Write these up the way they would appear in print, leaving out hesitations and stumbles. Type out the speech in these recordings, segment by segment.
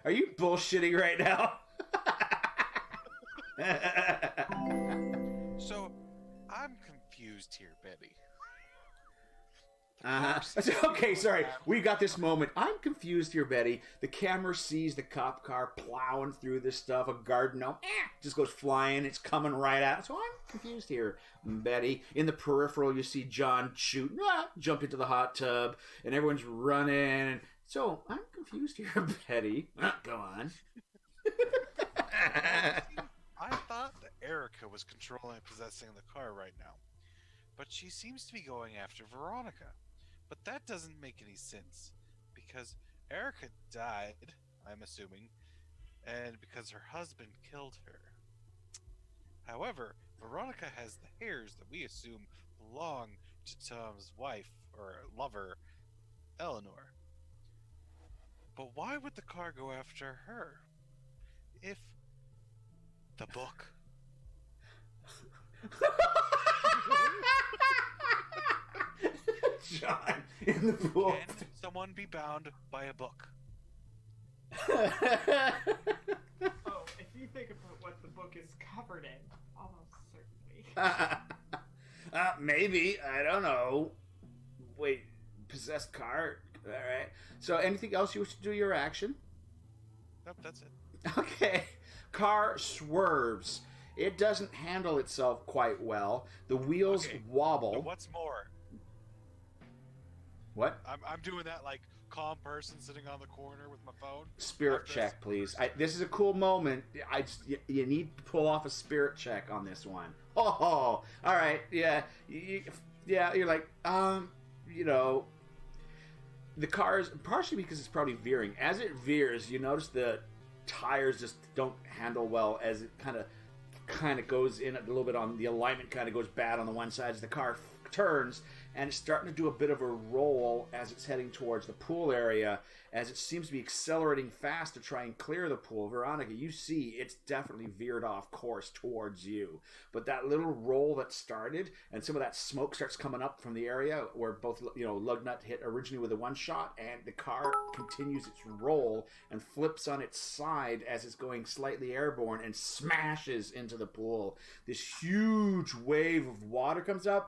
Are you bullshitting right now? So, I'm confused here, Betty. Okay, sorry. We got this moment. I'm confused here, Betty. The camera sees the cop car plowing through this stuff. A garden gnome just goes flying. It's coming right at. So I'm confused here, Betty. In the peripheral, you see John shoot, jump into the hot tub, and everyone's running. So I'm confused here, Betty. Go on. I thought that Erica was controlling and possessing the car right now, but she seems to be going after Veronica. But that doesn't make any sense, because Erica died, I'm assuming, and because her husband killed her. However, Veronica has the hairs that we assume belong to Tom's wife, or lover, Eleanor. But why would the car go after her? If... the book... John, in the pool. Can someone be bound by a book? Oh, if you think about what the book is covered in, almost certainly. Maybe. I don't know. Wait, possessed car? Alright. So anything else you wish to do your action? Nope, that's it. Okay. Car swerves. It doesn't handle itself quite well. The wheels wobble. But what's more? What? I'm doing that like calm person sitting on the corner with my phone. Spirit check, please. This is a cool moment. You need to pull off a spirit check on this one. Oh, all right. Yeah. You're like, you know, the car's partially because it's probably veering. As it veers, you notice the tires just don't handle well as it kind of goes in a little bit on the alignment, kind of goes bad on the one side as the car turns, and it's starting to do a bit of a roll as it's heading towards the pool area, as it seems to be accelerating fast to try and clear the pool. Veronica, you see it's definitely veered off course towards you, but that little roll that started, and some of that smoke starts coming up from the area where both, you know, Lugnut hit originally with a one shot, and the car continues its roll and flips on its side as it's going slightly airborne and smashes into the pool. This huge wave of water comes up.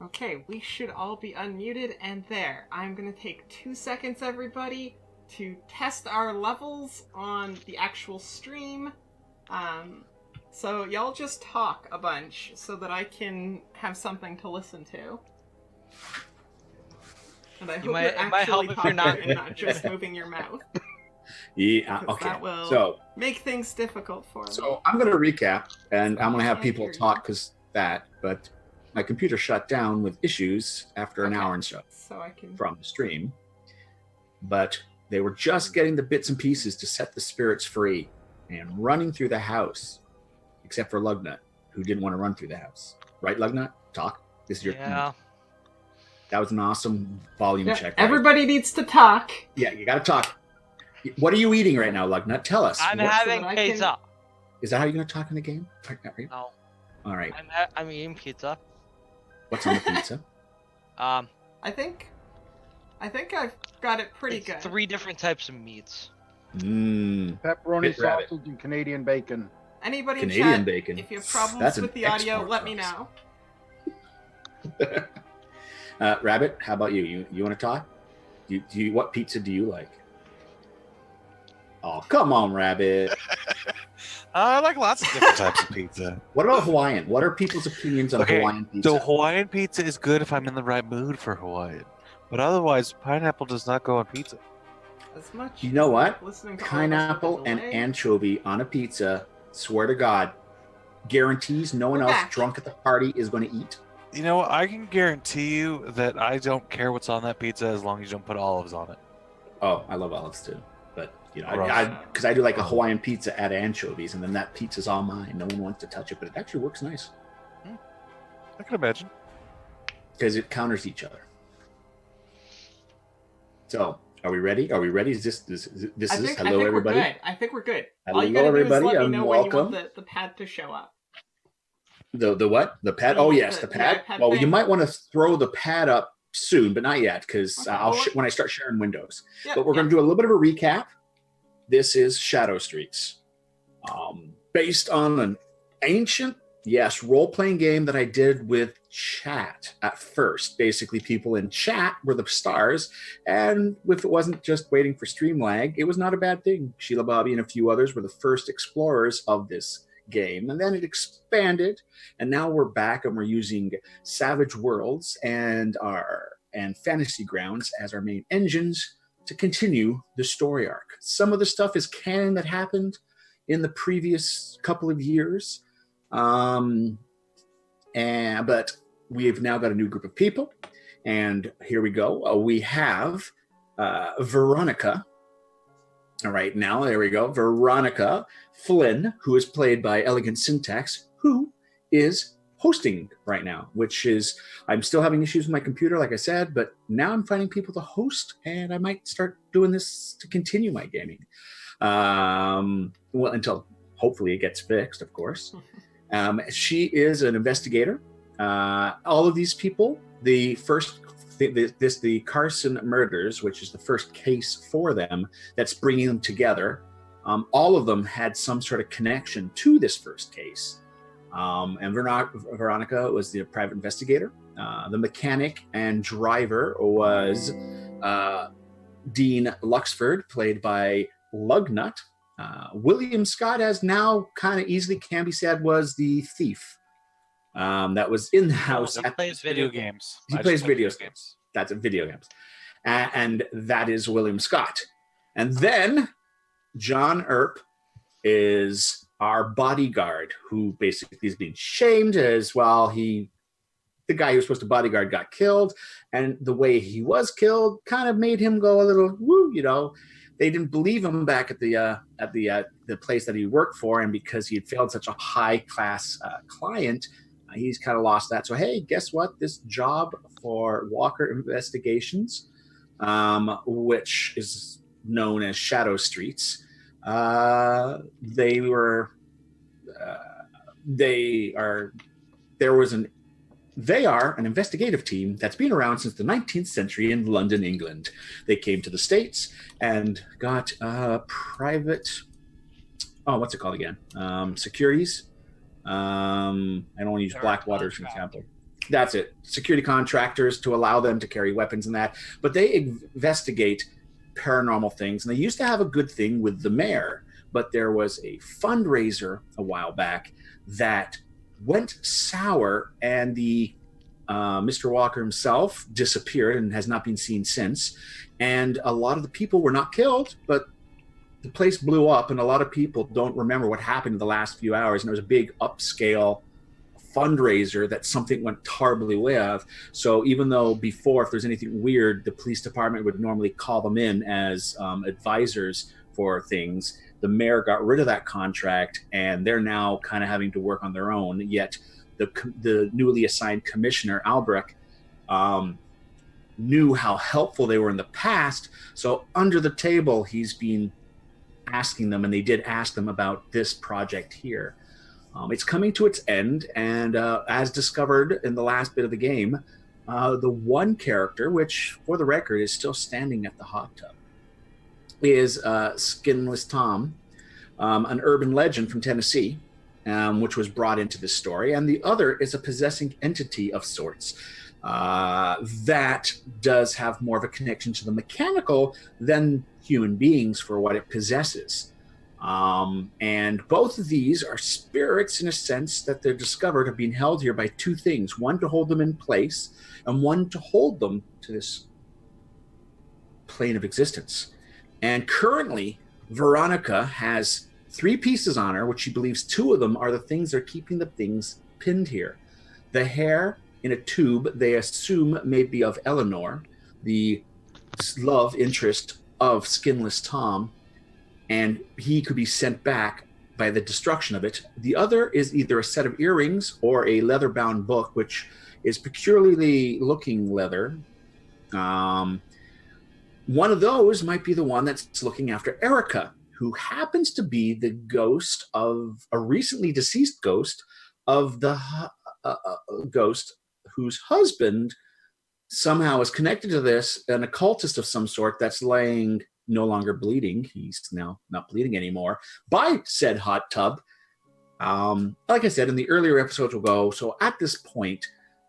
Okay, we should all be unmuted, and there. I'm gonna take 2 seconds, everybody, to test our levels on the actual stream. So y'all just talk a bunch so that I can have something to listen to. And I hope you're actually talking and not just moving your mouth. Yeah, okay. That will so make things difficult for me. So I'm going to recap, and I'm going to have people talk but my computer shut down with issues after an hour and so from the stream. But they were just getting the bits and pieces to set the spirits free and running through the house, except for Lugnut, who didn't want to run through the house. Right, Lugnut? Talk. This is your That was an awesome volume check. Right? Everybody needs to talk. Yeah, you got to talk. What are you eating right now, Lugnut? Tell us. I'm having pizza. Is that how you're going to talk in the game? No. All right. I'm eating pizza. What's on the pizza? I think I've got it pretty good. 3 different types of meats. Pepperoni sausage and Canadian bacon. Anybody Canadian in chat, bacon. if you have problems with the audio, let me know. Rabbit, how about you? You want to talk? What pizza do you like? Oh, come on, Rabbit. I like lots of different types of pizza. What about Hawaiian? What are people's opinions on Hawaiian pizza? So Hawaiian pizza is good if I'm in the right mood for Hawaiian. But otherwise, pineapple does not go on pizza. As much. You know what? Pineapple and anchovy on a pizza, swear to God, guarantees no one else drunk at the party is going to eat. You know, I can guarantee you that I don't care what's on that pizza as long as you don't put olives on it. Oh, I love olives too. But, you know, because I do like a Hawaiian pizza, add anchovies, and then that pizza's all mine. No one wants to touch it, but it actually works nice. I can imagine. Because it counters each other. So, are we ready? Are we ready? Is this hello, everybody? I think we're good. Hello, all you gotta everybody. Do is let me know when welcome. you want the pad to show up. The what? The pad? Oh yes, the pad. iPad Well, you thing. might want to throw the pad up soon, but not yet, because Okay, well, when I start sharing windows. Yeah, But we're going to do a little bit of a recap. This is Shadow Streets, based on an ancient, yes, role-playing game that I did with chat at first. Basically, people in chat were the stars, and if it wasn't just waiting for stream lag, it was not a bad thing. Sheila Bobby and a few others were the first explorers of this game, and then it expanded, and now we're back and we're using Savage Worlds and Fantasy Grounds as our main engines to continue the story arc. Some of the stuff is canon that happened in the previous couple of years, but we've now got a new group of people, and here we go. We have Veronica. All right, now there we go. Veronica Flynn, who is played by Elegant Syntax, who is hosting right now, which is, I'm still having issues with my computer, like I said, but now I'm finding people to host, and I might start doing this to continue my gaming. Well, until hopefully it gets fixed, of course. She is an investigator. All of these people, the Carson murders, which is the first case for them that's bringing them together, all of them had some sort of connection to this first case. And Veronica was the private investigator. The mechanic and driver was Dean Luxford, played by Lugnut. William Scott, as now kind of easily can be said, was the thief that was in the house. He plays video games. He plays video games. That's a video games. And that is William Scott. And then John Earp is our bodyguard, who basically is being shamed as well. The guy who was supposed to bodyguard got killed, and the way he was killed kind of made him go a little woo, you know. They didn't believe him back at the place that he worked for, and because he had failed such a high class client, he's kind of lost that. So hey, guess what? This job for Walker Investigations, which is known as Shadow Streets, they are an investigative team that's been around since the 19th century in London, England. They came to the States and got private, what's it called again? Securities. I don't want to use Blackwater as an example. That's it. Security contractors to allow them to carry weapons and that. But they investigate paranormal things. And they used to have a good thing with the mayor, but there was a fundraiser a while back that went sour, and the Mr. Walker himself disappeared and has not been seen since. And a lot of the people were not killed, but the place blew up, and a lot of people don't remember what happened in the last few hours. And there was a big upscale fundraiser that something went terribly with. So even though before, if there's anything weird, the police department would normally call them in as advisors for things, the mayor got rid of that contract, and they're now kind of having to work on their own. Yet the newly assigned commissioner, Albrecht, knew how helpful they were in the past. So under the table, he's been asking them, and they did ask them about this project here. It's coming to its end, and as discovered in the last bit of the game, the one character, which for the record is still standing at the hot tub, is Skinless Tom, an urban legend from Tennessee, which was brought into this story. And the other is a possessing entity of sorts that does have more of a connection to the mechanical than human beings for what it possesses. And both of these are spirits in a sense that they're discovered have been held here by two things. One to hold them in place, and one to hold them to this plane of existence. And currently, Veronica has 3 pieces on her, which she believes 2 of them are the things that are keeping the things pinned here. The hair in a tube they assume may be of Eleanor, the love interest of Skinless Tom, and he could be sent back by the destruction of it. The other is either a set of earrings or a leather-bound book, which is peculiarly looking leather. One of those might be the one that's looking after Erica, who happens to be the ghost of a recently deceased ghost of the ghost whose husband somehow is connected to this, an occultist of some sort that's laying, no longer bleeding. He's now not bleeding anymore by said hot tub. Like I said, in the earlier episodes we'll go. So at this point,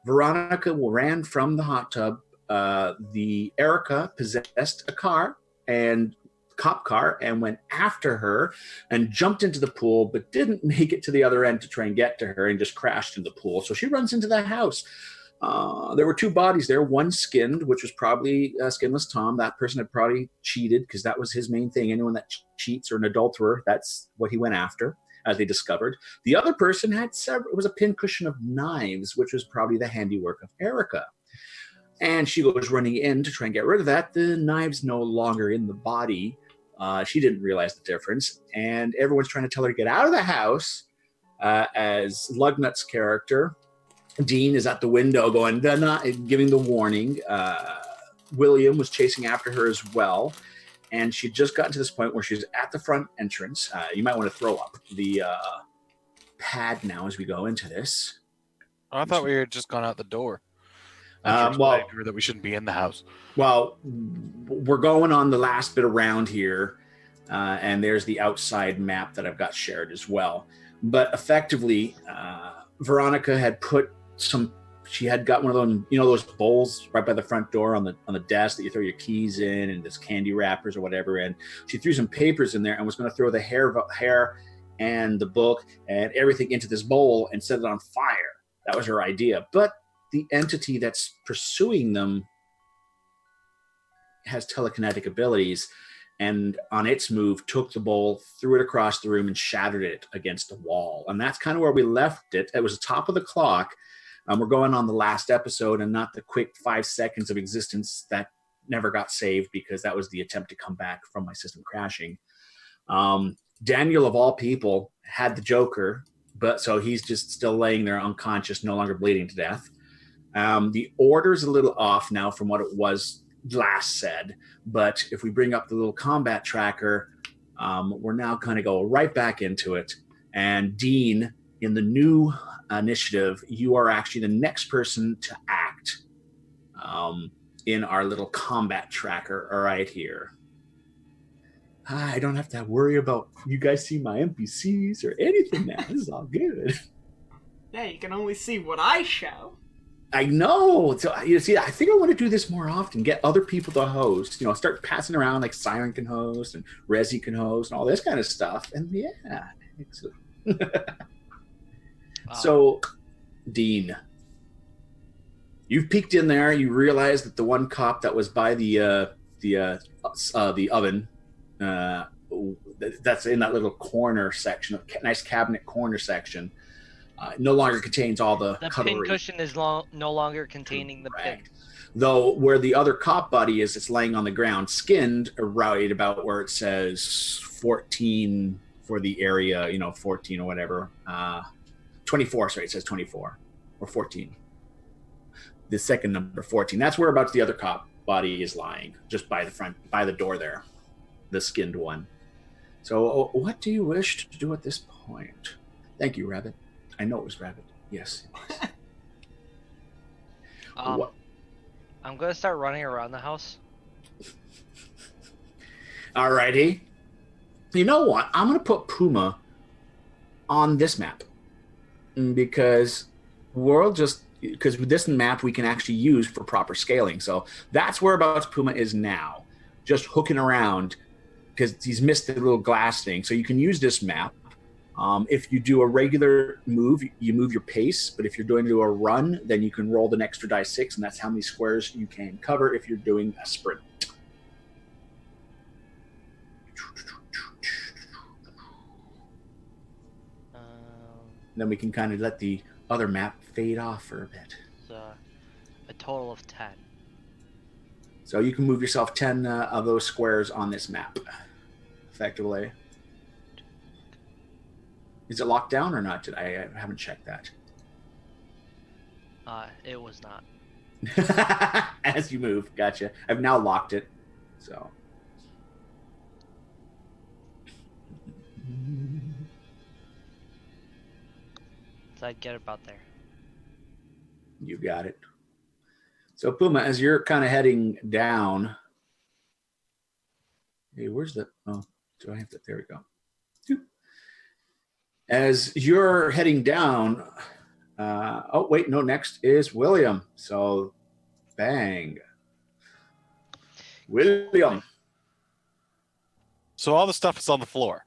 Veronica ran from the hot tub. The Erica possessed a car and cop car and went after her and jumped into the pool, but didn't make it to the other end to try and get to her and just crashed in the pool. So she runs into the house. There were two bodies there, one skinned, which was probably Skinless Tom. That person had probably cheated because that was his main thing. Anyone that cheats or an adulterer, that's what he went after, as they discovered. The other person had several, it was a pincushion of knives, which was probably the handiwork of Erica. And she goes running in to try and get rid of that. The knives no longer in the body. She didn't realize the difference. And everyone's trying to tell her to get out of the house as Lugnut's character, Dean, is at the window going, giving the warning. William was chasing after her as well. And she'd just gotten to this point where she's at the front entrance. You might want to throw up the pad now as we go into this. Oh, I thought we had just gone out the door. Well, that we shouldn't be in the house. Well, we're going on the last bit around here, and there's the outside map that I've got shared as well. But effectively, Veronica had put she had got one of them, those bowls right by the front door on the desk that you throw your keys in and this candy wrappers or whatever. And she threw some papers in there and was going to throw the hair and the book and everything into this bowl and set it on fire. That was her idea. But the entity that's pursuing them has telekinetic abilities, and on its move took the bowl, threw it across the room, and shattered it against the wall. And that's kind of where we left it. It was the top of the clock. We're going on the last episode and not the quick 5 seconds of existence that never got saved because that was the attempt to come back from my system crashing. Daniel, of all people, had the Joker, but so he's just still laying there unconscious, no longer bleeding to death. The order's a little off now from what it was last said, but if we bring up the little combat tracker, we're now going to go right back into it. And Dean, in the new initiative, you are actually the next person to act in our little combat tracker right here. I don't have to worry about you guys see my NPCs or anything now. This is all good. Yeah, you can only see what I show. I know. So you see, I think I want to do this more often. Get other people to host. Start passing around like Siren can host and Resi can host and all this kind of stuff. And yeah, So, Dean, you've peeked in there. You realize that the one cop that was by the oven, that's in that little corner section, nice cabinet corner section. No longer contains all the cutlery. Pin cushion is no longer containing the pin. Though where the other cop body is, it's laying on the ground, skinned, right about where it says 14 for the area, 14 or whatever. 24, sorry, it says 24 or 14. The second number, 14. That's whereabouts the other cop body is lying, just by the door there, the skinned one. So what do you wish to do at this point? Thank you, Rabbit. I know it was Rabbit. Yes. It was. What? I'm going to start running around the house. Alrighty. You know what? I'm going to put Puma on this map. Because this map we can actually use for proper scaling. So that's whereabouts Puma is now. Just hooking around because he's missed the little glass thing. So you can use this map. If you do a regular move, you move your pace. But if you're going to do a run, then you can roll an extra die 6, and that's how many squares you can cover if you're doing a sprint. Then we can kind of let the other map fade off for a bit. So, a total of 10. So you can move yourself 10 of those squares on this map, effectively. Is it locked down or not? I haven't checked that. It was not. As you move, gotcha. I've now locked it, so. I'd get about there. You got it. So Puma, as you're kind of heading down, hey, where's the? Oh, do I have to? There we go. As you're heading down, oh wait, no. Next is William. So, bang, William. So all the stuff is on the floor.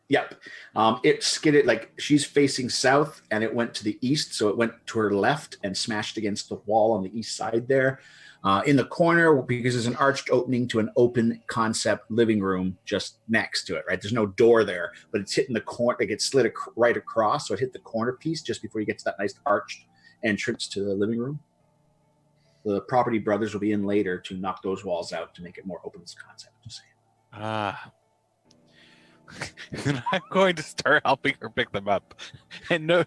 Yep. It skidded, like she's facing south and it went to the east. So it went to her left and smashed against the wall on the east side there. In the corner, because there's an arched opening to an open concept living room just next to it, right? There's no door there, but it's hitting the corner. Like it slid right across. So it hit the corner piece just before you get to that nice arched entrance to the living room. The property brothers will be in later to knock those walls out to make it more open concept. Just saying. And I'm going to start helping her pick them up and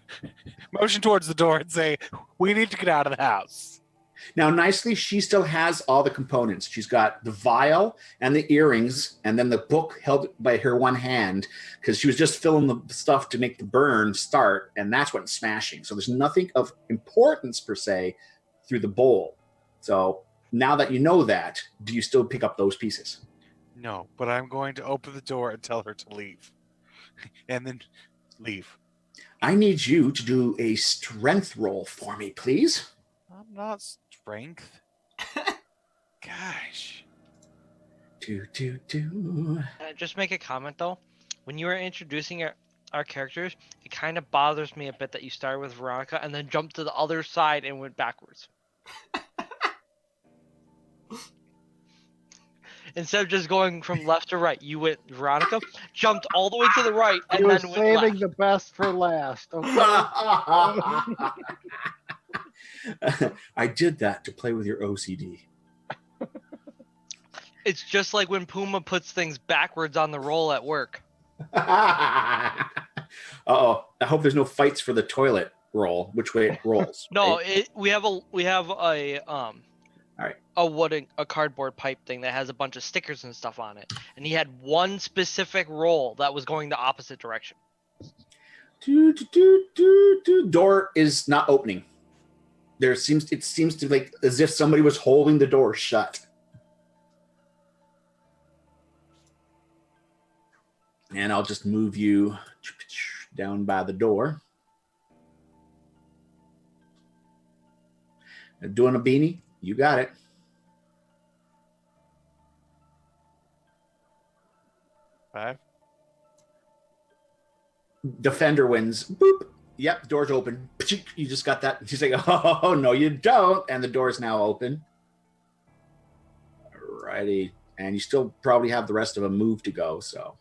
motion towards the door and say, we need to get out of the house. Now, nicely, she still has all the components. She's got the vial and the earrings and then the book held by her one hand because she was just filling the stuff to make the burn start, and that's what's smashing. So there's nothing of importance, per se, through the bowl. So now that you know that, do you still pick up those pieces? No, but I'm going to open the door and tell her to leave. And then leave. I need you to do a strength roll for me, please. I'm not strength. Gosh. Do. Can I just make a comment though? When you were introducing our characters, it kind of bothers me a bit that you started with Veronica and then jumped to the other side and went backwards. Instead of just going from left to right, you went Veronica, jumped all the way to the right, and You were then went left. saving the best for last. Okay. I did that to play with your OCD. It's just like when Puma puts things backwards on the roll at work. Uh-oh. I hope there's no fights for the toilet roll, which way it rolls. No, right? we have a right. a cardboard pipe thing that has a bunch of stickers and stuff on it, and he had one specific roll that was going the opposite direction. Door is not opening. It seems to like as if somebody was holding the door shut. And I'll just move you down by the door. Doing a beanie? You got it. Five. Defender wins. Boop. Yep, door's open. You just got that. She's like, oh, no, you don't. And the door's now open. Alrighty. And you still probably have the rest of a move to go, so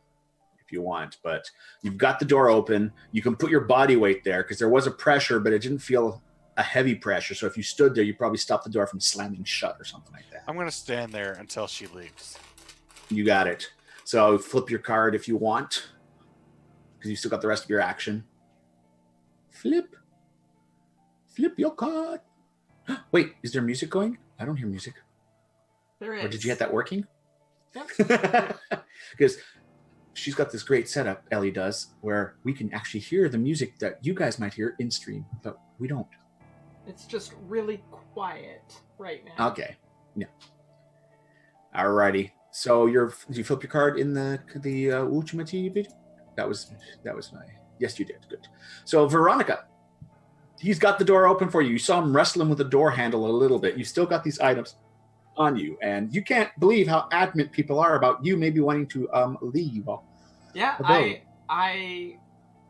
if you want. But you've got the door open. You can put your body weight there because there was a pressure, but it didn't feel a heavy pressure. So if you stood there, you probably stopped the door from slamming shut or something like that. I'm going to stand there until she leaves. You got it. So flip your card if you want because you still got the rest of your action. Flip your card. Wait, is there music going? I don't hear music. There is. Or did you get that working? Yep. Because she's got this great setup, Ellie does, where we can actually hear the music that you guys might hear in stream, but we don't. It's just really quiet right now. Okay. Yeah. Alrighty. So did you flip your card in the Ultimate video? That was my. Yes, you did. Good. So Veronica, he's got the door open for you. You saw him wrestling with the door handle a little bit. You still got these items on you, and you can't believe how adamant people are about you maybe wanting to leave. Yeah, I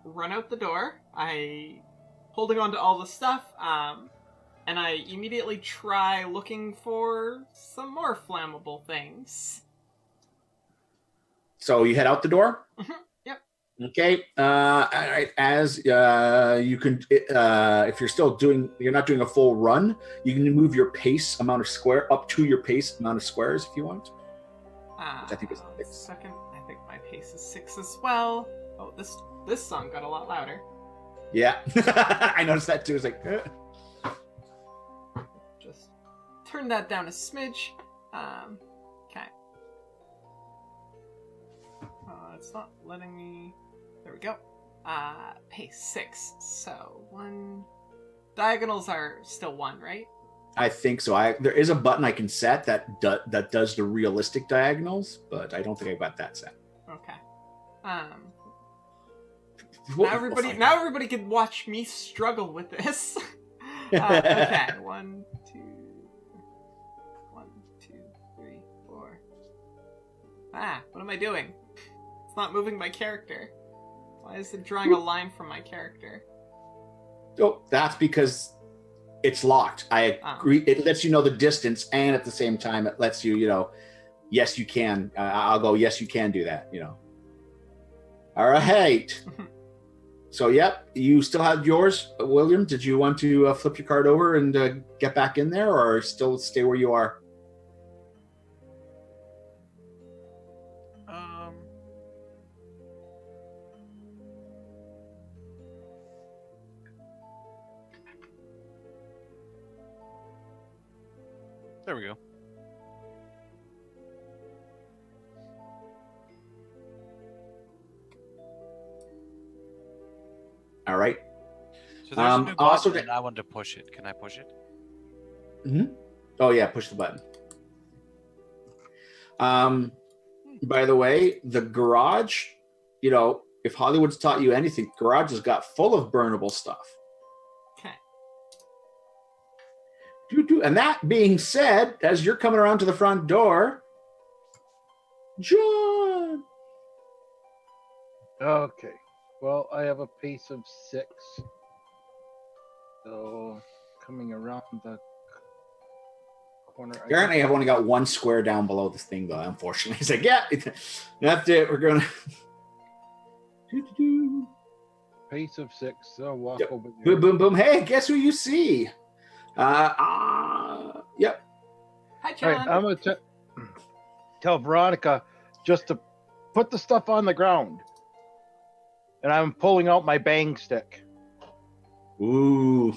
run out the door. I holding on to all the stuff, and I immediately try looking for some more flammable things. So you head out the door? Mm-hmm. Yep. Okay. All right. As you can, if you're not doing a full run, you can move your pace amount of square up to your pace amount of squares if you want. Which I think is 6. Second, I think my pace is 6 as well. Oh, this song got a lot louder. Yeah, I noticed that too. It's like, Just turn that down a smidge. Okay. It's not letting me. There we go. Pace 6. So 1. Diagonals are still 1, right? I think so. There is a button I can set that does the realistic diagonals, but I don't think I got that set. Okay. Now everybody can watch me struggle with this. Okay. 1, 2, 3, 4. What am I doing? It's not moving my character. Why is it drawing a line from my character? Oh, that's because it's locked. I agree. It lets you know the distance, and at the same time, it lets you, yes, you can. I'll go, yes, you can do that, All right. So, yep, you still have yours, William. Did you want to flip your card over and get back in there, or still stay where you are? There we go. All right. So there's a new also button, and I want to push it. Can I push it? Mm-hmm. Oh yeah, push the button. By the way, the garage, if Hollywood's taught you anything, garage has got full of burnable stuff. Okay. And that being said, as you're coming around to the front door, John. Okay. Well, I have a pace of 6. So, coming around the corner. Apparently, I've only got one square down below this thing, though, unfortunately. It's like, yeah, that's it. We're going to... Pace of 6. So, walk over there. Boom, boom, boom. Hey, guess who you see? Yep. Hi, John. Right, I'm going to tell Veronica just to put the stuff on the ground. And I'm pulling out my bang stick. Ooh.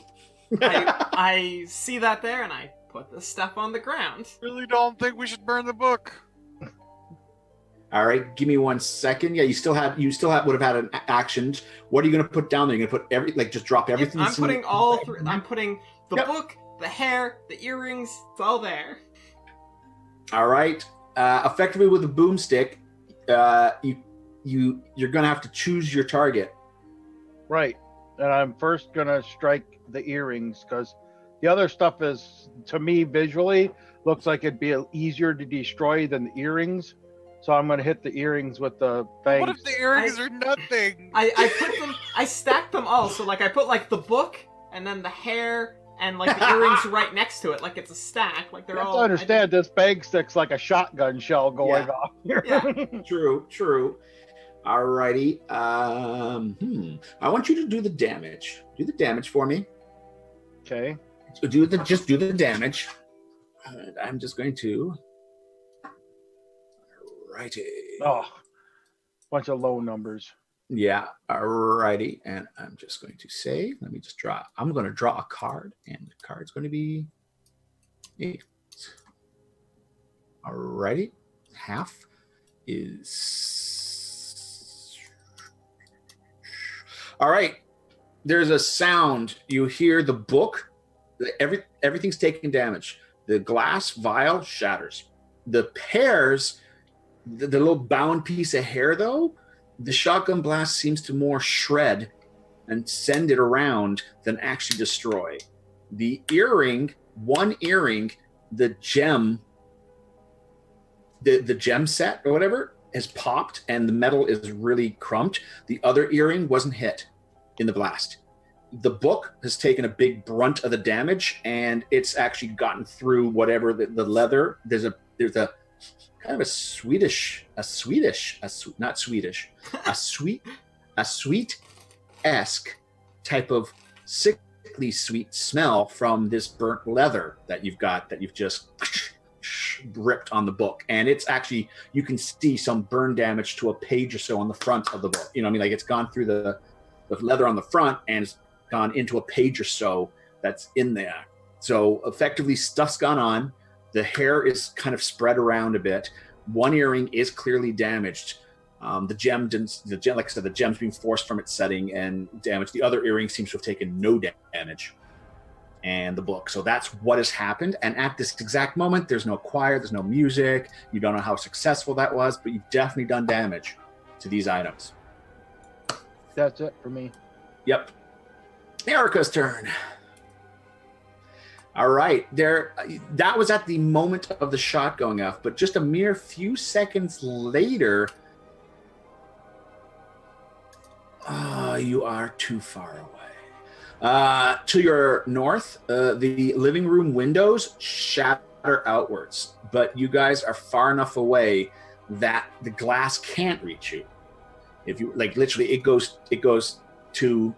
I see that there, and I put the stuff on the ground. Really don't think we should burn the book. All right, give me 1 second. Yeah, you still would have had an action. What are you going to put down there? You're going to put just drop everything. I'm putting all three. I'm putting the book, the hair, the earrings. It's all there. All right. Effectively with the boomstick, you're going to have to choose your target. Right. And I'm first going to strike the earrings because the other stuff is, to me, visually, looks like it'd be easier to destroy than the earrings. So I'm going to hit the earrings with the bangs. What if the earrings are nothing? I stacked them all. So, I put, the book and then the hair and, the earrings right next to it. Like, it's a stack. Like, they're all... You have to understand, this bang stick's like a shotgun shell going off here. Yeah. True. Alrighty. I want you to do the damage. Do the damage for me. Okay. So just do the damage. And I'm just going to... Alrighty. Oh, bunch of low numbers. Yeah, alrighty. And I'm just going to say, I'm going to draw a card, and the card's going to be 8. Alrighty. Half is... All right. There's a sound. You hear the book. Everything's taking damage. The glass vial shatters. The pears... The little bound piece of hair, though, the shotgun blast seems to more shred and send it around than actually destroy. The earring, one earring, the gem, the gem set or whatever, has popped and the metal is really crumped. The other earring wasn't hit in the blast. The book has taken a big brunt of the damage, and it's actually gotten through whatever the leather. There's a kind of a sweet-esque type of sickly sweet smell from this burnt leather that you've just ripped on the book. And it's actually, you can see some burn damage to a page or so on the front of the book. It's gone through the leather on the front and it's gone into a page or so that's in there. So effectively stuff's gone on. The hair is kind of spread around a bit. One earring is clearly damaged. The gem didn't. Like I said, the gem's being forced from its setting and damaged. The other earring seems to have taken no damage, and the book. So that's what has happened. And at this exact moment, there's no choir, there's no music. You don't know how successful that was, but you've definitely done damage to these items. That's it for me. Yep. Erica's turn. All right, that was at the moment of the shot going off, but just a mere few seconds later, you are too far away. To your north, the living room windows shatter outwards, but you guys are far enough away that the glass can't reach you. If you literally, it goes two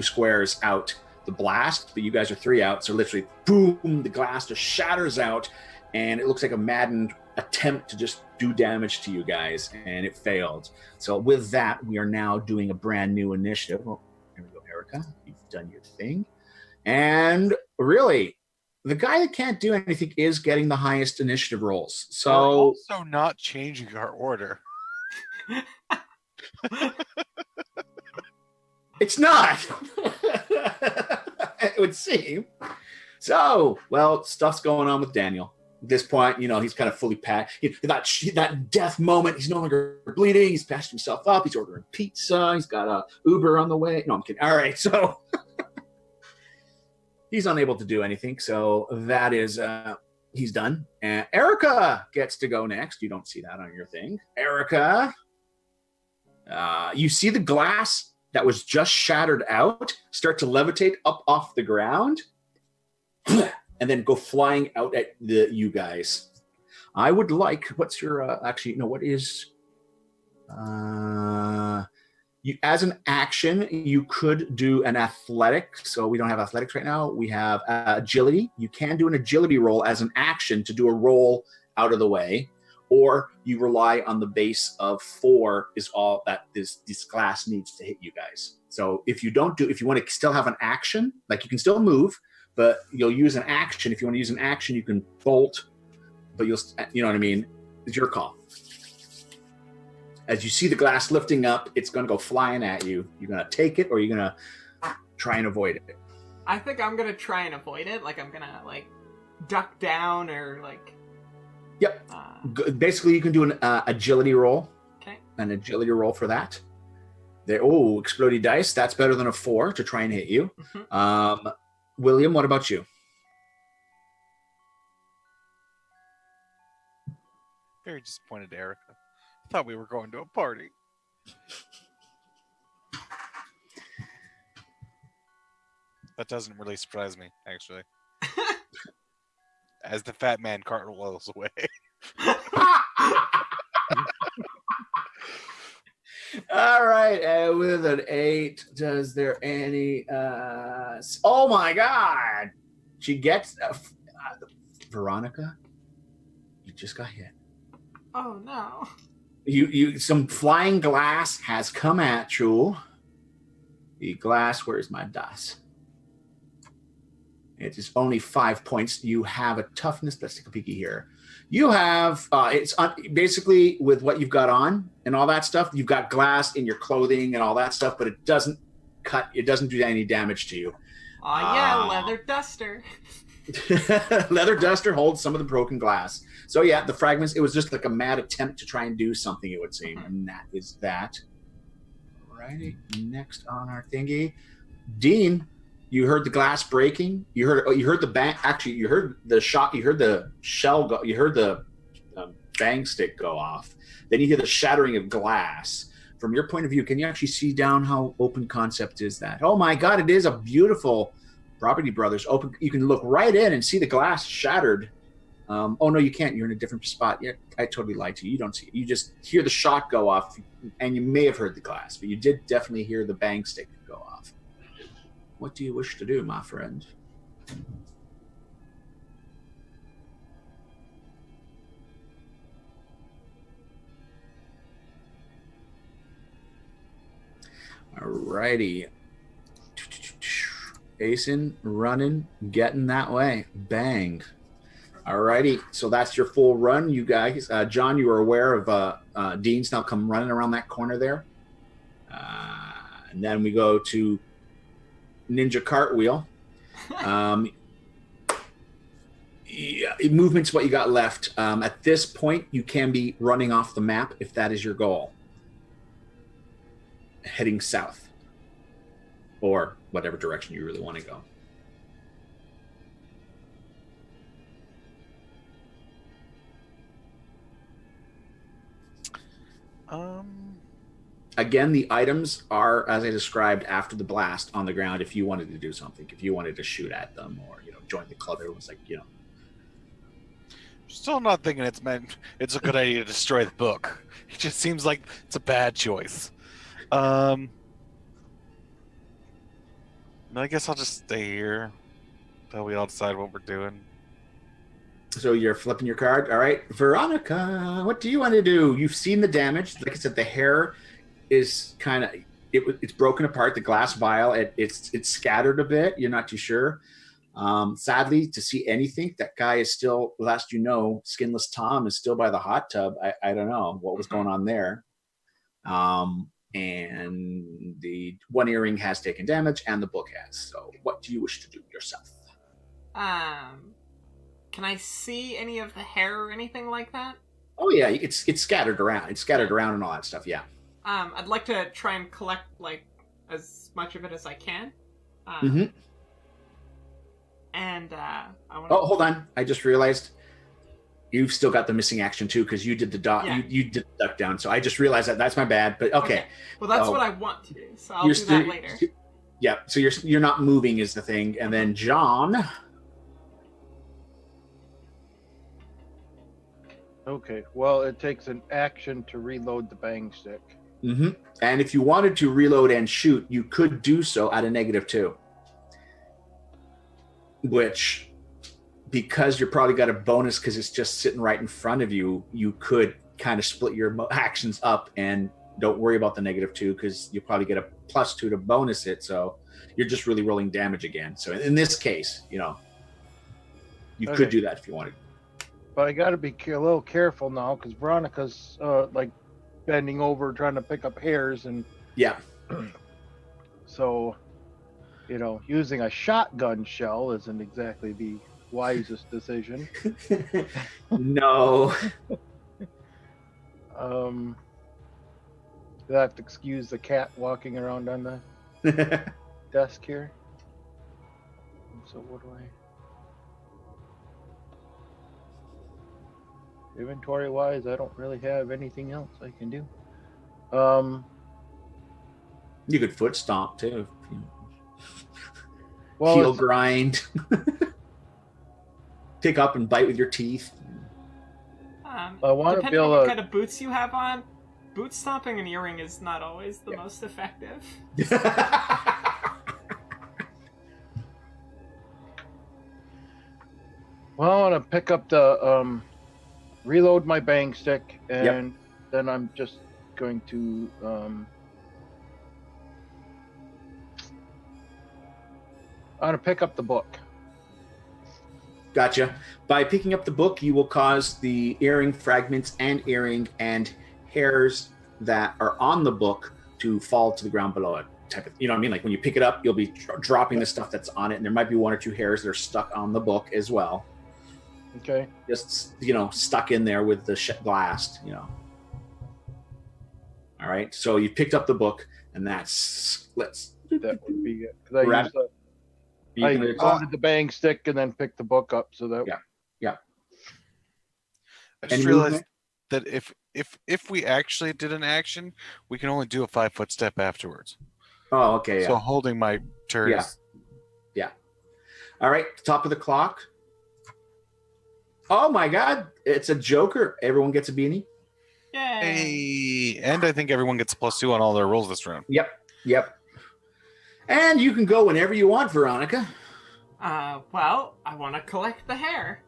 squares out the blast, but you guys are 3 out, so literally boom, the glass just shatters out, and it looks like a maddened attempt to just do damage to you guys, and it failed. So with that, we are now doing a brand new initiative. Oh, here we go, Erica, you've done your thing. And really, the guy that can't do anything is getting the highest initiative rolls. So we're also not changing our order. It's not. It would seem. So, well, stuff's going on with Daniel. At this point, he's kind of fully packed. That death moment, he's no longer bleeding. He's patched himself up. He's ordering pizza. He's got a Uber on the way. No, I'm kidding. All right, so he's unable to do anything. So that is, he's done. And Erica gets to go next. You don't see that on your thing. Erica, you see the glass that was just shattered out start to levitate up off the ground and then go flying out at you guys. I would like, what's your, what is, you, as an action, you could do an athletic. So we don't have athletics right now. We have agility. You can do an agility roll as an action to do a roll out of the way. Or you rely on the base of 4 is all that this glass needs to hit you guys. So if you want to still have an action, like you can still move, but you'll use an action. If you want to use an action, you can bolt, but you know what I mean? It's your call. As you see the glass lifting up, it's going to go flying at you. You're going to take it or you're going to try and avoid it. I think I'm going to try and avoid it. Like I'm going to duck down or Yep. Basically, you can do an agility roll. Okay. An agility roll for that. Explodey dice. That's better than a 4 to try and hit you. Mm-hmm. William, what about you? Very disappointed, Erica. I thought we were going to a party. That doesn't really surprise me, actually. As the fat man cart rolls away. All right, with an 8, does there any... oh my God! She gets... Veronica, you just got hit. Oh no. Some flying glass has come at you. The glass, where's my dice? It is only 5 points. You have a toughness. Let's take a peeky here. You have, basically with what you've got on and all that stuff, you've got glass in your clothing and all that stuff, but it doesn't do any damage to you. Leather duster. Leather duster holds some of the broken glass. So yeah, the fragments, it was just like a mad attempt to try and do something, it would seem. And that is that. Alrighty, next on our thingy. Dean, you heard the glass breaking. You heard the bang. Actually, you heard the shot. You heard the shell go. You heard the bang stick go off. Then you hear the shattering of glass. From your point of view, can you actually see down how open concept is that? Oh my God, it is a beautiful Property Brothers open. You can look right in and see the glass shattered. Oh no, you can't. You're in a different spot. Yeah, I totally lied to you. You don't see it. You just hear the shot go off, and you may have heard the glass, but you did definitely hear the bang stick go off. What do you wish to do, my friend? Alrighty. Asen, running, getting that way. Bang. Alrighty, so that's your full run, you guys. John, you are aware of Dean's now come running around that corner there. And then we go to Ninja Cartwheel. Movement's what you got left. At this point, you can be running off the map if that is your goal. Heading south. Or whatever direction you really want to go. Again, the items are, as I described, after the blast on the ground if you wanted to do something. If you wanted to shoot at them or, join the club, everyone's like, Still not thinking it's a good idea to destroy the book. It just seems like it's a bad choice. I guess I'll just stay here until we all decide what we're doing. So you're flipping your card. All right. Veronica, what do you want to do? You've seen the damage. Like I said, the hair is kind of, it's broken apart. The glass vial, it's scattered a bit. You're not too sure. Sadly, to see anything, that guy is still, last Skinless Tom is still by the hot tub. I don't know what was going on there. And the one earring has taken damage and the book has. So what do you wish to do yourself? Can I see any of the hair or anything like that? Oh yeah, it's scattered around. It's scattered around and all that stuff, yeah. I'd like to try and collect as much of it as I can. And I want. Oh, hold on! I just realized you've still got the missing action too because you did the duck. Yeah. You did the duck down. So I just realized that's my bad. But okay. Well, that's what I want to do. So I'll do that later. Yeah. So you're not moving is the thing, and then John. Okay. Well, it takes an action to reload the bang stick. And if you wanted to reload and shoot, you could do so at a -2. Which, because you're probably got a bonus because it's just sitting right in front of you, you could kind of split your actions up and don't worry about the -2 because you'll probably get a +2 to bonus it. So you're just really rolling damage again. So in this case, you could do that if you wanted. But I got to be a little careful now because Veronica's bending over trying to pick up hairs and so using a shotgun shell isn't exactly the wisest decision. No. You'll have to excuse the cat walking around on the desk here. So what do inventory wise, I don't really have anything else I can do. You could foot stomp too. Well, heel grind. Pick up and bite with your teeth. I want to be able on what to. kind of boots you have on, boot stomping an earring is not always the most effective. Well, I want to pick up the reload my bang stick, and then I'm just going to I want to pick up the book. Gotcha. By picking up the book, you will cause the earring fragments and earring and hairs that are on the book to fall to the ground below it. Type of, you know what I mean? Like when you pick it up, you'll be dropping the stuff that's on it, and there might be 1 or 2 hairs that are stuck on the book as well. Okay. Just, stuck in there with the blast, All right. So you picked up the book, and that would be good. Because I loaded the bang stick and then picked the book up, so that. Yeah. I just realized that if we actually did an action, we can only do a 5-foot step afterwards. Oh, okay. Yeah. So holding my turn. Yeah. All right. Top of the clock. Oh my God! It's a Joker. Everyone gets a beanie. Yay! Hey, and I think everyone gets a +2 on all their rolls this round. Yep. And you can go whenever you want, Veronica. Well, I want to collect the hair.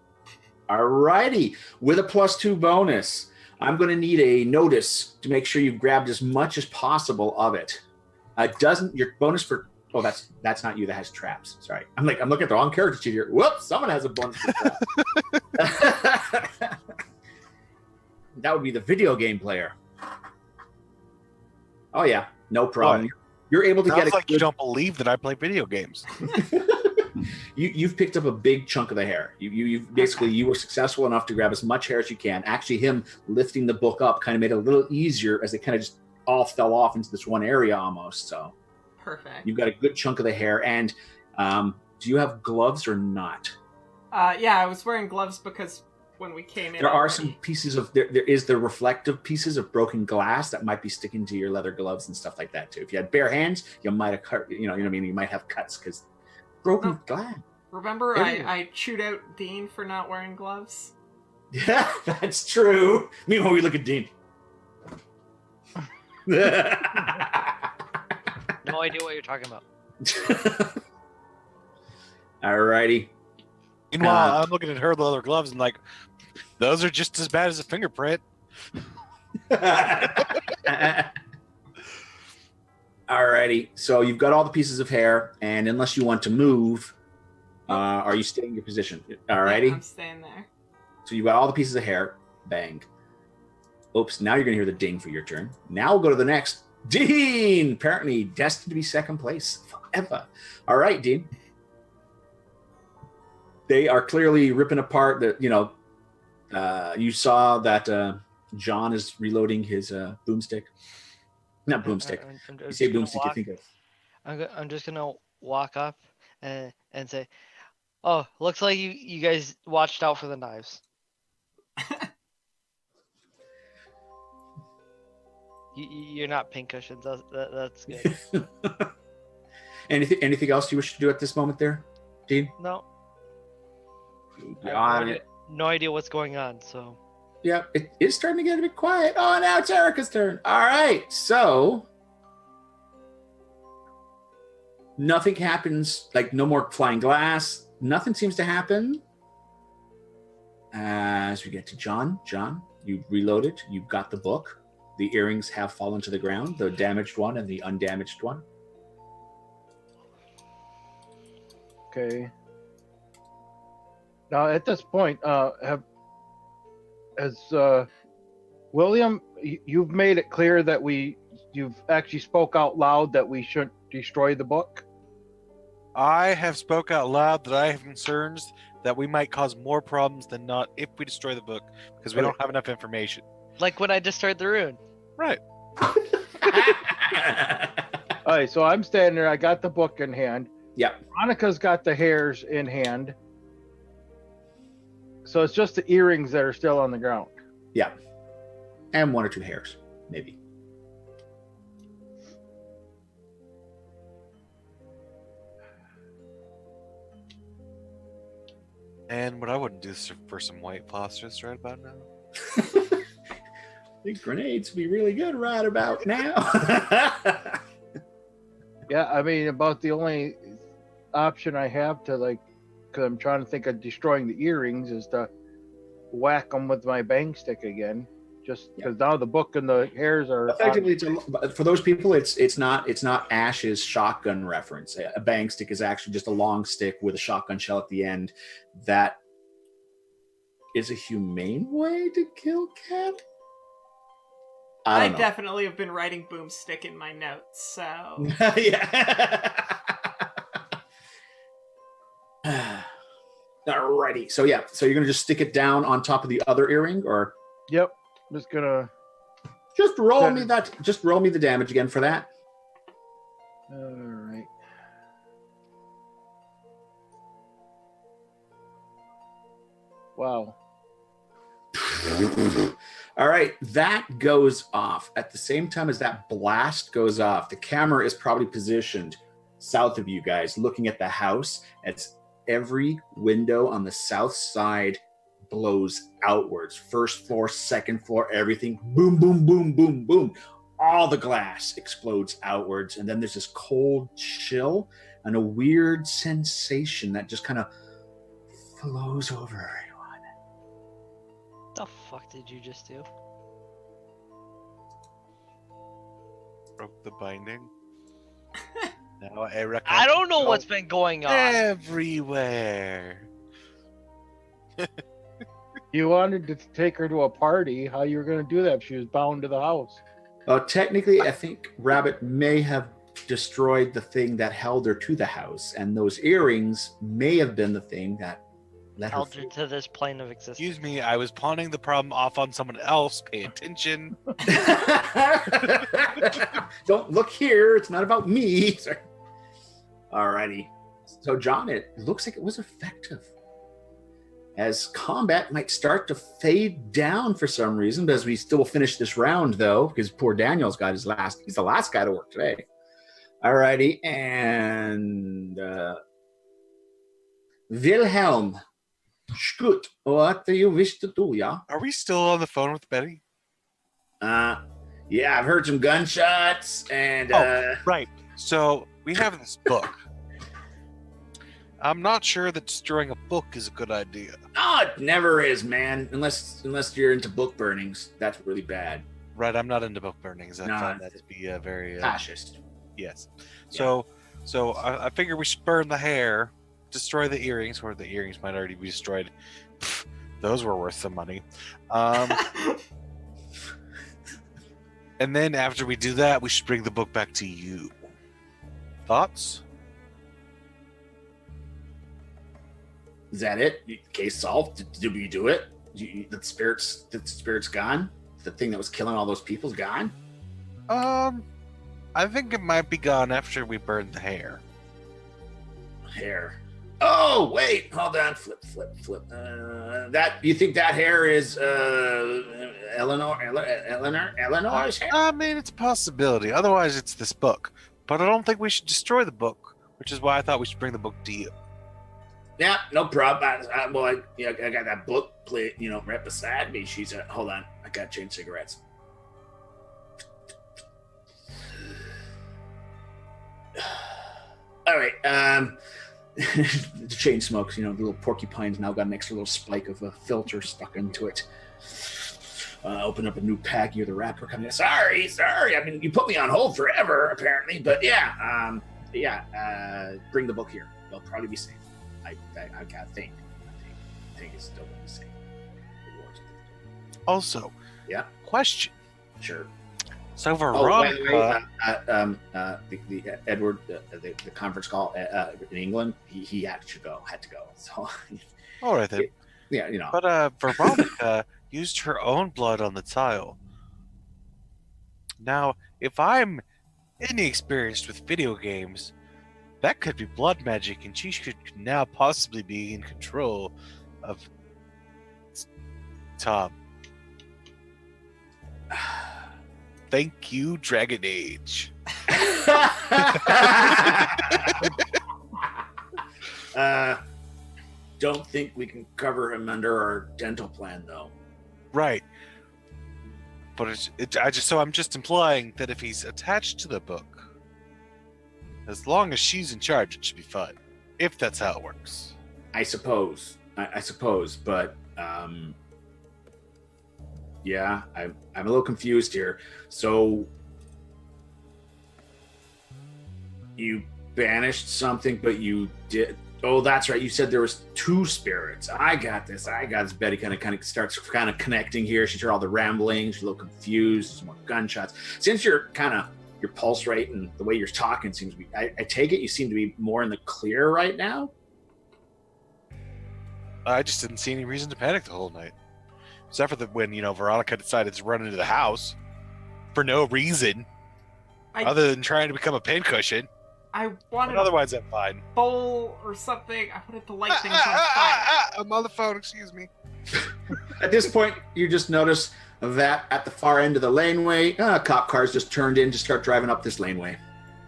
Alrighty. With a +2 bonus, I'm going to need a notice to make sure you've grabbed as much as possible of it. Your bonus for Oh, that's not you. That has traps. Sorry, I'm looking at the wrong character sheet here. Whoops! Someone has a bunch of traps. That would be the video game player. Oh yeah, no problem. What? You're able to Sounds get like you don't believe that I play video games. You've picked up a big chunk of the hair. You basically you were successful enough to grab as much hair as you can. Actually, him lifting the book up kind of made it a little easier as it kind of just all fell off into this one area almost. So Perfect. you've got a good chunk of the hair. And do you have gloves or not? Yeah, I was wearing gloves because when we came in, There are some pieces of there is the reflective pieces of broken glass that might be sticking to your leather gloves and stuff like that too. If you had bare hands, you might have cut. You know what I mean. You might have cuts because broken glass. Remember, Everywhere. I chewed out Dean for not wearing gloves. Yeah, that's true. Meanwhile, we look at Dean. No idea what you're talking about. Alrighty. Meanwhile, I'm looking at her leather gloves and like, those are just as bad as a fingerprint. Alrighty. So you've got all the pieces of hair, and unless you want to move, are you staying in your position? Alrighty. Yeah, I'm staying there. So you've got all the pieces of hair. Bang. Oops. Now you're going to hear the ding for your turn. Now we'll go to the next. Dean! Apparently destined to be second place forever. All right, Dean. They are clearly ripping apart the, you saw that John is reloading his boomstick. Not boomstick. You say boomstick, you think of. I'm just gonna walk up and say, "Oh, looks like you guys watched out for the knives." You're not pincushions. That's good. Anything else you wish to do at this moment there, Dean? No. On it. No idea what's going on. So. Yeah, it is starting to get a bit quiet. Oh, now it's Erica's turn. All right, so nothing happens. Like no more flying glass. Nothing seems to happen. As we get to John. John, you've reloaded. You've got the book. The earrings have fallen to the ground. The damaged one and the undamaged one. Okay. Now, at this point, William, you've made it clear that you've actually spoke out loud that we shouldn't destroy the book? I have spoke out loud that I have concerns that we might cause more problems than not if we destroy the book because we don't have enough information. Like when I destroyed the rune. Right. All right, so I'm standing there. I got the book in hand. Yep. Veronica's got the hairs in hand. So it's just the earrings that are still on the ground. Yeah. And one or two hairs, maybe. And what I wouldn't do for some white phosphorus right about now. I think grenades would be really good right about now. Yeah, I mean, about the only option I have to because I'm trying to think of destroying the earrings is to whack them with my bang stick again. Just because now the book and the hairs are effectively for those people. It's not Ash's shotgun reference. A bang stick is actually just a long stick with a shotgun shell at the end. That is a humane way to kill cat. I definitely have been writing boomstick in my notes, so yeah. Alrighty. So yeah. So you're gonna just stick it down on top of the other earring, or? Yep. I'm just gonna. Just roll me that. Just roll me the damage again for that. All right. Wow. All right, that goes off at the same time as that blast goes off. The camera is probably positioned south of you guys, looking at the house. As every window on the south side blows outwards. First floor, second floor, everything. Boom, boom, boom, boom, boom. All the glass explodes outwards. And then there's this cold chill and a weird sensation that just kind of flows over everyone. The fuck did you just do? Broke the binding. Now, Erica. I don't know what's been going on. Everywhere. You wanted to take her to a party. How you were going to do that if she was bound to the house? Technically, I think Rabbit may have destroyed the thing that held her to the house, and those earrings may have been the thing that let her Held you to this plane of existence. Excuse me, I was pawning the problem off on someone else. Pay attention. Don't look here. It's not about me. Alrighty. So, John, it looks like it was effective. As combat might start to fade down for some reason, but as we still finish this round, though, because poor Daniel's got he's the last guy to work today. Alrighty, and Wilhelm, Scoot, what do you wish to do, yeah? Are we still on the phone with Betty? Yeah, I've heard some gunshots, and Right. So we have this book. I'm not sure that destroying a book is a good idea. no, it never is, man. Unless you're into book burnings, that's really bad. Right, I'm not into book burnings. I No, find that to be a very Fascist. yes. So I figure we should burn the hair, destroy the earrings, or the earrings might already be destroyed. Pfft, those were worth some money. And then after we do that, we should bring the book back to you. Thoughts? Is that it? Case solved? Did we do it? The spirit's gone? The thing that was killing all those people's gone? I think it might be gone after we burn the hair. Hair. Oh, wait. Hold on. Flip. That you think that hair is Eleanor's hair? I mean, it's a possibility. Otherwise, it's this book. But I don't think we should destroy the book, which is why I thought we should bring the book to you. Yeah, no problem. I got that book plate, right beside me. She's hold on. I got to change cigarettes. All right. The chain smokes. The little porcupine's now got an extra little spike of a filter stuck into it. Open up a new pack. You're the rapper coming in. Sorry. I mean, you put me on hold forever, apparently. But bring the book here. They'll probably be safe. I think it's still going to be safe. Also, yeah. Question. Sure. So Veronica, the Edward, the conference call in England, he had to go. So, all right then. Yeah, But Veronica used her own blood on the tile. Now, if I'm inexperienced with video games, that could be blood magic, and she could now possibly be in control of Tom. Thank you, Dragon Age. Don't think we can cover him under our dental plan, though. Right. But I'm just implying that if he's attached to the book, as long as she's in charge, it should be fine. If that's how it works. I suppose, but yeah, I'm a little confused here. So you banished something, but you did. Oh, that's right. You said there was two spirits. I got this. Betty kind of starts connecting here. She's heard all the rambling. She's a little confused. Some more gunshots. Since your pulse rate and the way you're talking seems to be, I take it you seem to be more in the clear right now. I just didn't see any reason to panic the whole night. Except for when, Veronica decided to run into the house for no reason other than trying to become a pincushion. I wanted otherwise, I'm fine. Bowl or something. I wanted to light things on fire. I'm on the phone, excuse me. At this point, you just notice that at the far end of the laneway, cop cars just turned in to start driving up this laneway.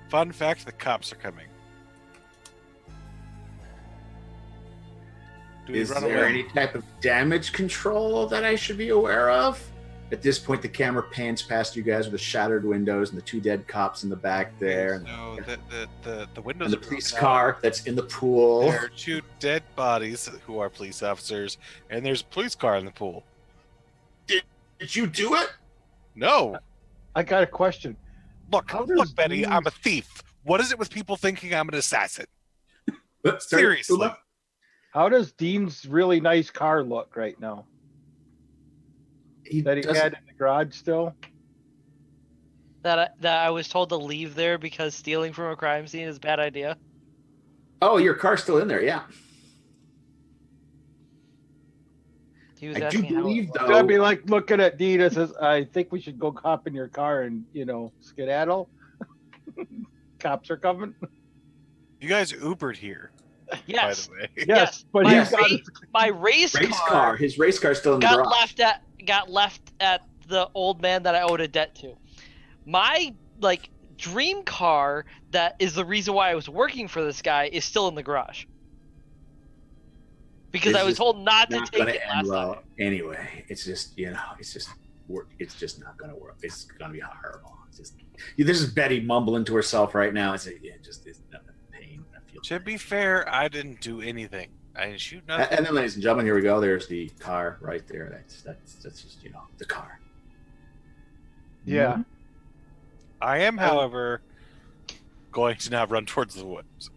Fun fact, the cops are coming. Is there any type of damage control that I should be aware of? At this point, the camera pans past you guys with the shattered windows and the two dead cops in the back there. No, the windows. And the police car that's in the pool. There are two dead bodies who are police officers, and there's a police car in the pool. Did you do it? No. I got a question. Look, Betty, I'm a thief. What is it with people thinking I'm an assassin? Let's start- Seriously. How does Dean's really nice car look right now? He That he doesn't- had in the garage still? That I was told to leave there because stealing from a crime scene is a bad idea. Oh, your car's still in there, yeah. He was I do asking how it believe, was. though. That'd be like looking at Dean and says, I think we should go hop in your car and, skedaddle. Cops are coming. You guys Ubered here, Yes, by the way. Yes, but my, he's got my race car His race car's still in the garage. got left at the old man that I owed a debt to. My dream car that is the reason why I was working for this guy is still in the garage. Because This I was is told not to Not take gonna it end last well. time. Anyway, it's just not gonna work. It's gonna be horrible. It's just this is Betty mumbling to herself right now. It's nothing pain. I feel To be fair, I didn't do anything. I didn't shoot nothing. And then, ladies and gentlemen, here we go. There's the car right there. That's just the car. Yeah. I am, however, going to now run towards the woods.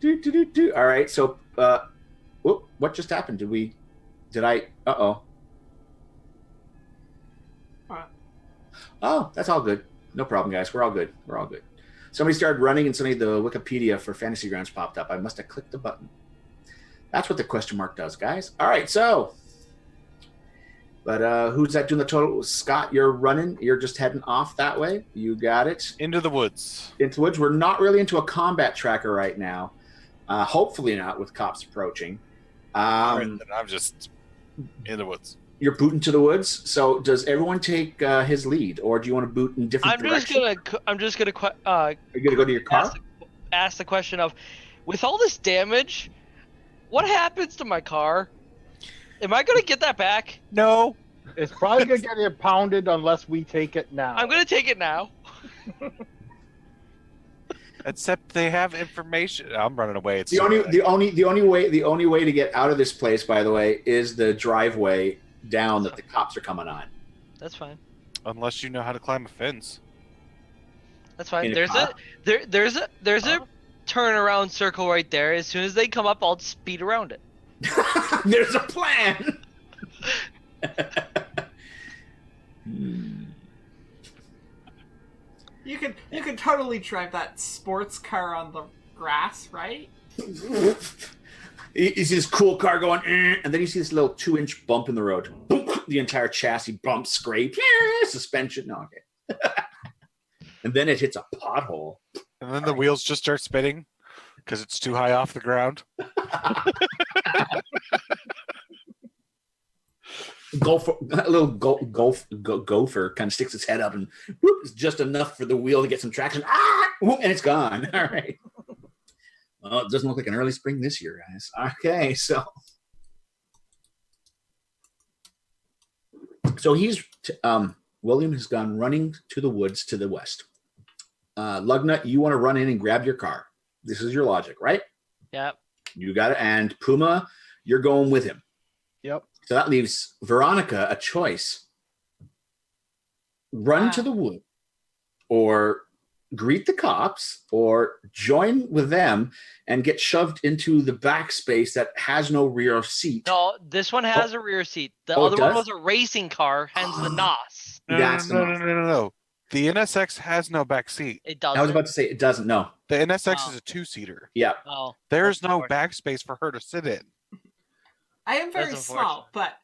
Do. All right. So, what just happened? Did I? Uh-oh. What? Oh, that's all good. No problem, guys. We're all good. Somebody started running, and suddenly the Wikipedia for Fantasy Grounds popped up. I must have clicked the button. That's what the question mark does, guys. All right. So, but who's that doing the total? Scott, you're running. You're just heading off that way. You got it. Into the woods. Into the woods. We're not really into a combat tracker right now. Hopefully not with cops approaching. All right, then I'm just in the woods. You're booting to the woods. So does everyone take his lead, or do you want to boot in different directions? I'm just gonna Are you gonna go to your car? ask the question of, with all this damage, what happens to my car? Am I gonna get that back? No. It's probably going to get impounded unless we take it now. I'm gonna take it now. Except they have information. I'm running away. It's The only way to get out of this place, by the way, is the driveway down that the cops are coming on. That's fine. Unless you know how to climb a fence. That's fine. In a There's car? there's a turnaround circle right there. As soon as they come up, I'll just speed around it. There's a plan. You could totally drive that sports car on the grass, right? You see this cool car going, and then you see this little 2-inch bump in the road. The entire chassis bump, scrape, suspension. No, okay. And then it hits a pothole. And then the wheels just start spinning because it's too high off the ground. A little gopher kind of sticks its head up and whoop, it's just enough for the wheel to get some traction. Whoop, and it's gone. All right. Well, it doesn't look like an early spring this year, guys. Okay, so William has gone running to the woods to the west. Lugnut, you want to run in and grab your car. This is your logic, right? Yep. You got it. And Puma, you're going with him. Yep. So that leaves Veronica a choice. Run to the wood, or greet the cops, or join with them and get shoved into the back space that has no rear seat. No, this one has a rear seat. The Oh, it other one does? was a racing car, hence the NOS. That's No. The NSX has no back seat. It does. I was about to say it doesn't. No. The NSX Oh. is a 2-seater. Yeah. Oh, There's that's no unfortunate. back space for her to sit in. I am very That's small, but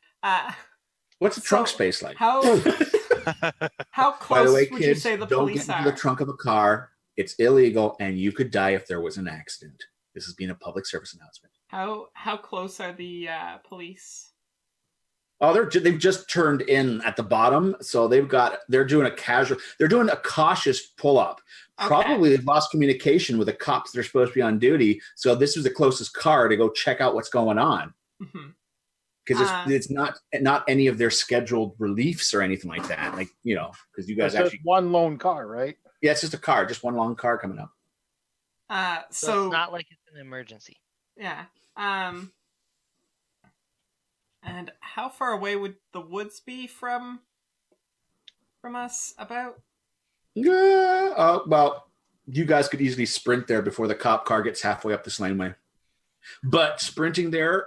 What's the trunk So, space like? how By close the way, would kids, you say the don't police get into are? the trunk of a car. It's illegal, and you could die if there was an accident. This has been a public service announcement. How close are the police? Oh, they've just turned in at the bottom, so they're doing a cautious pull up. Okay. Probably they've lost communication with the cops that are supposed to be on duty, so this was the closest car to go check out what's going on. Mhm. Because it's not any of their scheduled reliefs or anything like that. Like, because you guys It's just actually, one lone car, right? yeah, it's just a car, just one long car coming up. So So it's not like it's an emergency. yeah. And how far away would the woods be from us? About Well, you guys could easily sprint there before the cop car gets halfway up this laneway. But sprinting there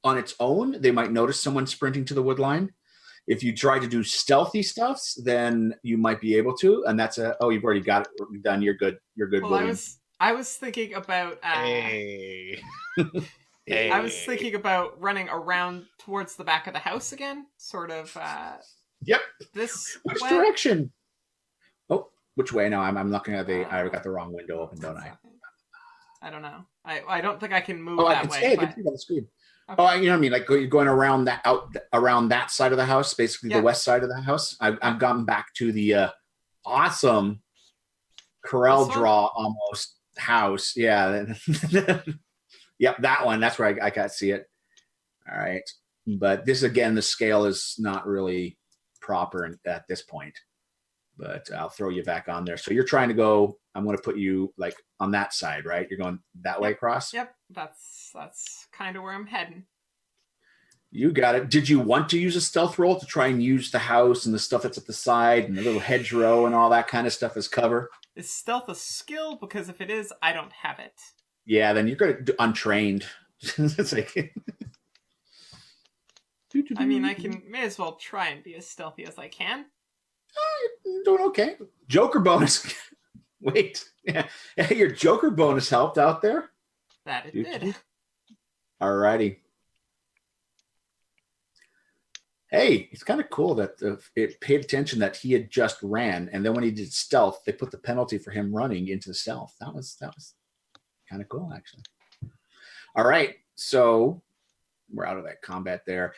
on its own, they might notice someone sprinting to the wood line. If you try to do stealthy stuffs, then you might be able to. And that's you've already got it done. You're good. You're good, Well, William. I was thinking about. Hey. I was thinking about running around towards the back of the house again, sort of. Yep. This Which way? direction? Oh, which way? No, I'm looking at I got the wrong window open, don't I? I don't know. I don't think I can move Oh, I that can way. see it. I but- can see it on the screen. Okay. Oh, you know what I mean? Like you're going around that side of the house, basically Yeah. the west side of the house. I've gotten back to the awesome Corel This one? draw almost house. Yeah. Yep, that one. That's where I got to see it. All right. But this, again, the scale is not really proper at this point. But I'll throw you back on there. So you're trying to go, I'm going to put you like on that side, right? You're going that way across? Yep, that's kind of where I'm heading. You got it. Did you want to use a stealth roll to try and use the house and the stuff that's at the side and the little hedgerow and all that kind of stuff as cover? Is stealth a skill? Because if it is, I don't have it. Yeah, then you're going to do untrained. It's like... I mean, may as well try and be as stealthy as I can. Doing okay. Joker bonus. Wait. Yeah. Hey, your Joker bonus helped out there. That it did. Alrighty. Hey, it's kind of cool that it paid attention that he had just ran, and then when he did stealth, they put the penalty for him running into the stealth. That was kind of cool, actually. All right, so we're out of that combat there.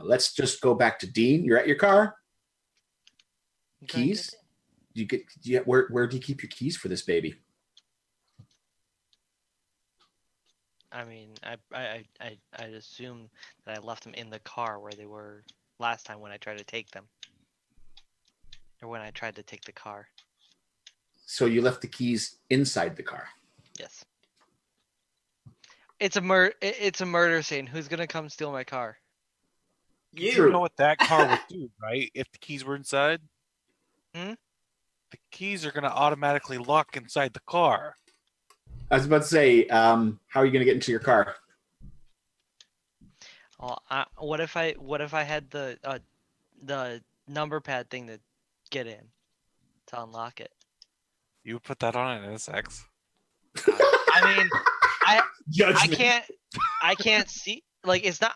Let's just go back to Dean. You're at your car. Keys? Where do you keep your keys for this baby? I mean, I'd assume that I left them in the car where they were last time when I tried to take them. Or when I tried to take the car. So you left the keys inside the car. Yes. It's a murder scene. Who's gonna come steal my car? You know what that car would do, right? If the keys were inside? Hmm? The keys are going to automatically lock inside the car. I was about to say, how are you going to get into your car? Oh, what if I had the number pad thing to get in to unlock it? You would put that on an NSX. I mean, Judgment. I can't see. Like, it's not.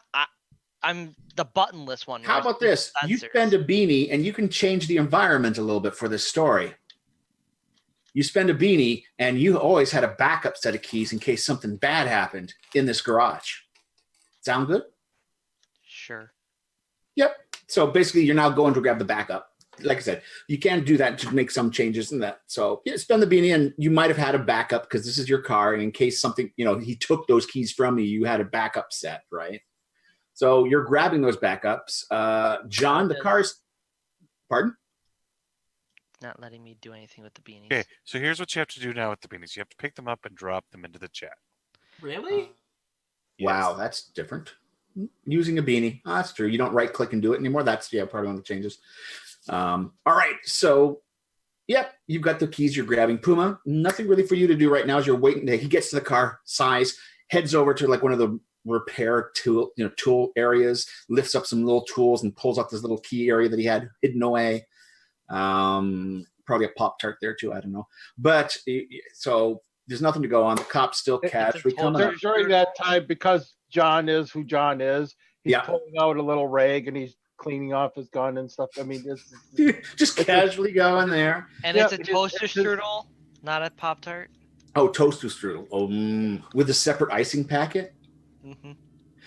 I'm the buttonless one. How about this? You spend a beanie and you can change the environment a little bit for this story. You spend a beanie and you always had a backup set of keys in case something bad happened in this garage. Sound good? Sure. Yep. So basically you're now going to grab the backup. Like I said, you can do that to make some changes in that. So yeah, spend the beanie and you might have had a backup because this is your car. And in case something, he took those keys from you had a backup set, right? So you're grabbing those backups. John, the car's, pardon? Not letting me do anything with the beanies. Okay, so here's what you have to do now with the beanies. You have to pick them up and drop them into the chat. Really? Wow, that's different. Using a beanie. Oh, that's true. You don't right click and do it anymore. That's part of one of the changes. All right. So, yep, you've got the keys you're grabbing. Puma, nothing really for you to do right now as you're waiting. He gets to the car, sighs, heads over to like one of the repair tool areas, lifts up some little tools and pulls out this little key area that he had hidden away. Probably a Pop-Tart there too. I don't know. But so there's nothing to go on. The cops still casually coming up. During that time, because John is who John is, he's Yeah. pulling out a little rag and he's cleaning off his gun and stuff. I mean, Just casually going there. And Yeah, it's a toaster it's just- strudel, not a Pop Tart. Oh, toaster strudel. Oh, with a separate icing packet. Mm-hmm.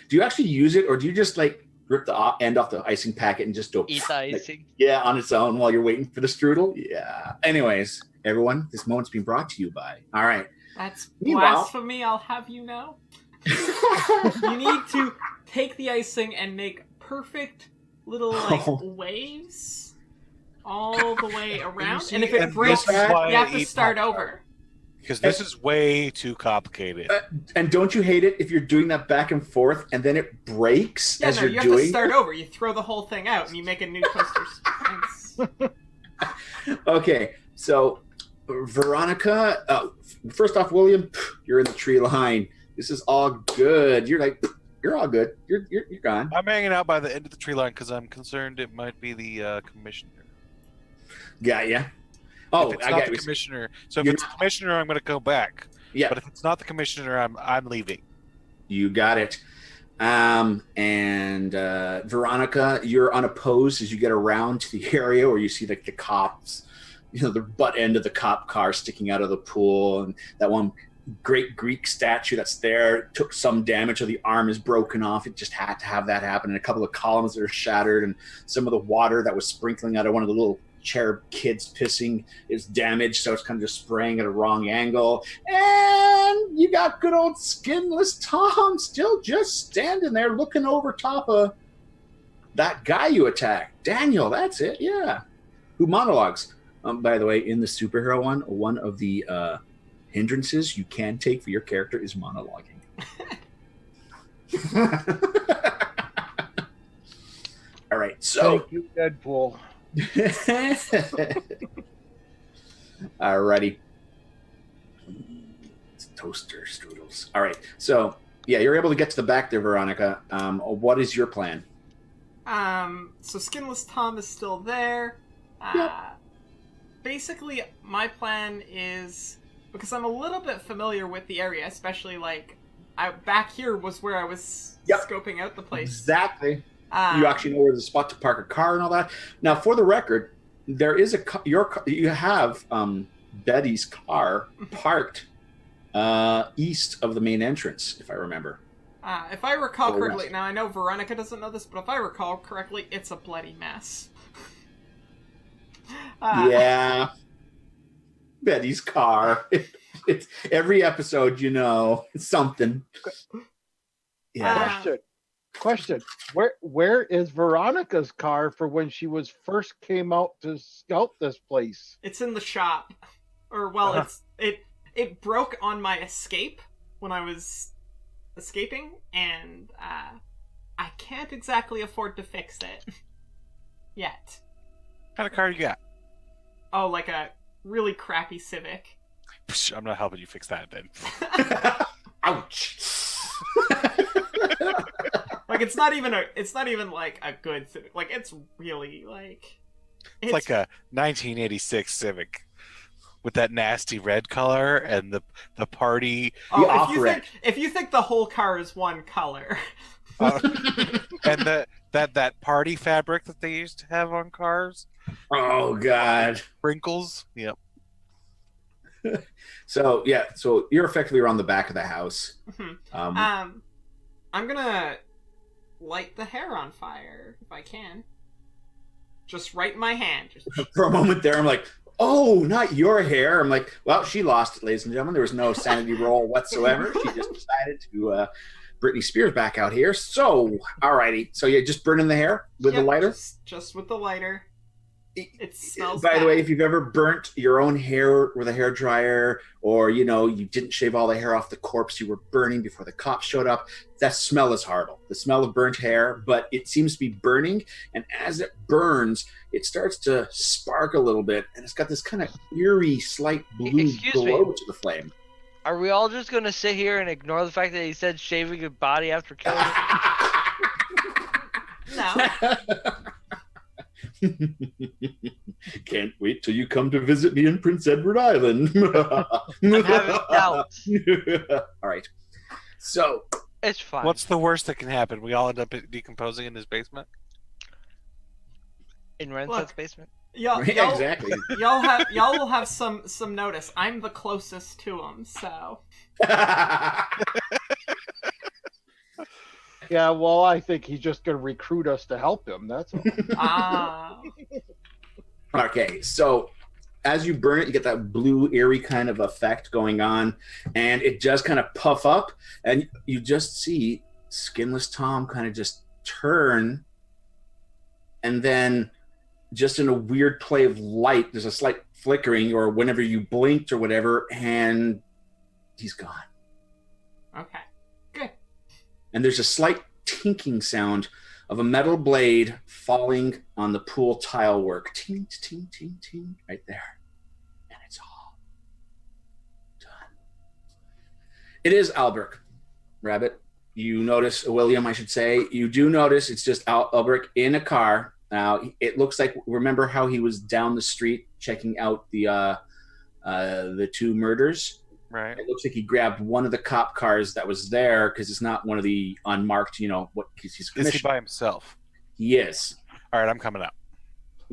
Do you actually use it, or do you just like rip the end off the icing packet and just go Eat the like, icing. yeah, on its own while you're waiting for the strudel? Yeah. Anyways, everyone, this moment's been brought to you by. All right. That's Meanwhile- blasphemy, I'll have you know. You need to take the icing and make perfect little waves all the way around. see, And if it and breaks, this is why you have I to eat start Pop-Tart. over. Because this is way too complicated. And don't you hate it if you're doing that back and forth and then it breaks Yeah, as no, you're you have doing to start over. You throw the whole thing out and you make a new toaster. Okay, so Veronica, first off, William, you're in the tree line. This is all good. You're like, you're all good. You're gone. I'm hanging out by the end of the tree line because I'm concerned it might be the commissioner. Got ya. Oh, if it's I not got the you. commissioner. So if You're it's the commissioner, I'm going to go back. Yeah, But if it's not the commissioner, I'm leaving. you got it. And Veronica, you're unopposed as you get around to the area where you see like the cops, the butt end of the cop car sticking out of the pool, and that one great Greek statue that's there took some damage, or the arm is broken off. It just had to have that happen, and a couple of columns that are shattered, and some of the water that was sprinkling out of one of the little cherub kids pissing is damaged, so it's kind of just spraying at a wrong angle. And you got good old skinless Tom still just standing there looking over top of that guy you attacked. Daniel, that's it, yeah. Who monologues. By the way, in the superhero one of the hindrances you can take for your character is monologuing. All right, so Thank you, Deadpool. Alrighty. It's toaster strudels. All right. So yeah, you're able to get to the back there, Veronica. What is your plan? So Skinless Tom is still there. Yep. Basically, my plan is, because I'm a little bit familiar with the area, especially back here was where I was scoping out the place. Exactly. You actually know where the spot to park a car and all that. Now, for the record, there is you have Betty's car parked east of the main entrance, if I remember. If I recall correctly, now I know Veronica doesn't know this, but if I recall correctly, it's a bloody mess. Yeah, Betty's car. It's every episode, it's something. Yeah. Question. Where is Veronica's car for when she was first came out to scout this place? It's in the shop. Or it broke on my escape when I was escaping, and I can't exactly afford to fix it yet. What kind of car you got? Oh, like a really crappy Civic. I'm not helping you fix that then. Ouch. Like it's not even like a good Civic. Like it's really it's like a 1986 Civic with that nasty red color and the party. Oh, if you think the whole car is one color. And that party fabric that they used to have on cars. Oh God. Sprinkles. Yep. So you're effectively around the back of the house. I'm gonna light the hair on fire if I can. Just right in my hand. For a moment there, I'm like, oh, not your hair. I'm like, well, she lost it, ladies and gentlemen. There was no sanity roll whatsoever. She just decided to Britney Spears back out here. So, alrighty. So you're just burning the hair with the lighter? Just with the lighter. It smells By bad. the way, if you've ever burnt your own hair with a hair dryer, or you didn't shave all the hair off the corpse you were burning before the cops showed up, that smell is horrible. The smell of burnt hair, but it seems to be burning, and as it burns, it starts to spark a little bit, and it's got this kind of eerie, slight blue glow to the flame. Are we all just going to sit here and ignore the fact that he said shaving your body after killing it? No. Can't wait till you come to visit me in Prince Edward Island. I'm having doubts. All right. So it's fine. What's the worst that can happen? We all end up decomposing in his basement? In Renset's basement? Y'all, exactly. Y'all will have some notice. I'm the closest to him, so. Yeah, well, I think he's just going to recruit us to help him. That's all. Okay, so as you burn it, you get that blue, eerie kind of effect going on, and it does kind of puff up, and you just see Skinless Tom kind of just turn, and then just in a weird play of light, there's a slight flickering, or whenever you blinked or whatever, and he's gone. Okay, good. And there's a slight tinking sound of a metal blade falling on the pool tile work. Ting, ting, ting, ting, right there. And it's all done. It is Albrecht, Rabbit. You notice, William, I should say, you do notice it's just Albrecht in a car. Now, it looks like, remember how he was down the street checking out the two murders? Right. It looks like he grabbed one of the cop cars that was there because it's not one of the unmarked, he's Is he by himself? He is. All right, I'm coming out.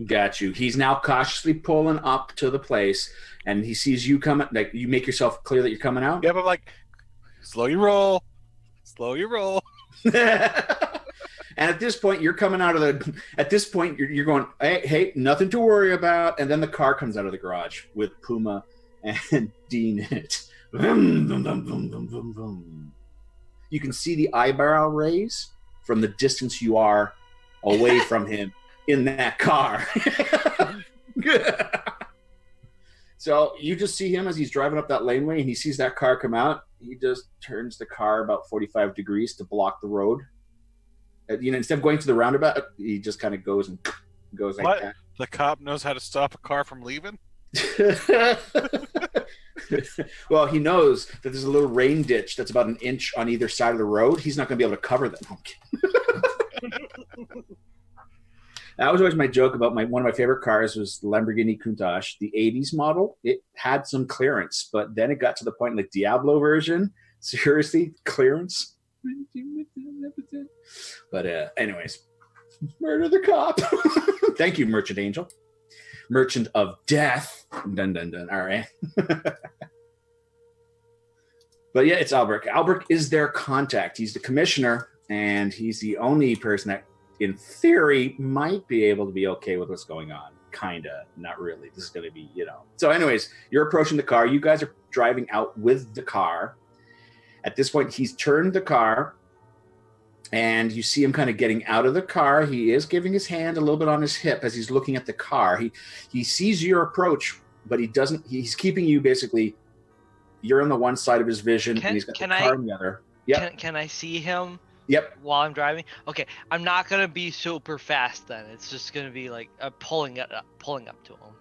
Got you. He's now cautiously pulling up to the place, and he sees you coming. Like, you make yourself clear that you're coming out? Yep, I'm like, slow your roll. Slow your roll. And at this point, you're coming out of the. At this point, you're going, hey, nothing to worry about. And then the car comes out of the garage with Puma and Dean in it. Vroom, vroom, vroom, vroom, vroom, vroom, vroom. You can see the eyebrow raise from the distance you are away from him in that car. So you just see him as he's driving up that laneway, and he sees that car come out. He just turns the car about 45 degrees to block the road. Instead of going to the roundabout, he just kind of goes like what? that. The cop knows how to stop a car from leaving? Well, he knows that there's a little rain ditch that's about an inch on either side of the road. He's not going to be able to cover them. That was always my joke about one of my favorite cars was the Lamborghini Countach, the 80s model. It had some clearance, but then it got to the point like Diablo version. Seriously, clearance. But anyways, murder the cop. Thank you, Merchant Angel. Merchant of Death. Dun, dun, dun. All right. But yeah, it's Albrecht. Albrecht is their contact. He's the commissioner, and he's the only person that, in theory, might be able to be okay with what's going on. Kinda, not really. This is going to be, So anyways, you're approaching the car. You guys are driving out with the car. At this point, he's turned the car, and you see him kind of getting out of the car. He is giving his hand a little bit on his hip as he's looking at the car. He sees your approach, but he doesn't. He's keeping you basically. You're on the one side of his vision, and he's got the car on the other. Yeah. Can I see him? Yep. While I'm driving. Okay, I'm not gonna be super fast then. It's just gonna be like pulling up to him.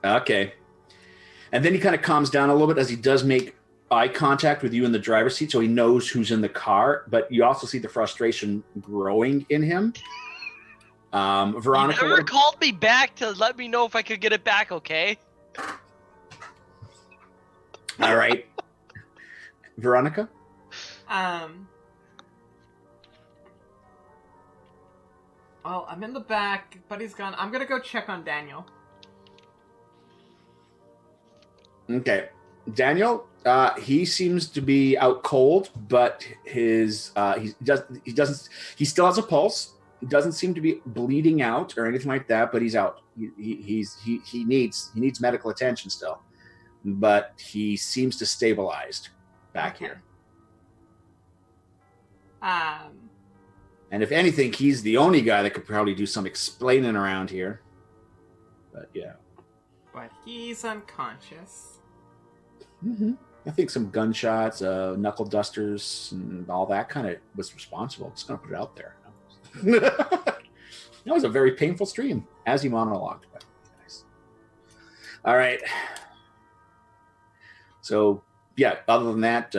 Okay. And then he kind of calms down a little bit as he does make eye contact with you in the driver's seat, so he knows who's in the car. But you also see the frustration growing in him. Veronica, you never called me back to let me know if I could get it back. Okay. All right. Veronica. Well, I'm in the back. Buddy's gone. I'm gonna go check on Daniel. Okay. Daniel, he seems to be out cold, but he still has a pulse. He doesn't seem to be bleeding out or anything like that, but he's out. He needs medical attention still, but he seems to stabilized back here. And if anything, he's the only guy that could probably do some explaining around here. But yeah. But he's unconscious. Mm-hmm. I think some gunshots, knuckle dusters, and all that kind of was responsible. Just gonna put it out there. That was a very painful stream, as he monologued. But nice. All right. So yeah, other than that,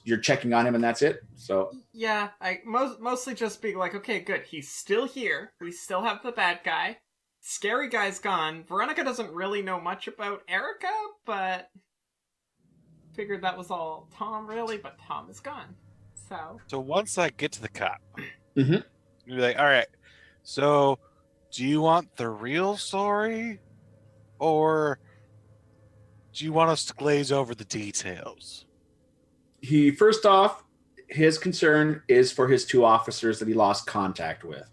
you're checking on him and that's it. So yeah, I mostly just being like, okay, good, he's still here. We still have the bad guy. Scary guy's gone. Veronica doesn't really know much about Erica, but figured that was all Tom, really. But Tom is gone. So once I get to the cop, mm-hmm. you're like, all right. So, do you want the real story, or do you want us to glaze over the details? First off, his concern is for his two officers that he lost contact with.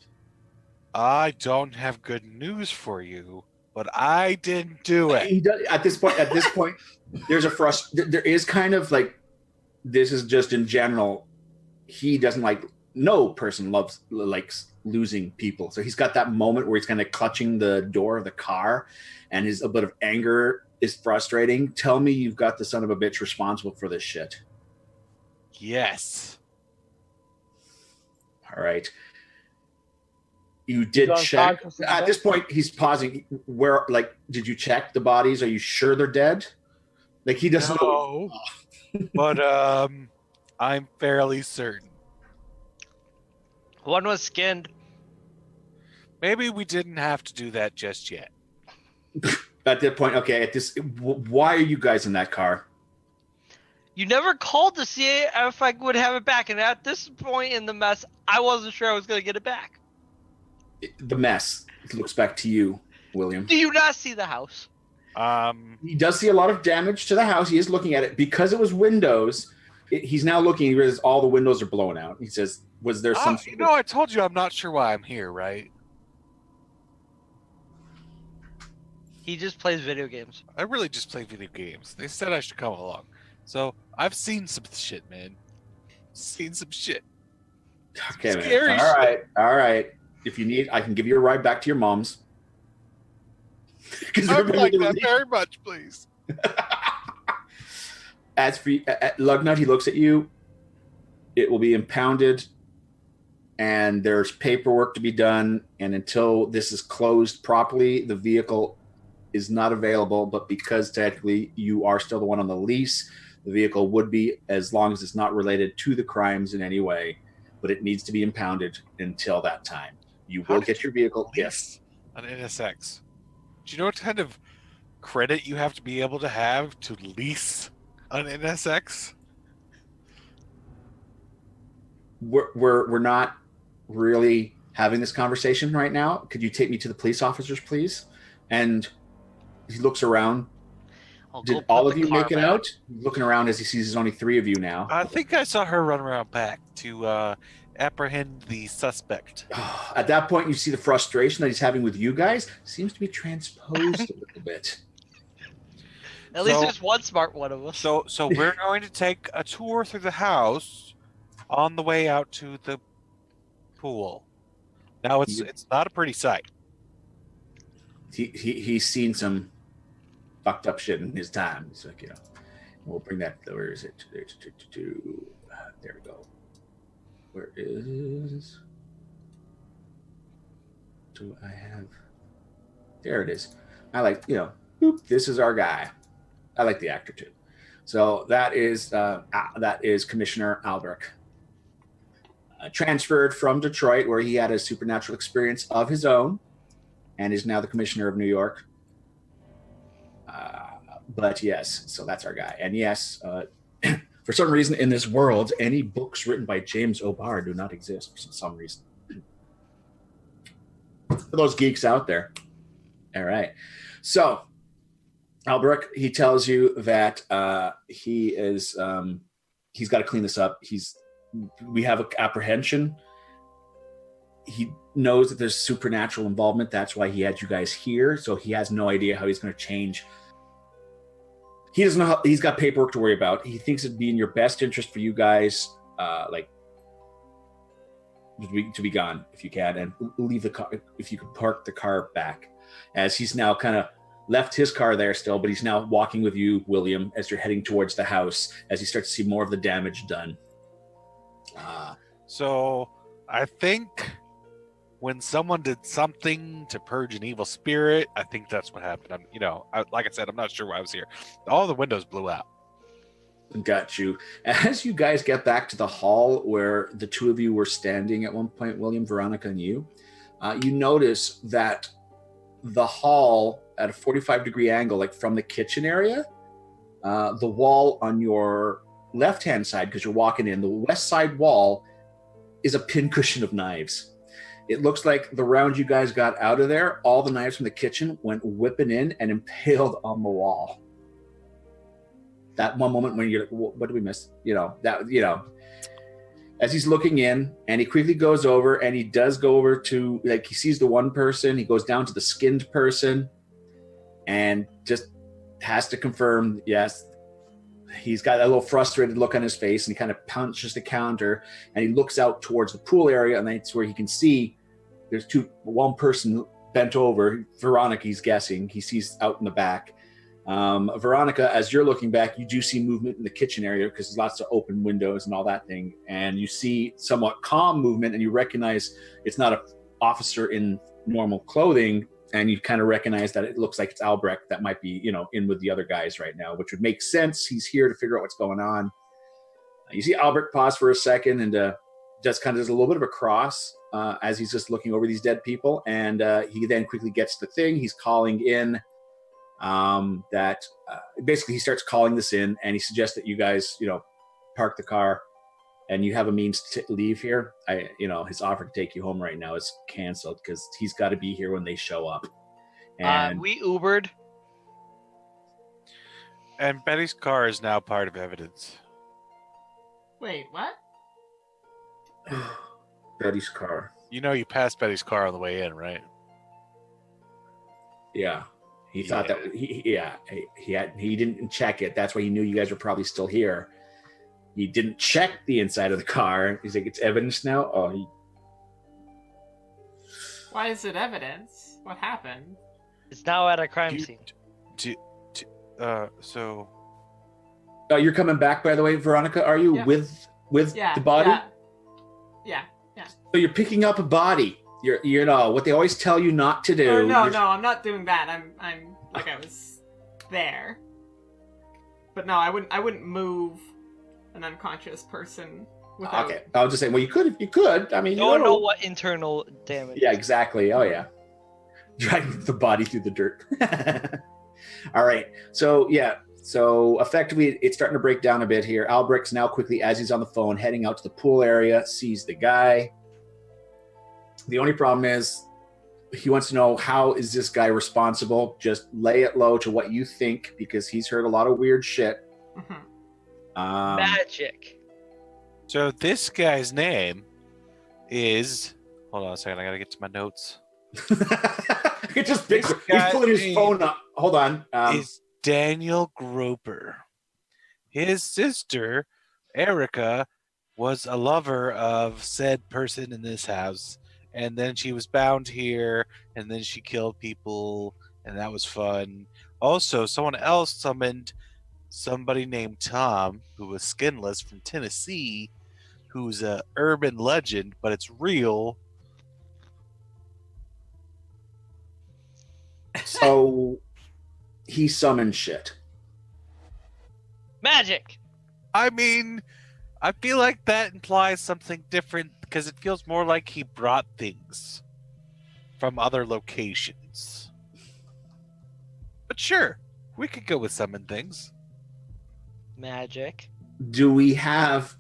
I don't have good news for you, but I didn't do it. He does, at this point, there's there is kind of like, this is just in general, he doesn't no person likes losing people. So he's got that moment where he's kind of clutching the door of the car and a bit of anger is frustrating. Tell me you've got the son of a bitch responsible for this shit. Yes. All right. You did check. unconscious At this point, he's pausing. Where, like, did you check the bodies? Are you sure they're dead? Like, he doesn't know. No, but I'm fairly certain. One was skinned. Maybe we didn't have to do that just yet. At that point, okay. Why are you guys in that car? You never called to see if I would have it back, and at this point in the mess, I wasn't sure I was going to get it back. The mess looks back to you, William. Do you not see the house? He does see a lot of damage to the house. He is looking at it because it was windows. He's now looking. He realizes all the windows are blown out. He says, "Was there some?" You know, I told you I'm not sure why I'm here, right? He just plays video games. I really just play video games. They said I should come along. So I've seen some shit, man. Seen some shit. Okay, man. Scary All right. If you need, I can give you a ride back to your mom's. I'd like that very much, please. As for Lugnut, he looks at you. It will be impounded, and there's paperwork to be done. And until this is closed properly, the vehicle is not available. But because technically you are still the one on the lease, the vehicle would be, as long as it's not related to the crimes in any way. But it needs to be impounded until that time. You will get your vehicle. Yes. An NSX. Do you know what kind of credit you have to be able to have to lease an NSX? We're not really having this conversation right now. Could you take me to the police officers, please? And he looks around. Did all of you make it out? Looking around as he sees there's only 3 of you now. I think I saw her run around back to apprehend the suspect. At that point, you see the frustration that he's having with you guys seems to be transposed a little bit. At least there's one smart one of us. So we're going to take a tour through the house on the way out to the pool. Now it's not a pretty sight. He's seen some fucked up shit in his time. It's like, we'll bring that. Where is it? There we go. Where is? Do I have? There it is. I like, boop, this is our guy. I like the actor too. So that is Commissioner Albrecht. Transferred from Detroit, where he had a supernatural experience of his own, and is now the Commissioner of New York. But yes, so that's our guy. And yes, for some reason in this world, any books written by James O'Barr do not exist for some reason. For those geeks out there. All right. So Albrecht, he tells you that he's got to clean this up. We have an apprehension. He knows that there's supernatural involvement. That's why he had you guys here. So he has no idea how he's going to change. He doesn't know how, he's got paperwork to worry about. He thinks it'd be in your best interest for you guys, to be gone if you can, and leave the car, if you could park the car back, as he's now kind of left his car there still, but he's now walking with you, William, as you're heading towards the house, as you start to see more of the damage done. So I think when someone did something to purge an evil spirit, I think that's what happened. Like I said, I'm not sure why I was here. All the windows blew out. Got you. As you guys get back to the hall where the 2 of you were standing at one point, William, Veronica, and you notice that the hall at a 45-degree angle, like from the kitchen area, the wall on your left-hand side, because you're walking in, the west side wall is a pincushion of knives. It looks like the round you guys got out of there, all the knives from the kitchen went whipping in and impaled on the wall. That one moment when you're like, what did we miss? As he's looking in, and he quickly goes over, and he does go over to, like, he sees the one person, he goes down to the skinned person, and just has to confirm, yes, he's got a little frustrated look on his face, and he kind of punches the counter, and he looks out towards the pool area, and that's where he can see there's one person bent over, Veronica, he's guessing, he sees out in the back, Veronica, as you're looking back, you do see movement in the kitchen area because there's lots of open windows and all that thing. And you see somewhat calm movement, and you recognize it's not an officer in normal clothing. And you kind of recognize that it looks like it's Albrecht that might be, in with the other guys right now, which would make sense. He's here to figure out what's going on. You see Albrecht pause for a second and just kind of does a little bit of a cross as he's just looking over these dead people. And he then quickly gets the thing. He's calling in basically he starts calling this in, and he suggests that you guys, park the car and you have a means to leave here. His offer to take you home right now is canceled because he's got to be here when they show up. And We Ubered. And Betty's car is now part of evidence. Wait, what? Betty's car. You passed Betty's car on the way in, right? Yeah. He thought that he didn't check it. That's why he knew you guys were probably still here. He didn't check the inside of the car. He's like, it's evidence now? Why is it evidence? What happened? It's now at a crime scene. So... you're coming back, by the way, Veronica. Are you with the body? Yeah. So you're picking up a body. You're what they always tell you not to do. No, I'm not doing that. I'm like I was there. But no, I wouldn't move an unconscious person without... Okay, I was just saying. Well, you could if you could. I mean, you don't know what internal damage. Yeah, exactly. Oh yeah, dragging the body through the dirt. All right. So effectively, it's starting to break down a bit here. Albrecht's now quickly, as he's on the phone, heading out to the pool area, sees the guy. The only problem is he wants to know, how is this guy responsible? Just lay it low to what you think, because he's heard a lot of weird shit. Mm-hmm. Magic. So this guy's name is... Hold on a second, I gotta get to my notes. It just he's pulling his phone up. Hold on. Is Daniel Groper. His sister, Erica, was a lover of said person in this house. And then she was bound here, and then she killed people, and that was fun. Also, someone else summoned somebody named Tom, who was skinless, from Tennessee, who's a urban legend, but it's real. So he summoned shit. Magic. I mean, I feel like that implies something different, because it feels more like he brought things from other locations. But sure, we could go with summon things. Magic. Do we have...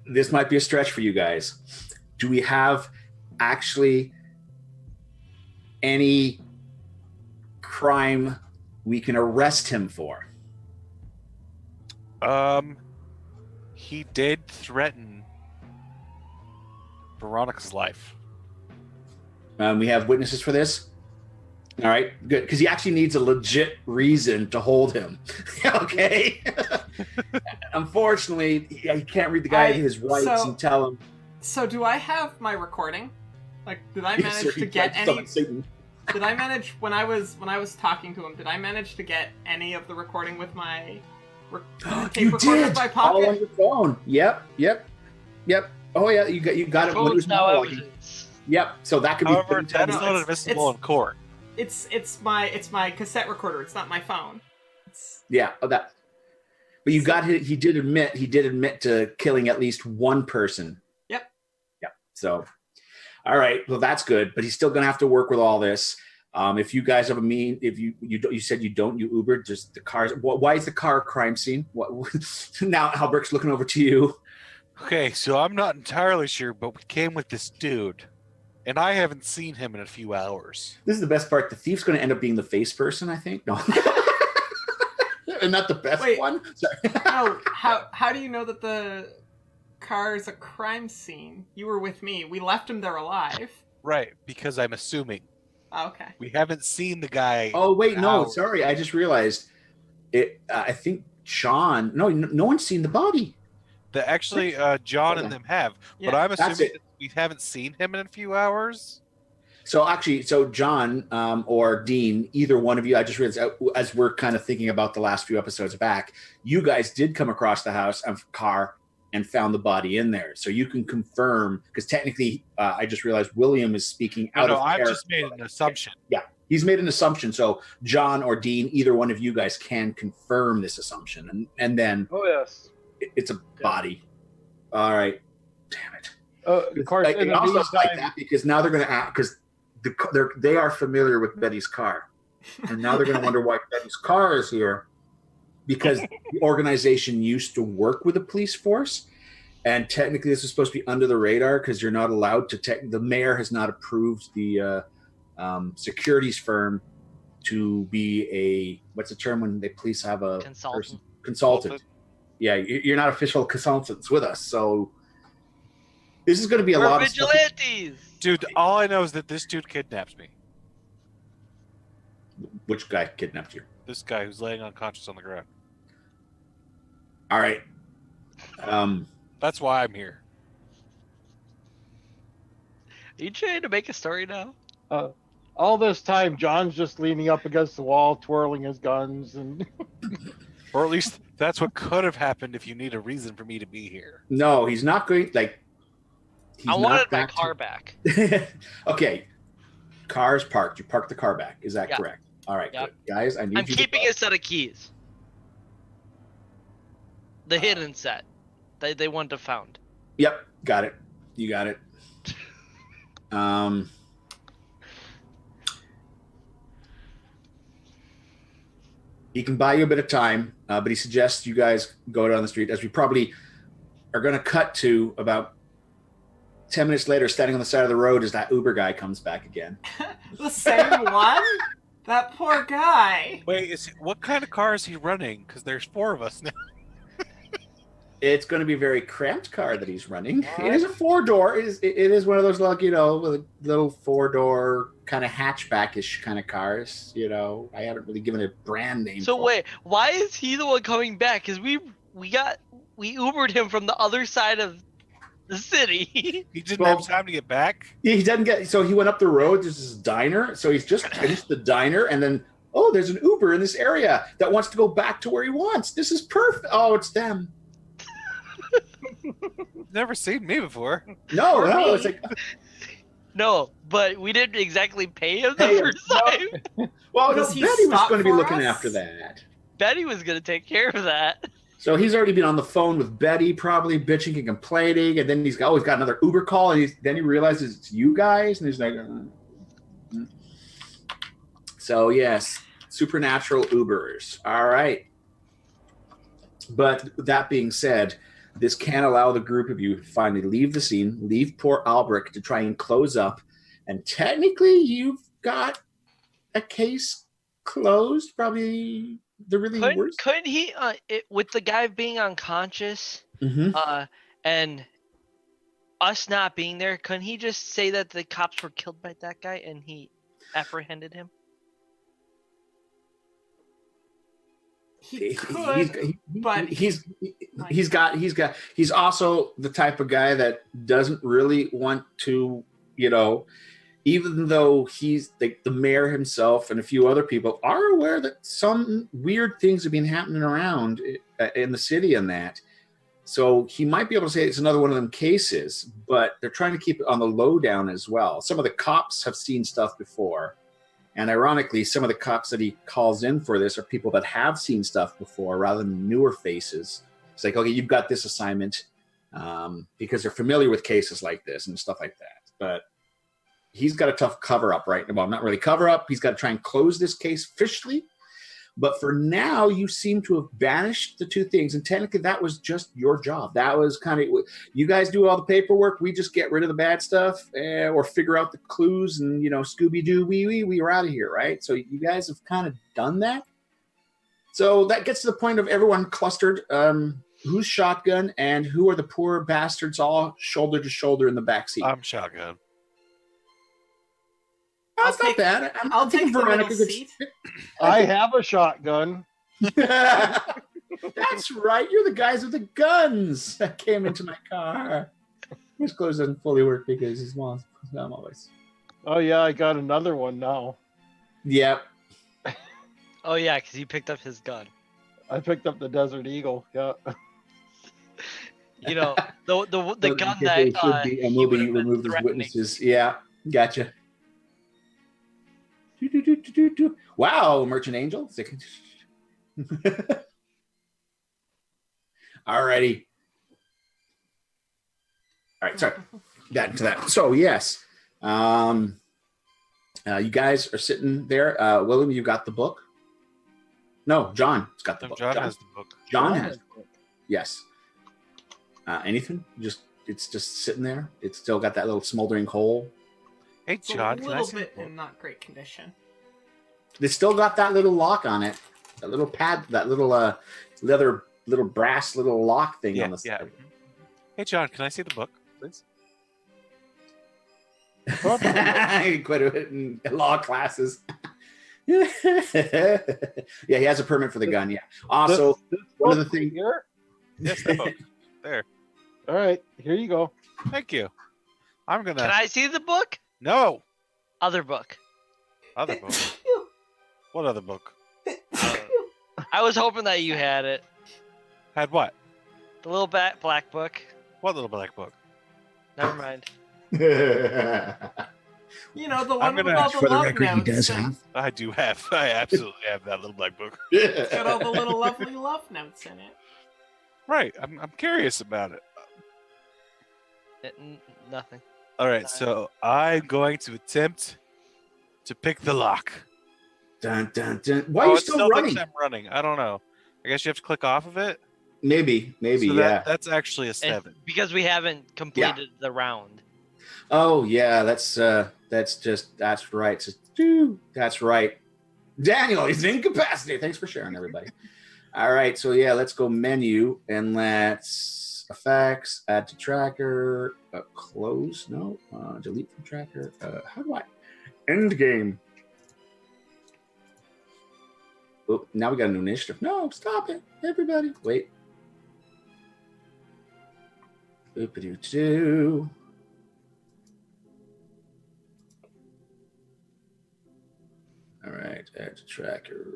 This might be a stretch for you guys. Do we have actually any crime we can arrest him for? He did threaten Veronica's life. We have witnesses for this? All right, good. Because he actually needs a legit reason to hold him. Okay? Unfortunately, he can't read the guy his rights and tell him. So do I have my recording? Like, did I manage to get any... Did I manage, when I was talking to him, did I manage to get any of the recording with my tape recorder in my pocket? All on your phone. Yep. Oh yeah, you got it. When it was now walking. Yep. So that could However, be. that's not admissible in court. It's my cassette recorder. It's not my phone. Yeah. That. But you got it. He did admit to killing at least one person. Yep. So, all right. Well, that's good. But he's still gonna have to work with all this. If you guys have if you said you don't, you Uber, just the cars. Why is the car a crime scene? Now Albrecht's looking over to you. Okay, so I'm not entirely sure, but we came with this dude, and I haven't seen him in a few hours. This is the best part. The thief's going to end up being the face person, I think. No, and not the best one. Sorry. No, how do you know that the car is a crime scene? You were with me. We left him there alive. Right, because I'm assuming. Oh, okay. We haven't seen the guy. Oh wait, no, sorry. I just realized it. I think Sean. No one's seen the body. John and them have, but I'm assuming that we haven't seen him in a few hours. So actually, John or Dean, either one of you, I just realized as we're kind of thinking about the last few episodes back, you guys did come across the house and car and found the body in there. So you can confirm, because technically, I just realized William is speaking out of character. I've just made an assumption. Yeah, he's made an assumption. So John or Dean, either one of you guys can confirm this assumption, and then Oh yes. it's a body. All right, damn it. Of course, in the also like meantime, that because now they're going to act because they are familiar with Betty's car, and now they're going to wonder why Betty's car is here, because the organization used to work with the police force, and technically this is supposed to be under the radar because you're not allowed to. The mayor has not approved the securities firm to be a what's the term when the police have a consultant. Yeah, you're not official consultants with us, so. This is going to be a lot of stuff. Vigilantes! Dude, all I know is that this dude kidnaps me. Which guy kidnapped you? This guy who's laying unconscious on the ground. All right. That's why I'm here. Are you trying to make a story now? all this time, John's just leaning up against the wall, twirling his guns, and Or at least that's what could have happened if you need a reason for me to be here. No, he's not going. Like, I wanted my car back. Okay, car's parked. You parked the car back. Is that correct? All right, Yep. good. Guys. I need. I'm you keeping to a set of keys. The hidden set. They wanted to found. Yep, got it. You got it. He can buy you a bit of time, but he suggests you guys go down the street, as we probably are going to cut to about 10 minutes later, standing on the side of the road as that Uber guy comes back again. The same one? That poor guy. Wait, what kind of car is he running? Because there's 4 of us now. It's going to be a very cramped car that he's running. It is a 4-door. It is one of those, like, little 4-door kind of hatchback-ish kind of cars. I haven't really given a brand name. So wait, why is he the one coming back? Because we Ubered him from the other side of the city. He didn't have time to get back? He doesn't get. So he went up the road. There's this diner. So he's just finished the diner, and then there's an Uber in this area that wants to go back to where he wants. This is perfect. Oh, it's them. Never seen me before. No, it's like. No, but we didn't exactly pay him the first time. Well, Does he Betty was stop going to be for looking us? after that. Betty was gonna take care of that. So he's already been on the phone with Betty, probably bitching and complaining, and then he's got another Uber call, and then he realizes it's you guys, and he's like, So yes, supernatural Ubers. All right. But that being said, this can allow the group of you to finally leave the scene, leave poor Albrecht to try and close up, and technically you've got a case closed. Probably the really worst. Couldn't he, with the guy being unconscious, and us not being there, couldn't he just say that the cops were killed by that guy and he apprehended him? He could, but he's also the type of guy that doesn't really want to, even though he's the mayor himself and a few other people are aware that some weird things have been happening around in the city and that. So he might be able to say it's another one of them cases, but they're trying to keep it on the lowdown as well. Some of the cops have seen stuff before. And ironically, some of the cops that he calls in for this are people that have seen stuff before rather than newer faces. It's like, okay, you've got this assignment because they're familiar with cases like this and stuff like that. But he's got a tough cover-up right now. Well, not really cover-up. He's got to try and close this case officially. But for now, you seem to have banished the two things. And technically, that was just your job. That was kind of, you guys do all the paperwork. We just get rid of the bad stuff or figure out the clues and, Scooby-Doo, we are out of here, right? So you guys have kind of done that. So that gets to the point of everyone clustered. Who's shotgun and who are the poor bastards all shoulder to shoulder in the backseat? I'm shotgun. That's not bad. I'll take the middle seat. I have a shotgun. That's right. You're the guys with the guns that came into my car. His clothes doesn't fully work because his mom's always. Oh yeah, I got another one now. Yep. Oh yeah, because you picked up his gun. I picked up the Desert Eagle. Yeah. You know, the So gun because that they should be and he will would be have been removed as threatening. witnesses. Yeah, gotcha. Wow, Merchant Angel. Alrighty. All right, sorry. Got into that. So yes, you guys are sitting there. William, you got the book? No, John's got the book. John has the book. John has. Yes. Anything? It's just sitting there. It's still got that little smoldering hole. Hey, It's John, a can I little see the bit book? in not great condition. It's still got that little lock on it. That little pad. That little leather, little brass, little lock thing on the Yeah. side. Hey, John, can I see the book, please? He quit it in law classes. Yeah, he has a permit for the gun. Yeah. Also, This one of the book things. here. Yes, the book. There. All right, here you go. Thank you. I'm gonna. Can I see the book? No. Other book. Other book. What other book? I was hoping that you had it. Had what? The little black book. What little black book? Never mind. You know, the I'm one with gonna- all the For the love record, he notes. does and- have. I do have. I absolutely have that little black book. It's got all the little lovely love notes in it. Right. I'm curious about it. Nothing. All right. So I'm going to attempt to pick the lock. Dun, dun, dun. Why are you it still still running? thinks I'm running. I don't know. I guess you have to click off of it. Maybe, So yeah. That's actually a And 7. because we haven't completed the round. Oh, yeah. That's right. So, that's right. Daniel, he's incapacitated. Thanks for sharing, everybody. All right. So yeah, let's go menu and let's effects, add to tracker, close. No, delete from tracker. How do I end game? Oh, now we got a new initiative. No, stop it, everybody. Wait. Oop-a-doo-doo. All right, add to tracker.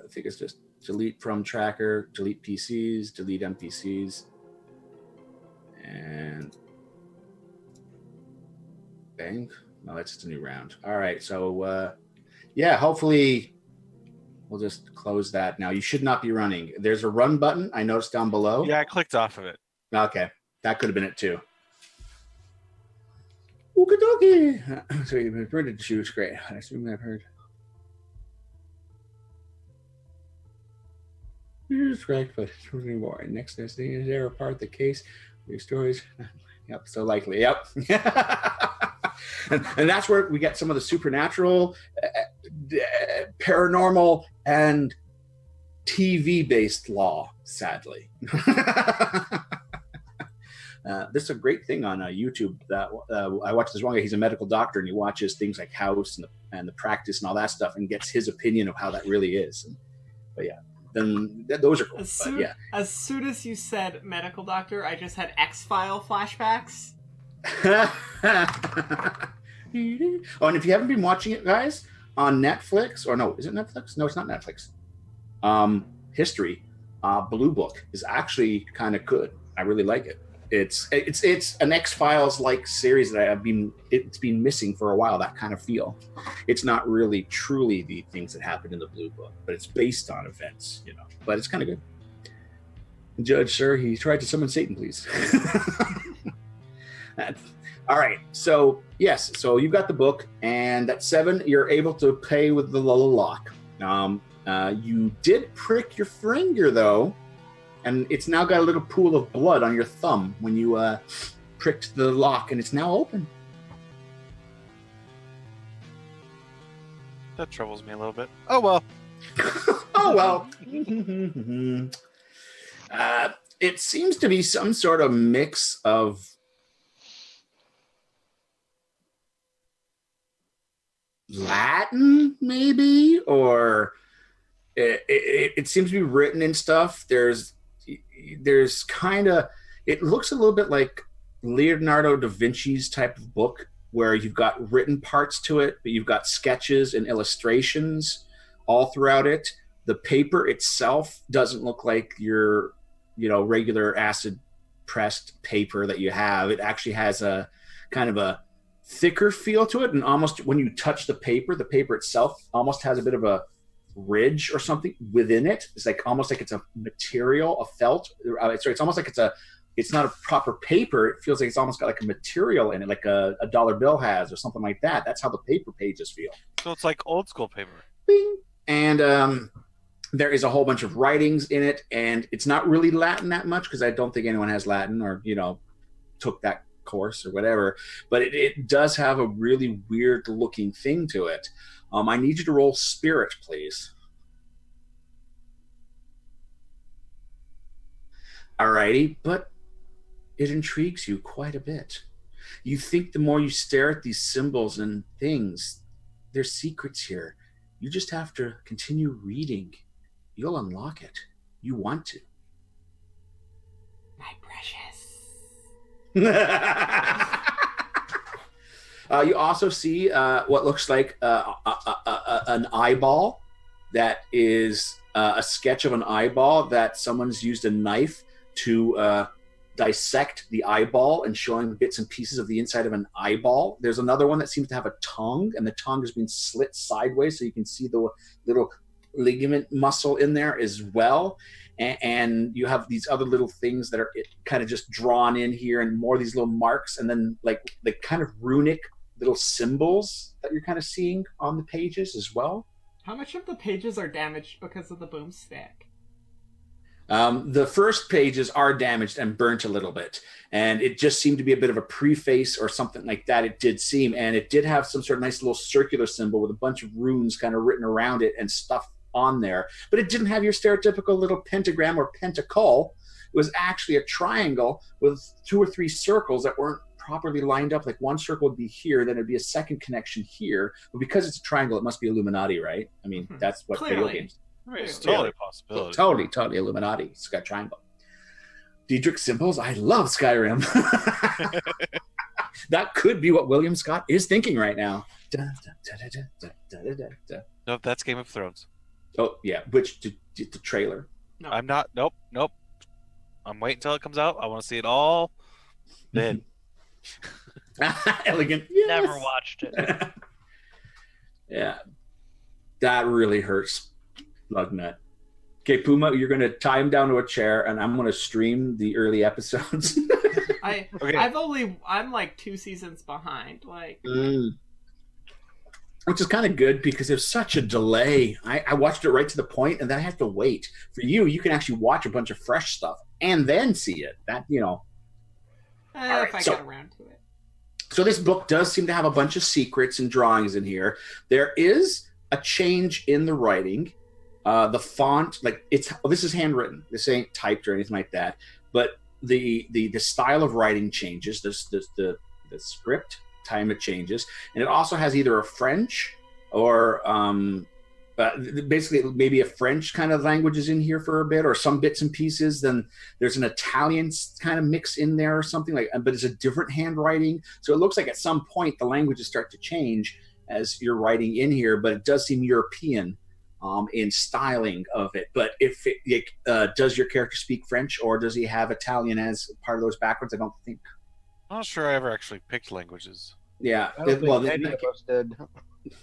I think it's just delete from tracker, delete PCs, delete NPCs, and bang. No, that's just a new round. All right, so yeah, hopefully we'll just close that now. You should not be running. There's a run button I noticed down below. Yeah, I clicked off of it. Okay, that could have been it too. Okie dokie. So you've heard it choose. Great. I assume I've heard. Here's correct, but more. Next thing is there a part of the case? Your stories. Yep, so likely. Yep. and that's where we get some of the supernatural, paranormal, and TV-based law, sadly. This is a great thing on YouTube. That I watched this one guy. He's a medical doctor, and he watches things like House and the Practice and all that stuff, and gets his opinion of how that really is. But yeah, then those are cool. As soon as you said medical doctor, I just had X-File flashbacks. Oh, and if you haven't been watching it, guys, on Netflix, or no, is it Netflix? No, it's not Netflix. History, Blue Book is actually kind of good. I really like it. It's an X-Files like series that it's been missing for a while, that kind of feel. It's not really truly the things that happened in the Blue Book, but it's based on events, but it's kind of good. Judge, sir, he tried to summon Satan, please. All right, so yes, so you've got the book, and at 7 you're able to pay with the little lock. You did prick your finger though, and it's now got a little pool of blood on your thumb when you pricked the lock, and it's now open. That troubles me a little bit. Oh well. Oh well. It seems to be some sort of mix of Latin, maybe, or it seems to be written in stuff. There's kind of, it looks a little bit like Leonardo da Vinci's type of book, where you've got written parts to it, but you've got sketches and illustrations all throughout it. The paper itself doesn't look like your, regular acid pressed paper that you have. It actually has a kind of a thicker feel to it, and almost when you touch the paper itself almost has a bit of a ridge or something within it. It's like almost like it's a material, a felt. It's almost like it's not a proper paper. It feels like it's almost got like a material in it, like a dollar bill has or something like that. That's how the paper pages feel. So it's like old school paper. Bing. And there is a whole bunch of writings in it, and it's not really Latin that much because I don't think anyone has Latin or took that course or whatever, but it does have a really weird looking thing to it. I need you to roll spirit, please. Alrighty, but it intrigues you quite a bit. You think the more you stare at these symbols and things, there's secrets here. You just have to continue reading. You'll unlock it. You want to. My precious. You also see what looks like an eyeball that is a sketch of an eyeball that someone's used a knife to dissect the eyeball and showing bits and pieces of the inside of an eyeball. There's another one that seems to have a tongue, and the tongue has been slit sideways so you can see the little ligament muscle in there as well. And you have these other little things that are kind of just drawn in here, and more of these little marks, and then like the kind of runic little symbols that you're kind of seeing on the pages as well. How much of the pages are damaged because of the boomstick? The first pages are damaged and burnt a little bit, and it just seemed to be a bit of a preface or something like that. It did seem, and it did have some sort of nice little circular symbol with a bunch of runes kind of written around it and stuff on there, but it didn't have your stereotypical little pentagram or pentacle. It was actually a triangle with 2 or 3 circles that weren't properly lined up. Like one circle would be here, then it'd be a second connection here, but because it's a triangle, it must be Illuminati, right? I mean, that's what video games. Right, it's totally a possibility. Totally Illuminati. It's got triangle. Diedrich symbols. I love Skyrim. That could be what William Scott is thinking right now. Nope, that's Game of Thrones. Oh yeah, which the trailer? No. I'm not. Nope. I'm waiting until it comes out. I want to see it all. Then. Elegant. Yes. Never watched it. Yeah, that really hurts. Lugnut. Okay, Puma, you're gonna tie him down to a chair, and I'm gonna stream the early episodes. I'm like 2 seasons behind. Like. Which is kind of good because there's such a delay. I watched it right to the point, and then I have to wait. For you can actually watch a bunch of fresh stuff and then see it. That, if I get around to it. So this book does seem to have a bunch of secrets and drawings in here. There is a change in the writing. The font, this is handwritten. This ain't typed or anything like that. But the style of writing changes. The script time it changes, and it also has either a French or basically maybe a French kind of language is in here for a bit, or some bits and pieces. Then there's an Italian kind of mix in there or something like, but it's a different handwriting. So it looks like at some point the languages start to change as you're writing in here, but it does seem European in styling of it. But if does your character speak French, or does he have Italian as part of those backgrounds? I don't think. I'm not sure I ever actually picked languages. Yeah. Any of us did.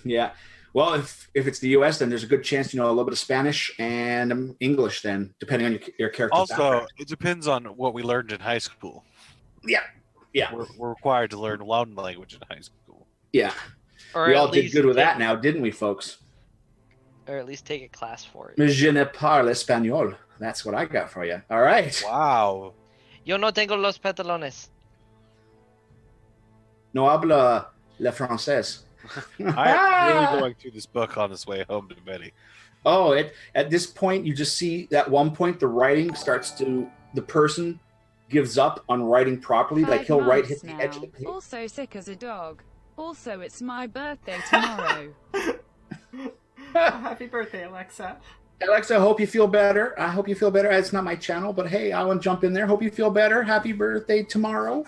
Yeah. Well, if it's the U.S., then there's a good chance you know a little bit of Spanish and English. Then, depending on your character's also, background. It depends on what we learned in high school. Yeah. We're required to learn one language in high school. Yeah. Or we all did good with that now, didn't we, folks? Or at least take a class for it. Je ne parle espagnol. That's what I got for you. All right. Wow. Yo no tengo los pantalones. No habla le francés. I'm really going through this book on this way home to Betty. Oh, at this point, you just see at one point the writing starts to, the person gives up on writing properly. Like he'll hit the edge of the page. Also sick as a dog. Also, it's my birthday tomorrow. Happy birthday, Alexa. Alexa, I hope you feel better. I hope you feel better. It's not my channel, but hey, I want to jump in there. Hope you feel better. Happy birthday tomorrow.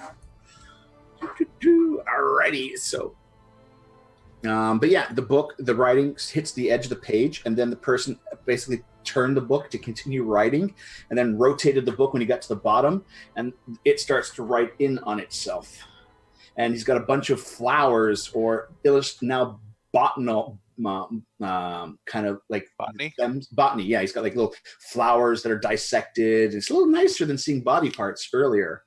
Alrighty, so. But yeah, the writing hits the edge of the page, and then the person basically turned the book to continue writing, and then rotated the book when he got to the bottom, and it starts to write in on itself. And he's got a bunch of flowers or now botanal kind of like botany. Yeah, he's got like little flowers that are dissected. It's a little nicer than seeing body parts earlier.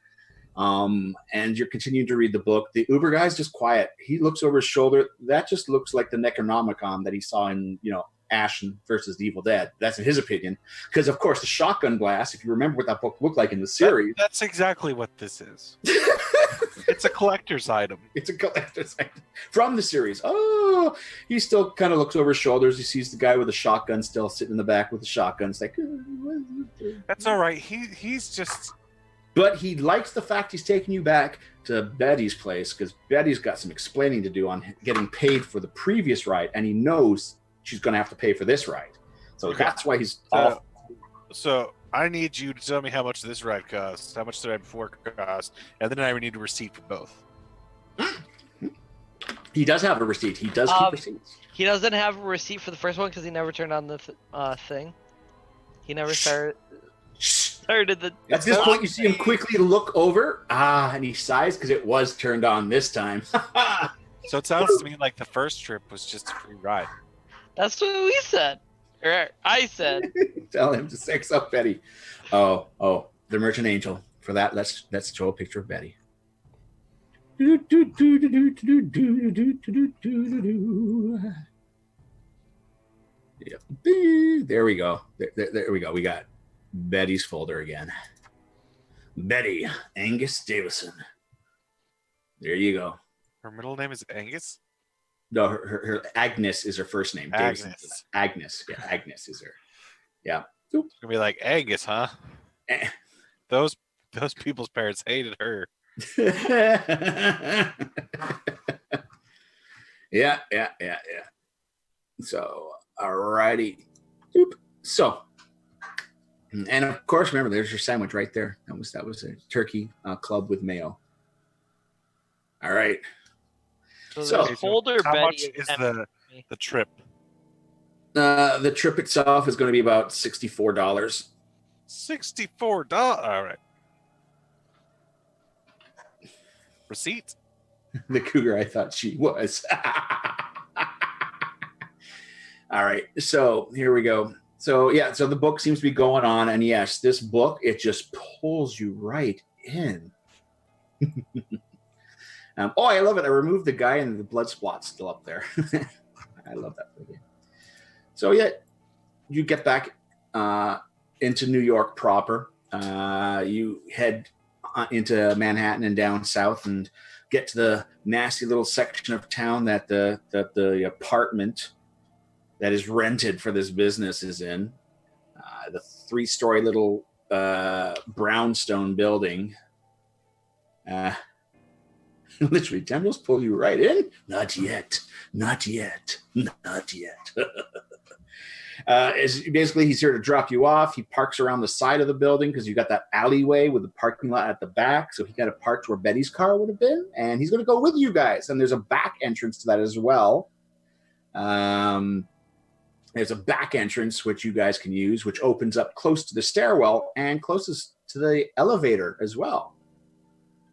And you're continuing to read the book. The Uber guy's just quiet. He looks over his shoulder. That just looks like the Necronomicon that he saw in, Ash versus the Evil Dead. That's in his opinion. Because, of course, the shotgun blast, if you remember what that book looked like in the series. That's exactly what this is. It's a collector's item. It's a collector's item from the series. Oh, he still kind of looks over his shoulders. He sees the guy with the shotgun still sitting in the back with the shotgun. It's like, that's all right. He's just... But he likes the fact he's taking you back to Betty's place because Betty's got some explaining to do on getting paid for the previous ride, and he knows she's going to have to pay for this ride. So that's why he's off. So I need you to tell me how much this ride costs, how much the ride before cost, and then I would need a receipt for both. He does have a receipt. He does keep receipts. He doesn't have a receipt for the first one because he never turned on the thing. He never started the... At this point, you see him quickly look over, and he sighs because it was turned on this time. So it sounds to me like the first trip was just a free ride. That's what we said. Or I said. Tell him to sex up Betty. Oh, the Merchant Angel. For that, let's show a picture of Betty. Yep. There we go. There we go. We got Betty's folder again. Betty Angus Davison. There you go. Her middle name is Angus? No, her Agnes is her first name. Agnes. Yeah, Agnes is her. Yeah. It's gonna be like Angus, huh? Those people's parents hated her. Yeah. So, alrighty. So, and of course, remember, there's your sandwich right there. That was a turkey club with mayo. All right. So folder how Betty much is the trip? The trip itself is going to be about $64. $64. All right. Receipt? The cougar I thought she was. All right. So here we go. So yeah, so the book seems to be going on, and yes, this book, it just pulls you right in. I love it. I removed the guy and the blood spot's still up there. I love that movie. So yeah, you get back into New York proper. You head into Manhattan and down south and get to the nasty little section of town that the apartment that is rented for this business is in. The 3-story little brownstone building. Literally, Daniel's pull you right in. Not yet. Basically, he's here to drop you off. He parks around the side of the building because you got that alleyway with the parking lot at the back. So he kind of parked where Betty's car would have been, and he's going to go with you guys. And there's a back entrance to that as well. There's a back entrance which you guys can use, which opens up close to the stairwell and closest to the elevator as well.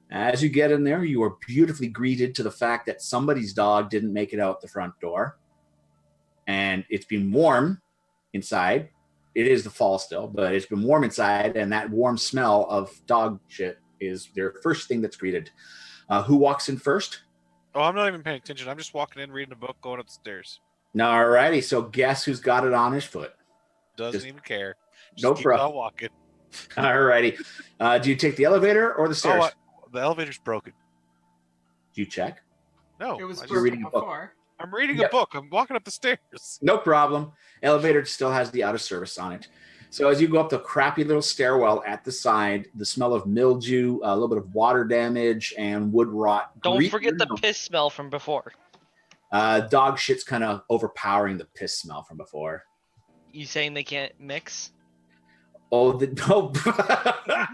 As you get in there, you are beautifully greeted to the fact that somebody's dog didn't make it out the front door. And it's been warm inside. It is the fall still, but it's been warm inside, and that warm smell of dog shit is their first thing that's greeted. Who walks in first? Oh, I'm not even paying attention. I'm just walking in, reading a book, going upstairs. All righty. So guess who's got it on his foot? Doesn't even care. Just no keep problem. on walking. All righty. Do you take the elevator or the stairs? The elevator's broken. Do you check? No. It was reading a book. before. I'm reading a book. I'm walking up the stairs. No problem. Elevator still has the out of service on it. So as you go up the crappy little stairwell at the side, the smell of mildew, a little bit of water damage, and wood rot. Don't forget the piss smell from before. Dog shit's kind of overpowering the piss smell from before. You saying they can't mix? Oh, no.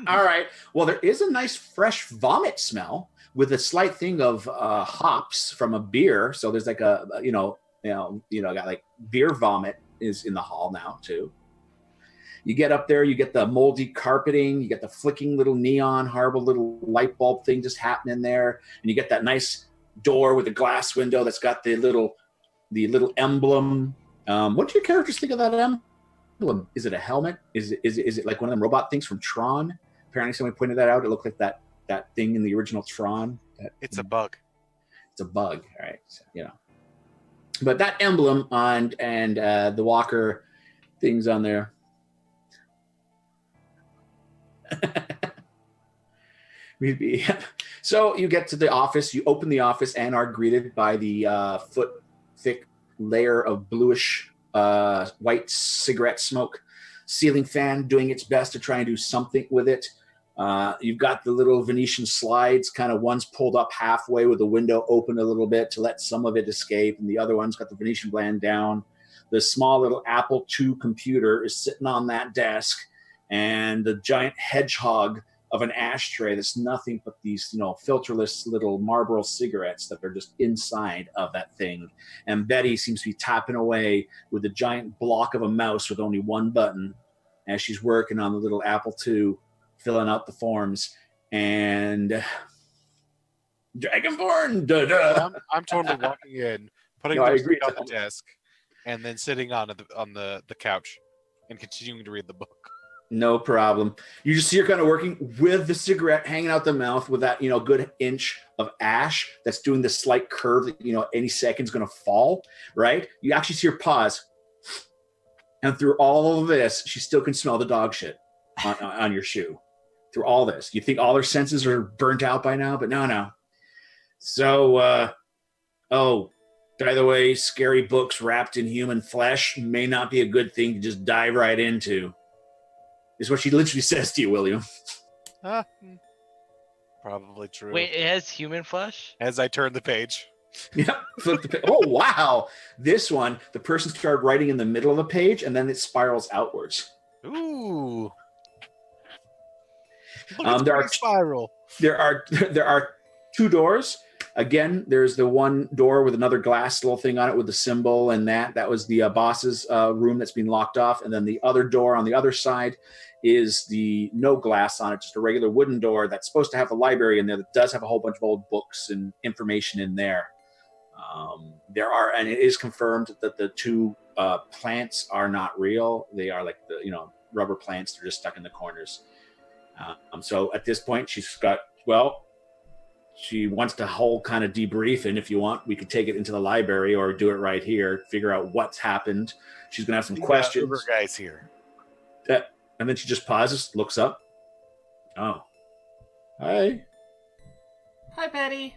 All right. Well, there is a nice fresh vomit smell with a slight thing of hops from a beer. So there's like a got like beer vomit is in the hall now too. You get up there, you get the moldy carpeting, you get the flicking little neon, horrible little light bulb thing just happening there, and you get that nice door with a glass window that's got the little emblem. What do your characters think of that emblem? Is it a helmet? Is it like one of them robot things from Tron? Apparently, somebody pointed that out. It looked like that thing in the original Tron. It's a bug. It's a bug, all right? So, but that emblem and the Walker things on there. So you get to the office, you open the office and are greeted by the foot thick layer of bluish white cigarette smoke, ceiling fan doing its best to try and do something with it. You've got the little Venetian slides, kind of one's pulled up halfway with the window open a little bit to let some of it escape, and the other one's got the Venetian blind down. The small little Apple II computer is sitting on that desk, and the giant hedgehog of an ashtray that's nothing but these, filterless little Marlboro cigarettes that are just inside of that thing. And Betty seems to be tapping away with a giant block of a mouse with only one button as she's working on the little Apple II, filling out the forms. And Dragonborn, da-da. I'm totally walking in, putting No, I those agree on with the that. desk, and then sitting on the couch and continuing to read the book. No problem. You just see her kind of working with the cigarette hanging out the mouth with that, good inch of ash that's doing the slight curve that, any second's going to fall, right? You actually see her pause. And through all of this, she still can smell the dog shit on your shoe. Through all this. You think all her senses are burnt out by now, but no. So, by the way, scary books wrapped in human flesh may not be a good thing to just dive right into. Is what she literally says to you, William. Probably true. Wait, it has human flesh? As I turn the page. Yeah, flip the page. Oh, wow. This one, the person started writing in the middle of the page, and then it spirals outwards. Ooh. Look, There are spiral. There are two doors. Again, there's the one door with another glass little thing on it with the symbol, and that was the boss's room that's been locked off. And then the other door on the other side is the no glass on it, just a regular wooden door that's supposed to have a library in there that does have a whole bunch of old books and information in there. And it is confirmed that the two plants are not real. They are like the rubber plants. They're just stuck in the corners. So at this point, she wants to whole kind of debrief, and if you want, we could take it into the library or do it right here, figure out what's happened. She's going to have some questions. Uber guy's here. And then she just pauses, looks up. Oh. Hi. Hi, Betty.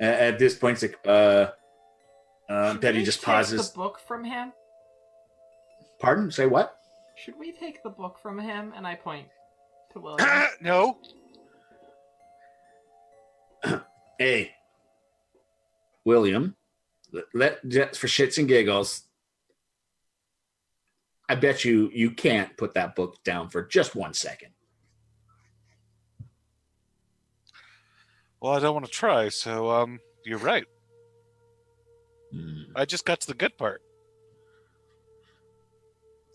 At this point, it's like, Should Betty we just take pauses. the book from him? Pardon? Say what? Should we take the book from him? And I point to William. No. Hey, William, just for shits and giggles, I bet you can't put that book down for just 1 second. Well, I don't want to try, so you're right. I just got to the good part.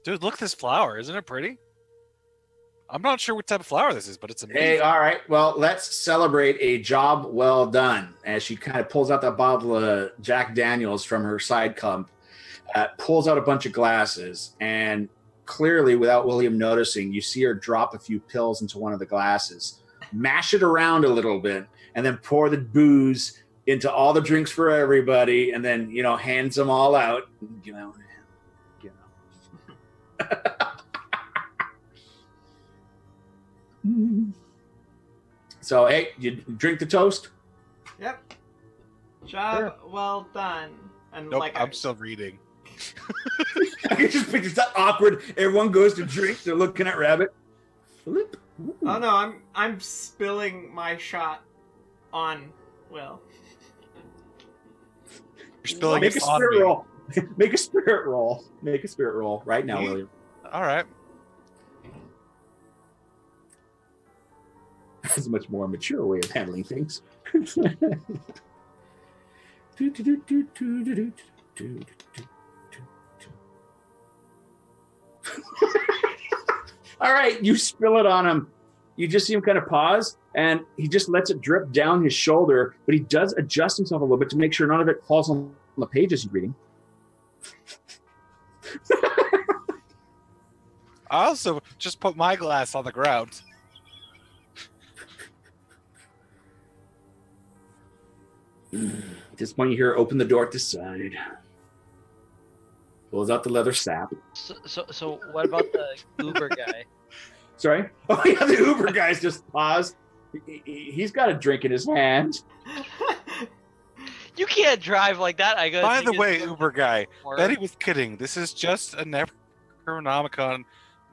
Dude, look at this flower. Isn't it pretty? I'm not sure what type of flower this is, but it's amazing. Hey, all right. Well, let's celebrate a job well done. As she kind of pulls out that bottle of Jack Daniels from her side clump, pulls out a bunch of glasses, and clearly, without William noticing, you see her drop a few pills into one of the glasses, mash it around a little bit, and then pour the booze into all the drinks for everybody, and then hands them all out. So, hey, you drink the toast? Yep. Job well done. And Nope, I'm still reading. I can just picture that awkward. Everyone goes to drink. They're looking at Rabbit. Flip. Ooh. Oh no, I'm spilling my shot on Will. You're spilling Make a it on spirit me. roll. Make a spirit roll. Make a spirit roll right now, Me? William. All right. That's a much more mature way of handling things. All right, you spill it on him. You just see him kind of pause, and he just lets it drip down his shoulder, but he does adjust himself a little bit to make sure none of it falls on the pages he's reading. I also just put my glass on the ground. At this point, you hear open the door at the side. Pulls out the leather sap. So what about the Uber guy? Sorry? Oh, yeah, the Uber guy's just paused. He's got a drink in his hand. You can't drive like that. I go. By the way, Uber guy, Betty was kidding. This is just a Necronomicon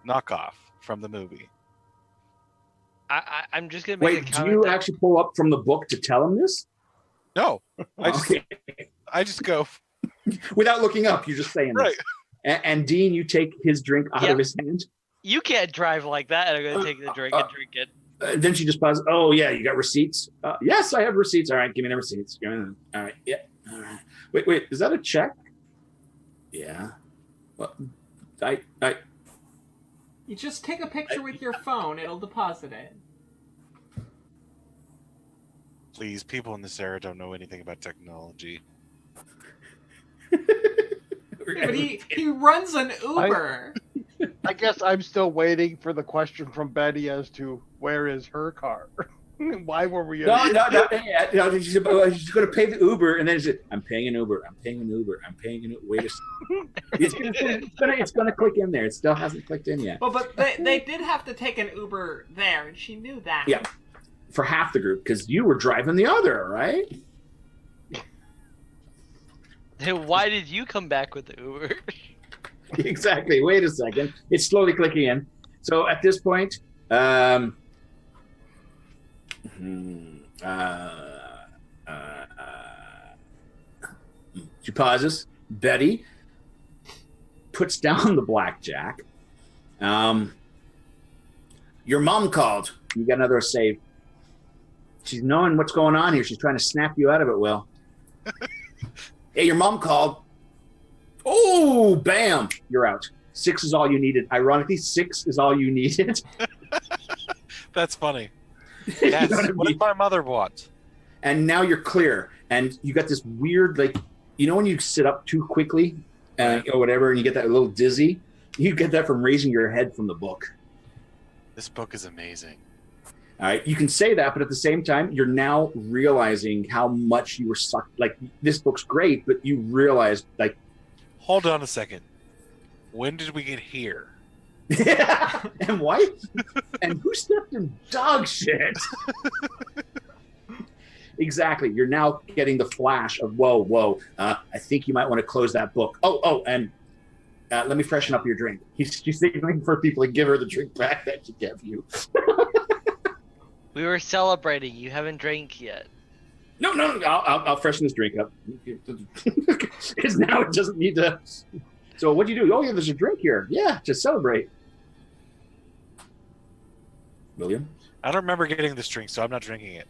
knockoff from the movie. I'm just gonna make Wait, do you actually pull up from the book to tell him this? No, I just go without looking up. You're just saying right. This. And Dean, you take his drink out of his hand. You can't drive like that. And I'm gonna take the drink and drink it. Then she just pauses. Oh yeah, you got receipts? Yes, I have receipts. All right, give me the receipts. All right, yeah. All right. Wait, is that a check? Yeah. Well, I. You just take a picture with your phone. It'll deposit it. Please, people in this era don't know anything about technology. Yeah, but he runs an Uber. I guess I'm still waiting for the question from Betty as to where is her car? Why were we? No. She's going to pay the Uber, and then she said, "I'm paying an Uber. I'm paying an Uber. I'm paying an Uber." Wait a second. It's going to click in there. It still hasn't clicked in yet. Well, but they did have to take an Uber there, and she knew that. Yeah, for half the group, because you were driving the other, right? Why did you come back with the Uber? Exactly. Wait a second. It's slowly clicking in. So at this point, she pauses. Betty puts down the blackjack. Your mom called. You got another save. She's knowing what's going on here. She's trying to snap you out of it, Will. Hey, your mom called. Oh, bam! You're out. 6 is all you needed. Ironically, 6 is all you needed. That's funny. Yes. What did my mother want? And now you're clear. And you got this weird, like, you know when you sit up too quickly or whatever, and you get that little dizzy? You get that from raising your head from the book. This book is amazing. All right, you can say that, but at the same time, you're now realizing how much you were sucked. Like, this book's great, but you realize, like, hold on a second. When did we get here? And why? And who stepped in dog shit? Exactly. You're now getting the flash of whoa. I think you might want to close that book. And let me freshen up your drink. She's signaling for people to give her the drink back that she gave you. We were celebrating. You haven't drank yet. No. I'll freshen this drink up. Because now it doesn't need to. So what do you do? Oh, yeah, there's a drink here. Yeah, to celebrate. William? I don't remember getting this drink, so I'm not drinking it.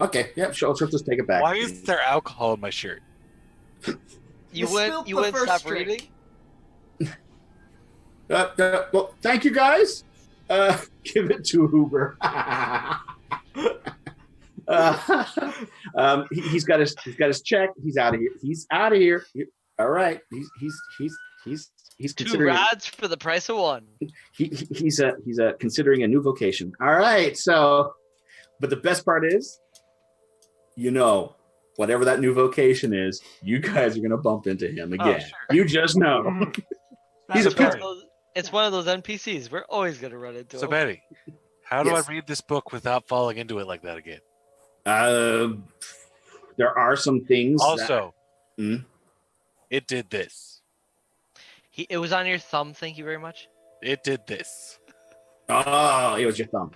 Okay, yeah, sure. I'll just take it back. Why is there alcohol in my shirt? You wouldn't stop reading? Well, thank you, guys. Give it to Uber. He's got his check. He's out of here. All right. He's considering 2 rods for the price of 1. He's considering a new vocation. All right. So, but the best part is, whatever that new vocation is, you guys are gonna bump into him again. Oh, sure. You just know. It's one of those NPCs. We're always gonna run into him. So Betty, how do I read this book without falling into it like that again? There are some things. Also, it did this. It was on your thumb. Thank you very much. It did this. Oh, it was your thumb.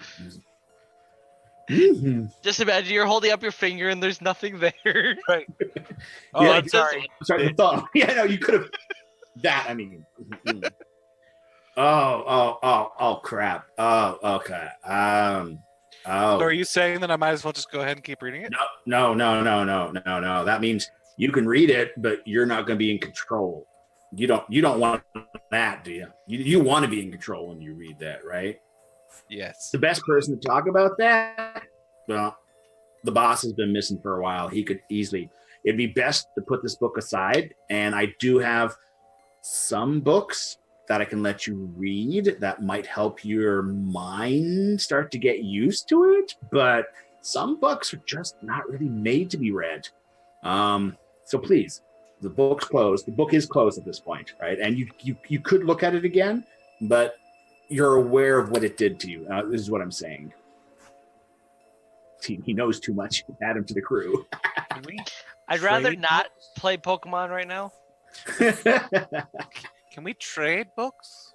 Just imagine you're holding up your finger and there's nothing there. Right. Oh, yeah, I'm sorry. The thumb. Yeah, no, you could have. That, I mean. Oh, crap. Oh, okay. So are you saying that I might as well just go ahead and keep reading it? No. That means you can read it, but you're not going to be in control. You don't want that, do you? You want to be in control when you read that, right? Yes. The best person to talk about that, well, the boss has been missing for a while. He could easily. It'd be best to put this book aside, and I do have some books that I can let you read that might help your mind start to get used to it, but some books are just not really made to be read. So please, the book's closed. The book is closed at this point, right? And you could look at it again, but you're aware of what it did to you. This is what I'm saying. He knows too much. Add him to the crew. I'd rather Trade not play Pokemon right now. Can we trade books?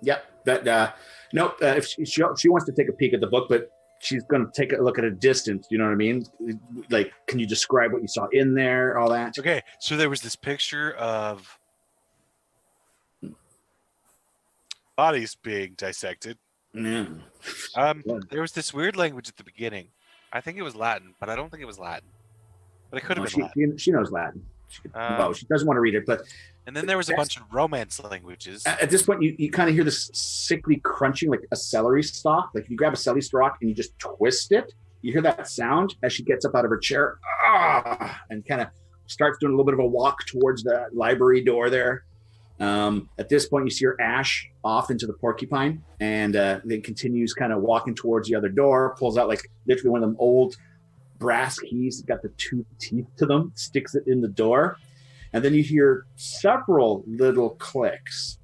Yep. But nope. If she wants to take a peek at the book, but she's going to take a look at a distance. You know what I mean? Like, can you describe what you saw in there? All that. Okay. So there was this picture of bodies being dissected. Mm. There was this weird language at the beginning. I think it was Latin, but I don't think it was Latin. But it could have been Latin. She knows Latin. Well, she doesn't want to read it, but and then there was a bunch of romance languages. At this point, you kind of hear this sickly crunching, like a celery stalk. Like you grab a celery stalk and you just twist it. You hear that sound as she gets up out of her chair, and kind of starts doing a little bit of a walk towards the library door there. At this point, you see her ash off into the porcupine, and then continues kind of walking towards the other door. Pulls out like literally one of them old brass keys that got the 2 teeth to them, sticks it in the door, and then you hear several little clicks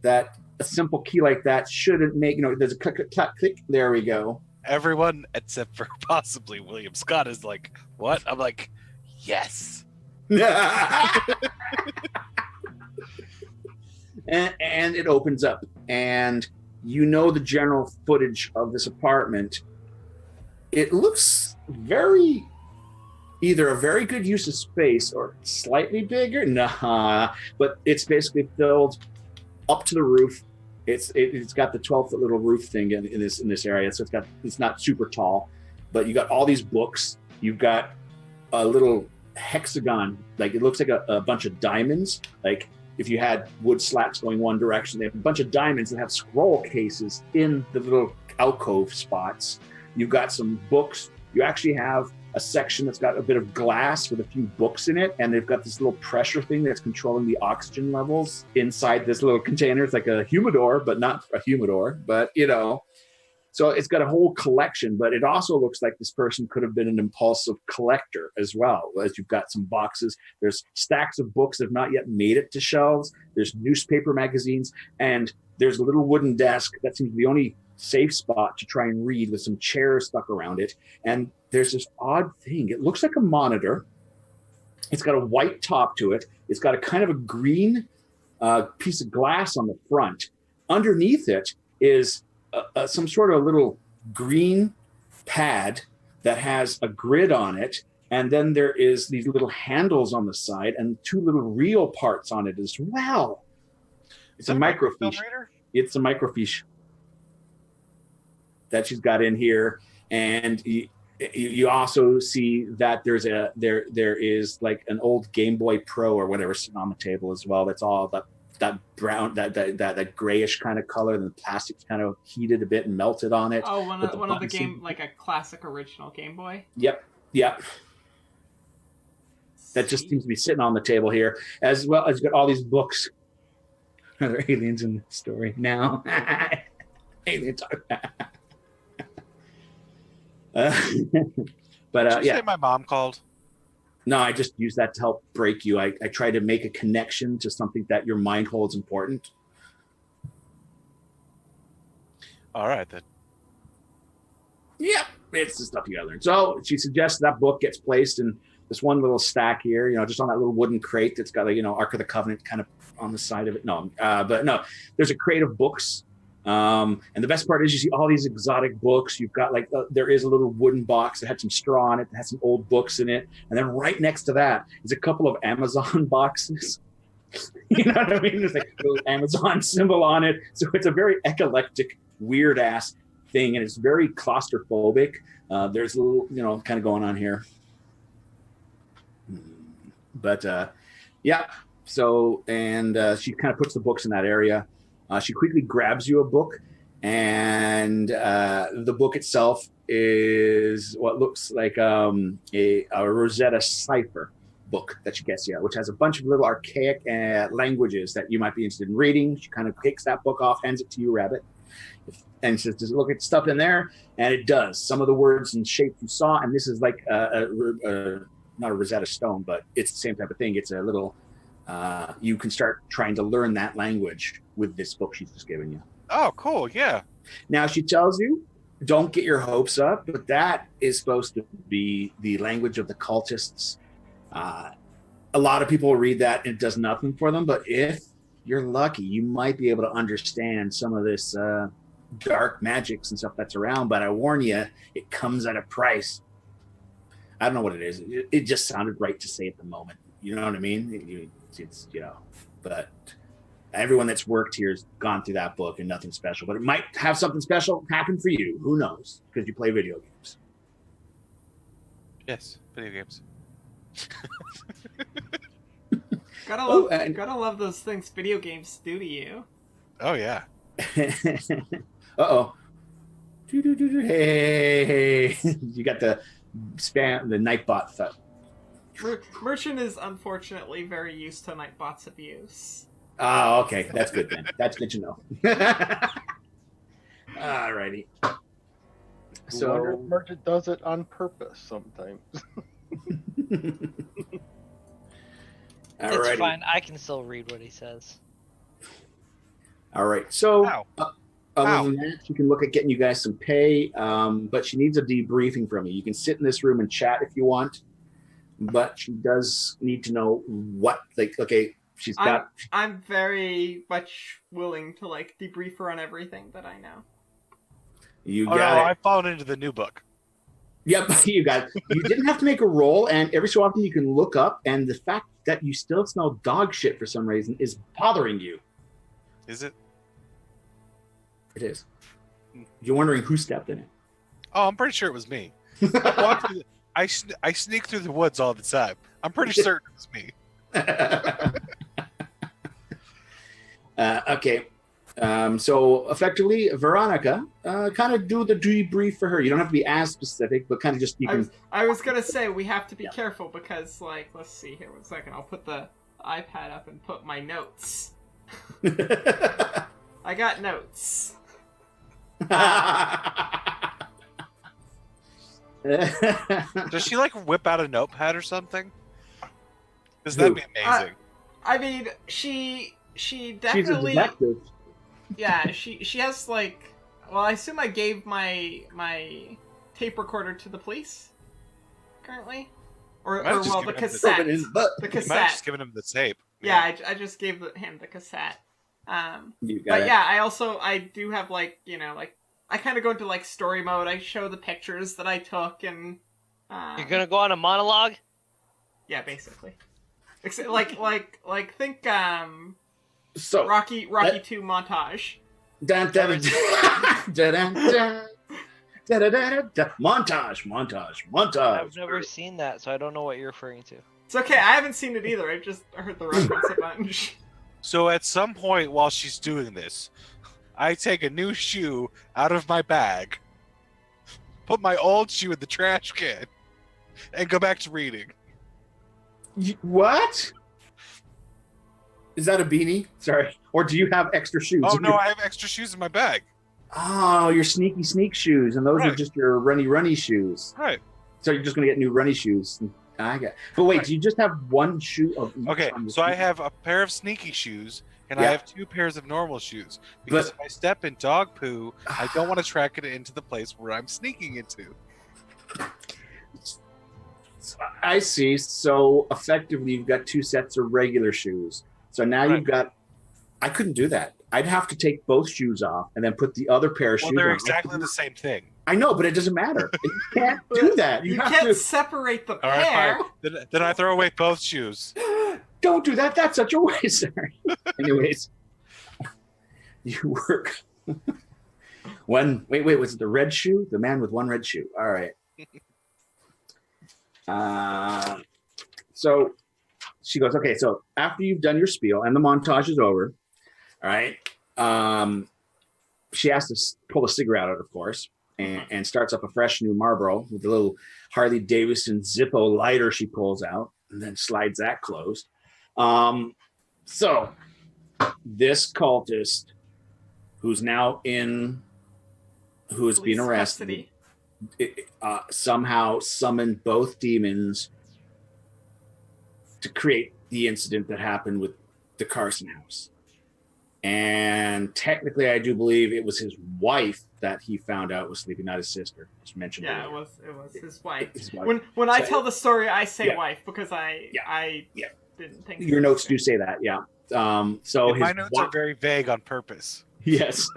that a simple key like that shouldn't make. There's a click, click, click, click. There we go. Everyone except for possibly William Scott is like, what? I'm like, yes. And it opens up, and the general footage of this apartment. It looks either a very good use of space or slightly bigger. Nah, but it's basically filled up to the roof. It's got the 12-foot little roof thing in this area, so it's not super tall, but you got all these books. You've got a little hexagon, like it looks like a bunch of diamonds. Like if you had wood slats going one direction, they have a bunch of diamonds that have scroll cases in the little alcove spots. You've got some books. You actually have a section that's got a bit of glass with a few books in it, and they've got this little pressure thing that's controlling the oxygen levels inside this little container. It's like a humidor, but not a humidor, but so it's got a whole collection. But it also looks like this person could have been an impulsive collector as well. As you've got some boxes, there's stacks of books that have not yet made it to shelves. There's newspaper magazines, and there's a little wooden desk that seems to be the only safe spot to try and read, with some chairs stuck around it. And there's this odd thing. It looks like a monitor. It's got a white top to it. It's got a kind of a green piece of glass on the front. Underneath it is some sort of little green pad that has a grid on it. And then there is these little handles on the side and 2 little reel parts on it as well. It's a microfiche. It's a microfiche that she's got in here. And you also see that there is like an old Game Boy Pro or whatever sitting on the table as well. That's all that brown, that grayish kind of color, and the plastic's kind of heated a bit and melted on it. Oh, one of the game, like a classic original Game Boy. Yep. That just seems to be sitting on the table here, as well as you've got all these books. Are there aliens in the story now? Aliens. But Did you say my mom called? No, I just use that to help break you. I try to make a connection to something that your mind holds important. All right, then. Yep, it's the stuff you gotta learn. So she suggests that book gets placed in this one little stack here, just on that little wooden crate that's got a, Ark of the Covenant kind of on the side of it. No, but no, there's a crate of books. And the best part is you see all these exotic books. You've got there is a little wooden box that had some straw on it, that had some old books in it. And then right next to that is a couple of Amazon boxes You know what I mean? There's like a little Amazon symbol on it. So it's a very eclectic, weird ass thing, and it's very claustrophobic. There's a little, kind of going on here. But yeah. So, and she kind of puts the books in that area. She quickly grabs you a book, and the book itself is what looks like a Rosetta cipher book that she gets you, which has a bunch of little archaic languages that you might be interested in reading. She kind of takes that book off, hands it to you, Rabbit, and says, "Just look at stuff in there," and it does. Some of the words and shapes you saw, and this is like not a Rosetta Stone, but it's the same type of thing. It's a little. You can start trying to learn that language with this book she's just given you. Oh, cool! Yeah. Now she tells you, don't get your hopes up, but that is supposed to be the language of the cultists. A lot of people read that and it does nothing for them, but if you're lucky, you might be able to understand some of this dark magics and stuff that's around, but I warn you, it comes at a price. I don't know what it is. It just sounded right to say at the moment. You know what I mean? It's but everyone that's worked here has gone through that book and nothing special, but it might have something special happen for you. Who knows? Because you play video games. Yes, video games. Gotta love those things video games do to you. Oh yeah. Uh-oh. Hey. You got the Nightbot stuff. Merchant is unfortunately very used to Nightbot's abuse. Oh, okay. That's good then. That's good to know. Alrighty. So Merchant does it on purpose sometimes. It's fine. I can still read what he says. All right. So other than that, she can look at getting you guys some pay, but she needs a debriefing from you. You can sit in this room and chat if you want, but she does need to know what, she's got. I'm very much willing to debrief her on everything that I know. You got it. I've fallen into the new book. Yep, you got it. You didn't have to make a roll, and every so often you can look up, and the fact that you still smell dog shit for some reason is bothering you. Is it? It is. You're wondering who stepped in it. Oh, I'm pretty sure it was me. I sneak through the woods all the time. I'm pretty certain it was me. Okay. So effectively, Veronica, kind of do the debrief for her. You don't have to be as specific, but kind of just I was gonna say we have to be careful because, let's see here. 1 second. I'll put the iPad up and put my notes. I got notes. Does she whip out a notepad or something? Because that'd be amazing. I mean, she definitely. She's a detective. Yeah, she has well, I assume I gave my tape recorder to the police currently, or the cassette. The cassette. You might have just given him the tape. Yeah, I just gave him the cassette. Yeah, I do have I kind of go into story mode. I show the pictures that I took and. You're gonna go on a monologue. Yeah, basically. Think So Rocky 2 montage. Montage. I've never seen that, so I don't know what you're referring to. It's okay, I haven't seen it either. I just heard the reference a bunch. So at some point while she's doing this, I take a new shoe out of my bag, put my old shoe in the trash can, and go back to reading. What? Is that a beanie? Sorry. Or do you have extra shoes? Oh, no, I have extra shoes in my bag. Oh, your sneaky sneak shoes, and those are just your runny shoes. Right. So you're just going to get new runny shoes. I got. But wait, do you just have one shoe of each? Okay, so I have a pair of sneaky shoes, and I have 2 pairs of normal shoes. Because if I step in dog poo, I don't want to track it into the place where I'm sneaking into. I see. So effectively, you've got 2 sets of regular shoes. So now you've got. I couldn't do that. I'd have to take both shoes off and then put the other pair of shoes on. Well, they're exactly the same thing. I know, but it doesn't matter. You can't do that. You can't separate the pair. All right, fine. Then I throw away both shoes. Don't do that. That's such a waste. Anyways, you work. Wait, was it the red shoe? The man with one red shoe. All right. So she goes, okay, so after you've done your spiel and the montage is over, all right, she has to pull a cigarette out, of course, and starts up a fresh new Marlboro with a little Harley Davidson Zippo lighter she pulls out and then slides that closed. So this cultist who's being arrested somehow summoned both demons to create the incident that happened with the Carson house. And technically, I do believe it was his wife that he found out was sleeping, not his sister. Just mentioned. Yeah, earlier. it was his wife. His wife. When I tell the story, I say wife because I didn't think your notes do say that. Yeah. So my notes are very vague on purpose. Yes.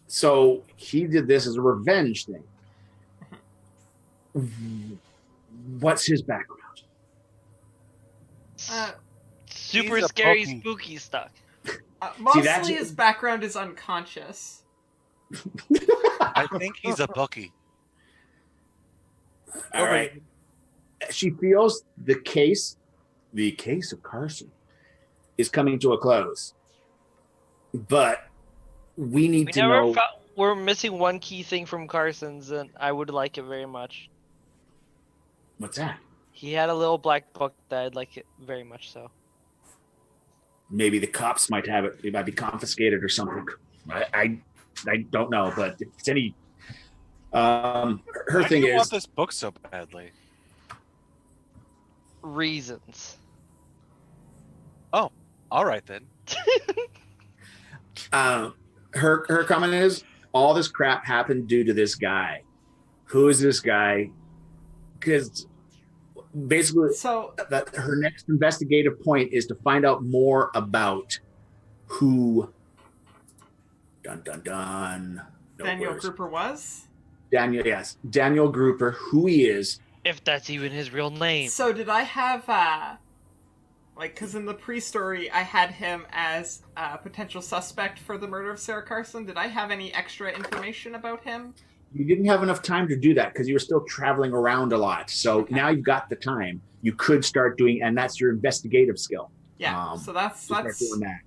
So he did this as a revenge thing. What's his background? Super He's a scary, pokey. spooky stuff. Mostly his background is unconscious. I think he's a bookie. All right. She feels the case of Carson is coming to a close. But we need to know. We're missing one key thing from Carson's, and I would like it very much. What's that? He had a little black book that I'd like it very much so. Maybe the cops might have it. It might be confiscated or something. I don't know, but if it's any. Her Why thing do you is. want this book so badly? Reasons. Oh, all right then. Her comment is all this crap happened due to this guy. Who is this guy? Because basically, that her next investigative point is to find out more about who. Dun dun dun. No Daniel words. Grouper was? Daniel, yes, Daniel Grouper. Who he is? If that's even his real name. So did I have because in the pre-story I had him as a potential suspect for the murder of Sarah Carson. Did I have any extra information about him? You didn't have enough time to do that because you were still traveling around a lot. So now you've got the time. You could start doing, and that's your investigative skill. Yeah. So that's doing that.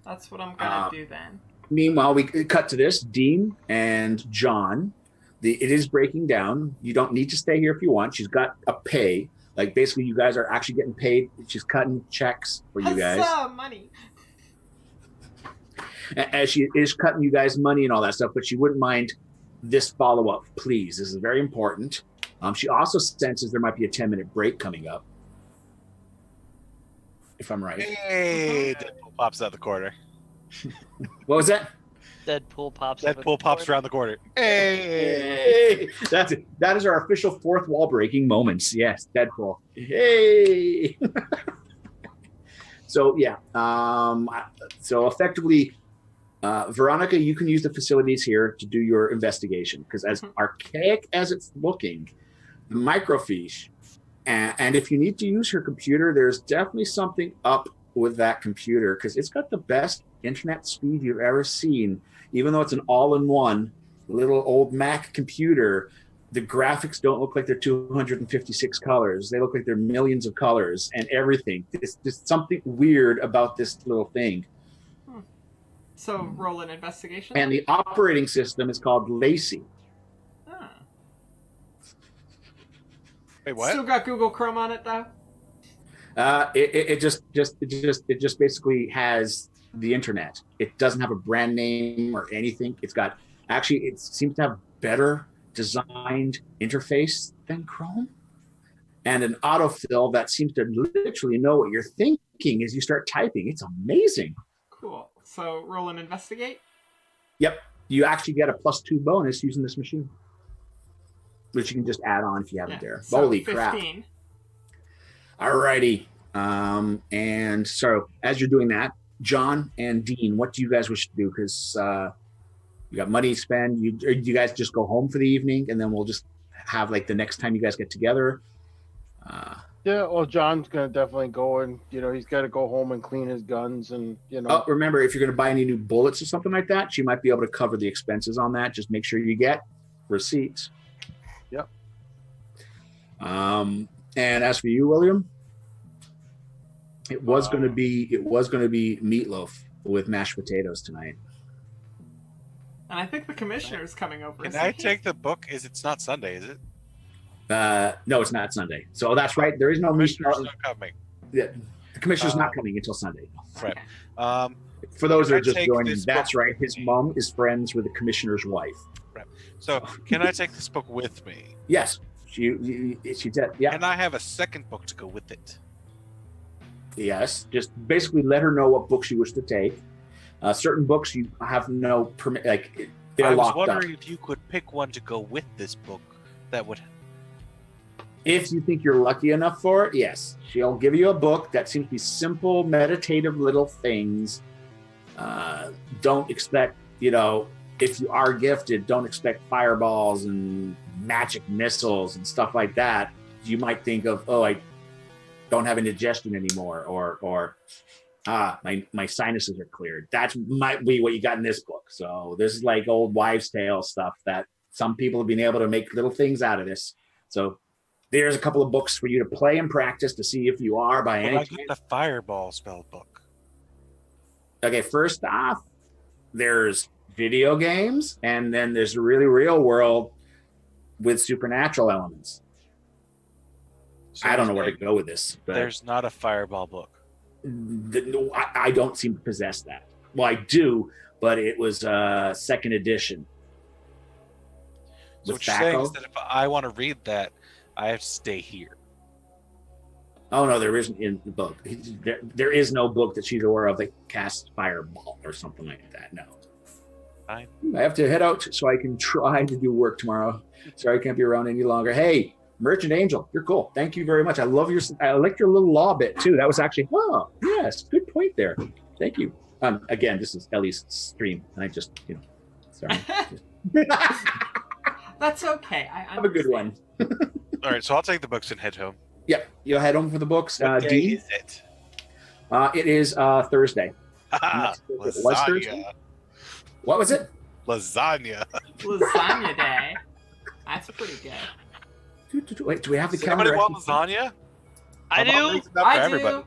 That's what I'm gonna do then. Meanwhile, we cut to this. Dean and John. It is breaking down. You don't need to stay here if you want. She's got a pay. Like basically, you guys are actually getting paid. She's cutting checks for you guys. Money. As she is cutting you guys money and all that stuff, but she wouldn't mind this follow-up, please. This is very important. She also senses there might be a 10-minute break coming up. If I'm right. Hey, Deadpool pops out the corner. What was that? Deadpool pops. Deadpool pops around the corner. Hey, that's it. That is our official fourth wall breaking moments. Yes, Deadpool. Hey. So yeah. So effectively, Veronica, you can use the facilities here to do your investigation because as archaic as it's looking, the microfiche, and if you need to use her computer, there's definitely something up with that computer because it's got the best internet speed you've ever seen. Even though it's an all-in-one little old Mac computer, the graphics don't look like they're 256 colors. They look like they're millions of colors and everything. It's just something weird about this little thing. So roll an investigation. And the operating system is called Lacey. Wait, what? Still got Google Chrome on it though. It just basically has the internet. It doesn't have a brand name or anything. It seems to have better designed interface than Chrome, and an autofill that seems to literally know what you're thinking as you start typing. It's amazing. Cool. So roll and investigate. Yep, you actually get a +2 bonus using this machine, which you can just add on if you have it there. So Holy 15. crap! Alrighty, and so as you're doing that, John and Dean, what do you guys wish to do? Because you got money to spend. You guys just go home for the evening, and then we'll just have like the next time you guys get together. Yeah, well, John's gonna definitely go and he's got to go home and clean his guns and Oh, remember, if you're going to buy any new bullets or something like that, she might be able to cover the expenses on that. Just make sure you get receipts. Yep. And as for you, William, it was going to be meatloaf with mashed potatoes tonight. And I think the commissioner's coming over. Can I take the book? It's not Sunday, is it? No, it's not Sunday. So that's right. There is no Commissioner's not coming. Yeah, the commissioner's not coming until Sunday. Right. For those that are just take joining, this that's book right. His mom is friends with the commissioner's wife. Right. So, can I take this book with me? Yes, she did. Yeah. And I have a second book to go with it. Yes, just basically let her know what books you wish to take. Certain books you have no permit, like they're locked up. I was wondering if you could pick one to go with this book that would. If you think you're lucky enough for it, yes. She'll give you a book that seems to be simple, meditative little things. Don't expect, if you are gifted, don't expect fireballs and magic missiles and stuff like that. You might think of, I don't have indigestion anymore, or my sinuses are cleared. That might be what you got in this book. So this is like old wives' tale stuff that some people have been able to make little things out of this. So there's a couple of books for you to play and practice to see if you are by any I get the fireball spell book. Okay, first off, there's video games, and then there's a really real world with supernatural elements. So I don't know where to go with this. But there's not a fireball book. I don't seem to possess that. Well, I do, but it was second edition. So what you're saying is that if I want to read that, I have to stay here. Oh no, there isn't in the book. There is no book that she's aware of that casts fireball or something like that. No. Fine. I have to head out so I can try to do work tomorrow. Sorry, I can't be around any longer. Hey, Merchant Angel, you're cool. Thank you very much. I like your little law bit too. That was actually, yes, good point there. Thank you. Again, this is Ellie's stream, and I just, sorry. That's okay. I have a good one. All right, so I'll take the books and head home. Yep, you'll head home for the books. What day D? is it? It is Thursday. Lasagna. Was Thursday? What was it? Lasagna. Lasagna day. That's pretty good. Wait, do we have the Does calendar? anybody want lasagna? I do. I do.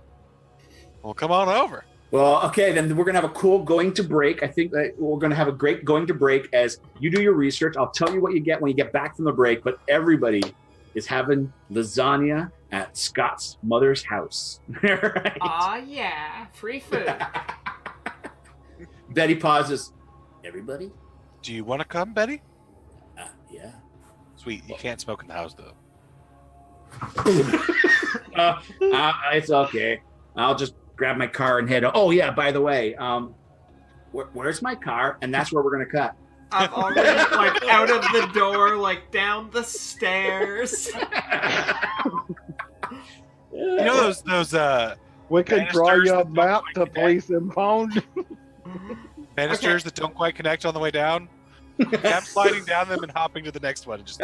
Well, come on over. Well, okay, then we're going to have a cool going to break. I think that we're going to have a great going to break as you do your research. I'll tell you what you get when you get back from the break, but everybody is having lasagna at Scott's mother's house. Right? Aw, yeah. Free food. Betty pauses. Everybody? Do you want to come, Betty? Yeah. Sweet. You can't smoke in the house, though. It's okay. I'll just grab my car and head. Oh yeah, by the way, where's my car? And that's where we're gonna cut. I'm already out of the door, down the stairs. You know those we can draw banisters you a that don't map quite to connect? place impound. Banisters that don't quite connect on the way down? I'm sliding down them and hopping to the next one. And just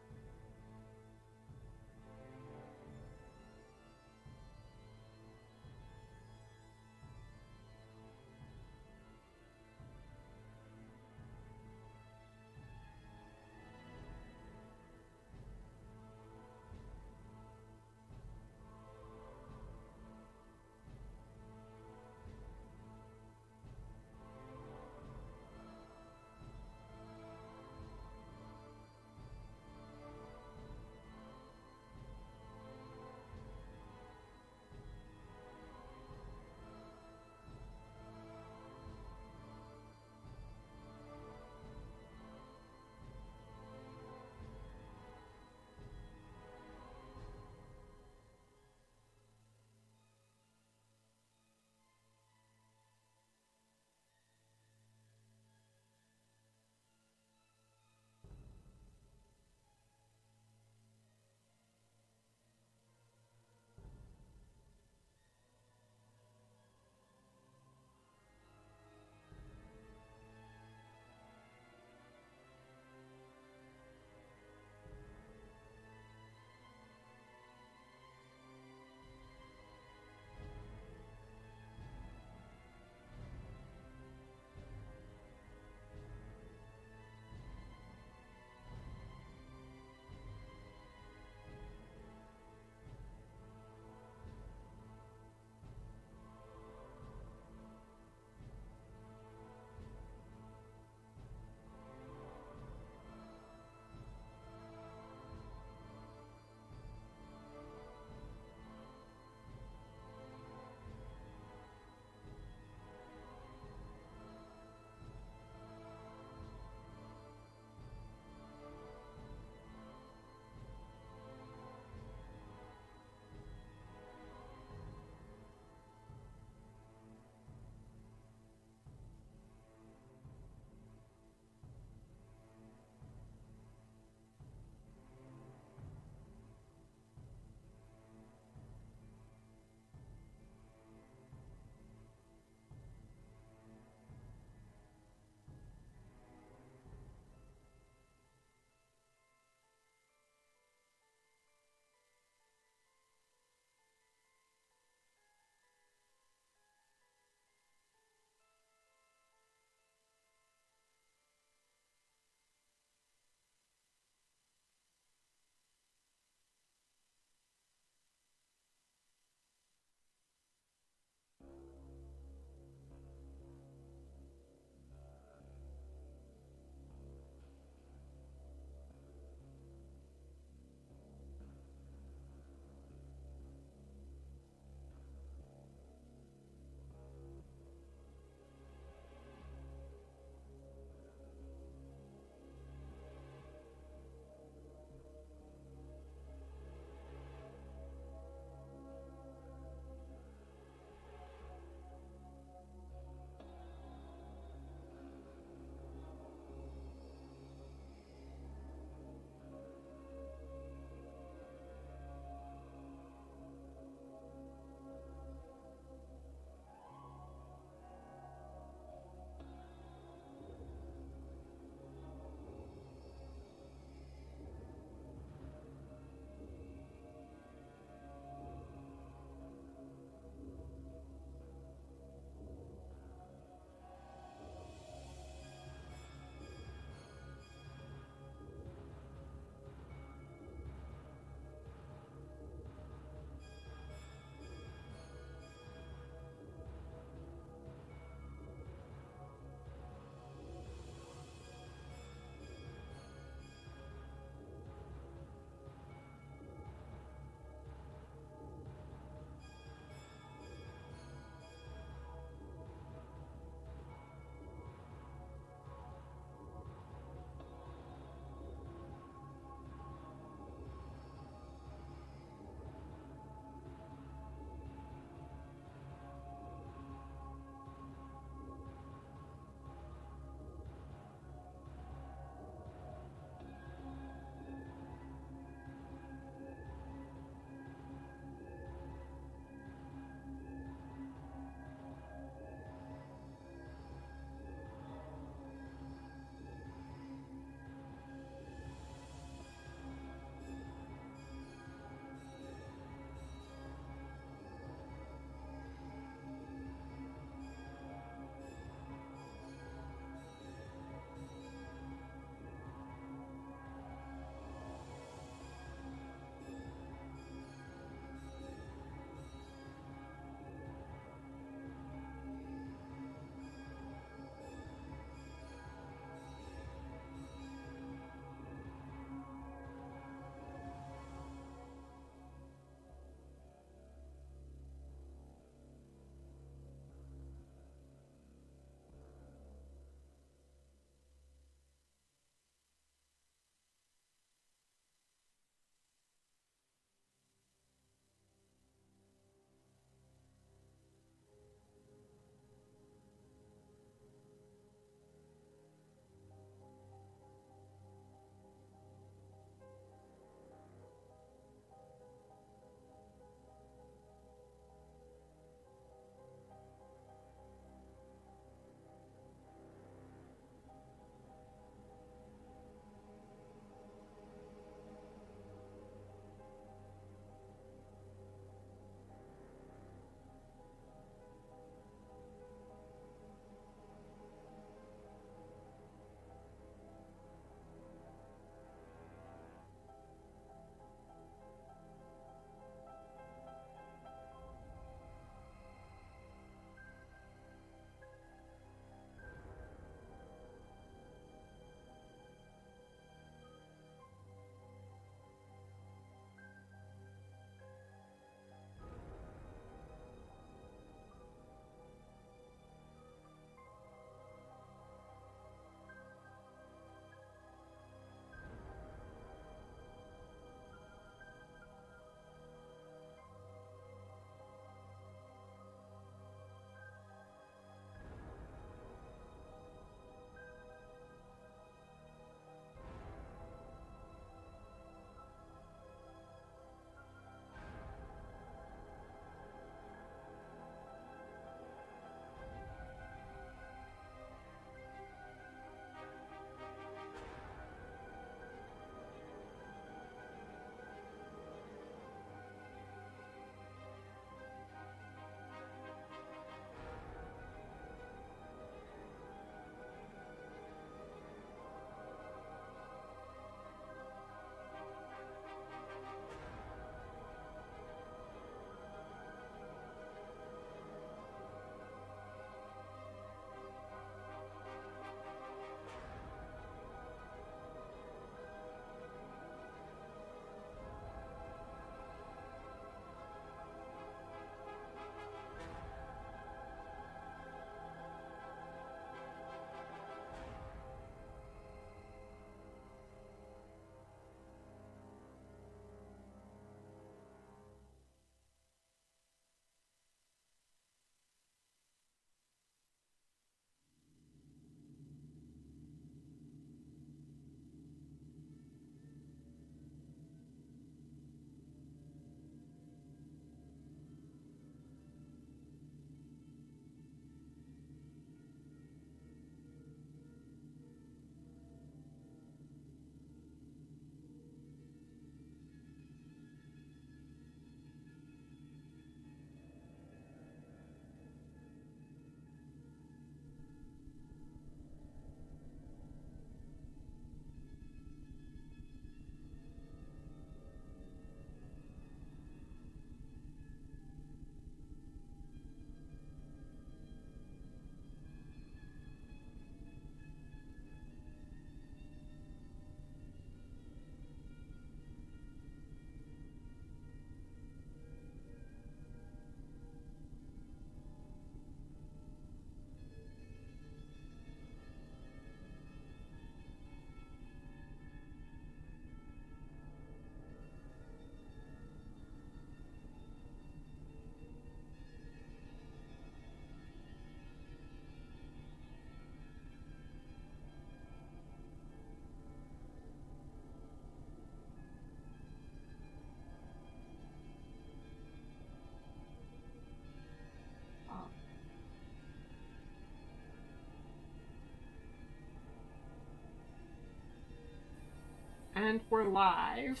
And we're live.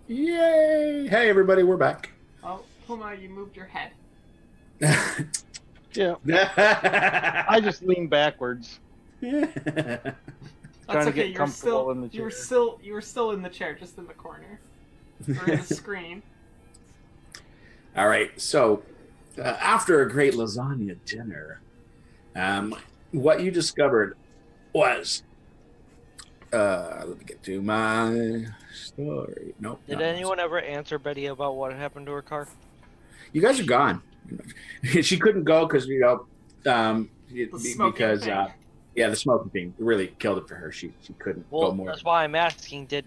Yay! Hey, everybody, we're back. Oh, Puma, you moved your head. Yeah. I just lean backwards. That's Trying to okay. get comfortable in the You chair. were still in the chair, just in the corner, or in the screen. All right, so after a great lasagna dinner, what you discovered was, let me get to my story. Nope. Did not anyone ever answer Betty about what happened to her car? You guys are gone. She couldn't go because smoking because thing. yeah, the smoking thing really killed it for her. She couldn't go Well, more. that's why I'm asking. Did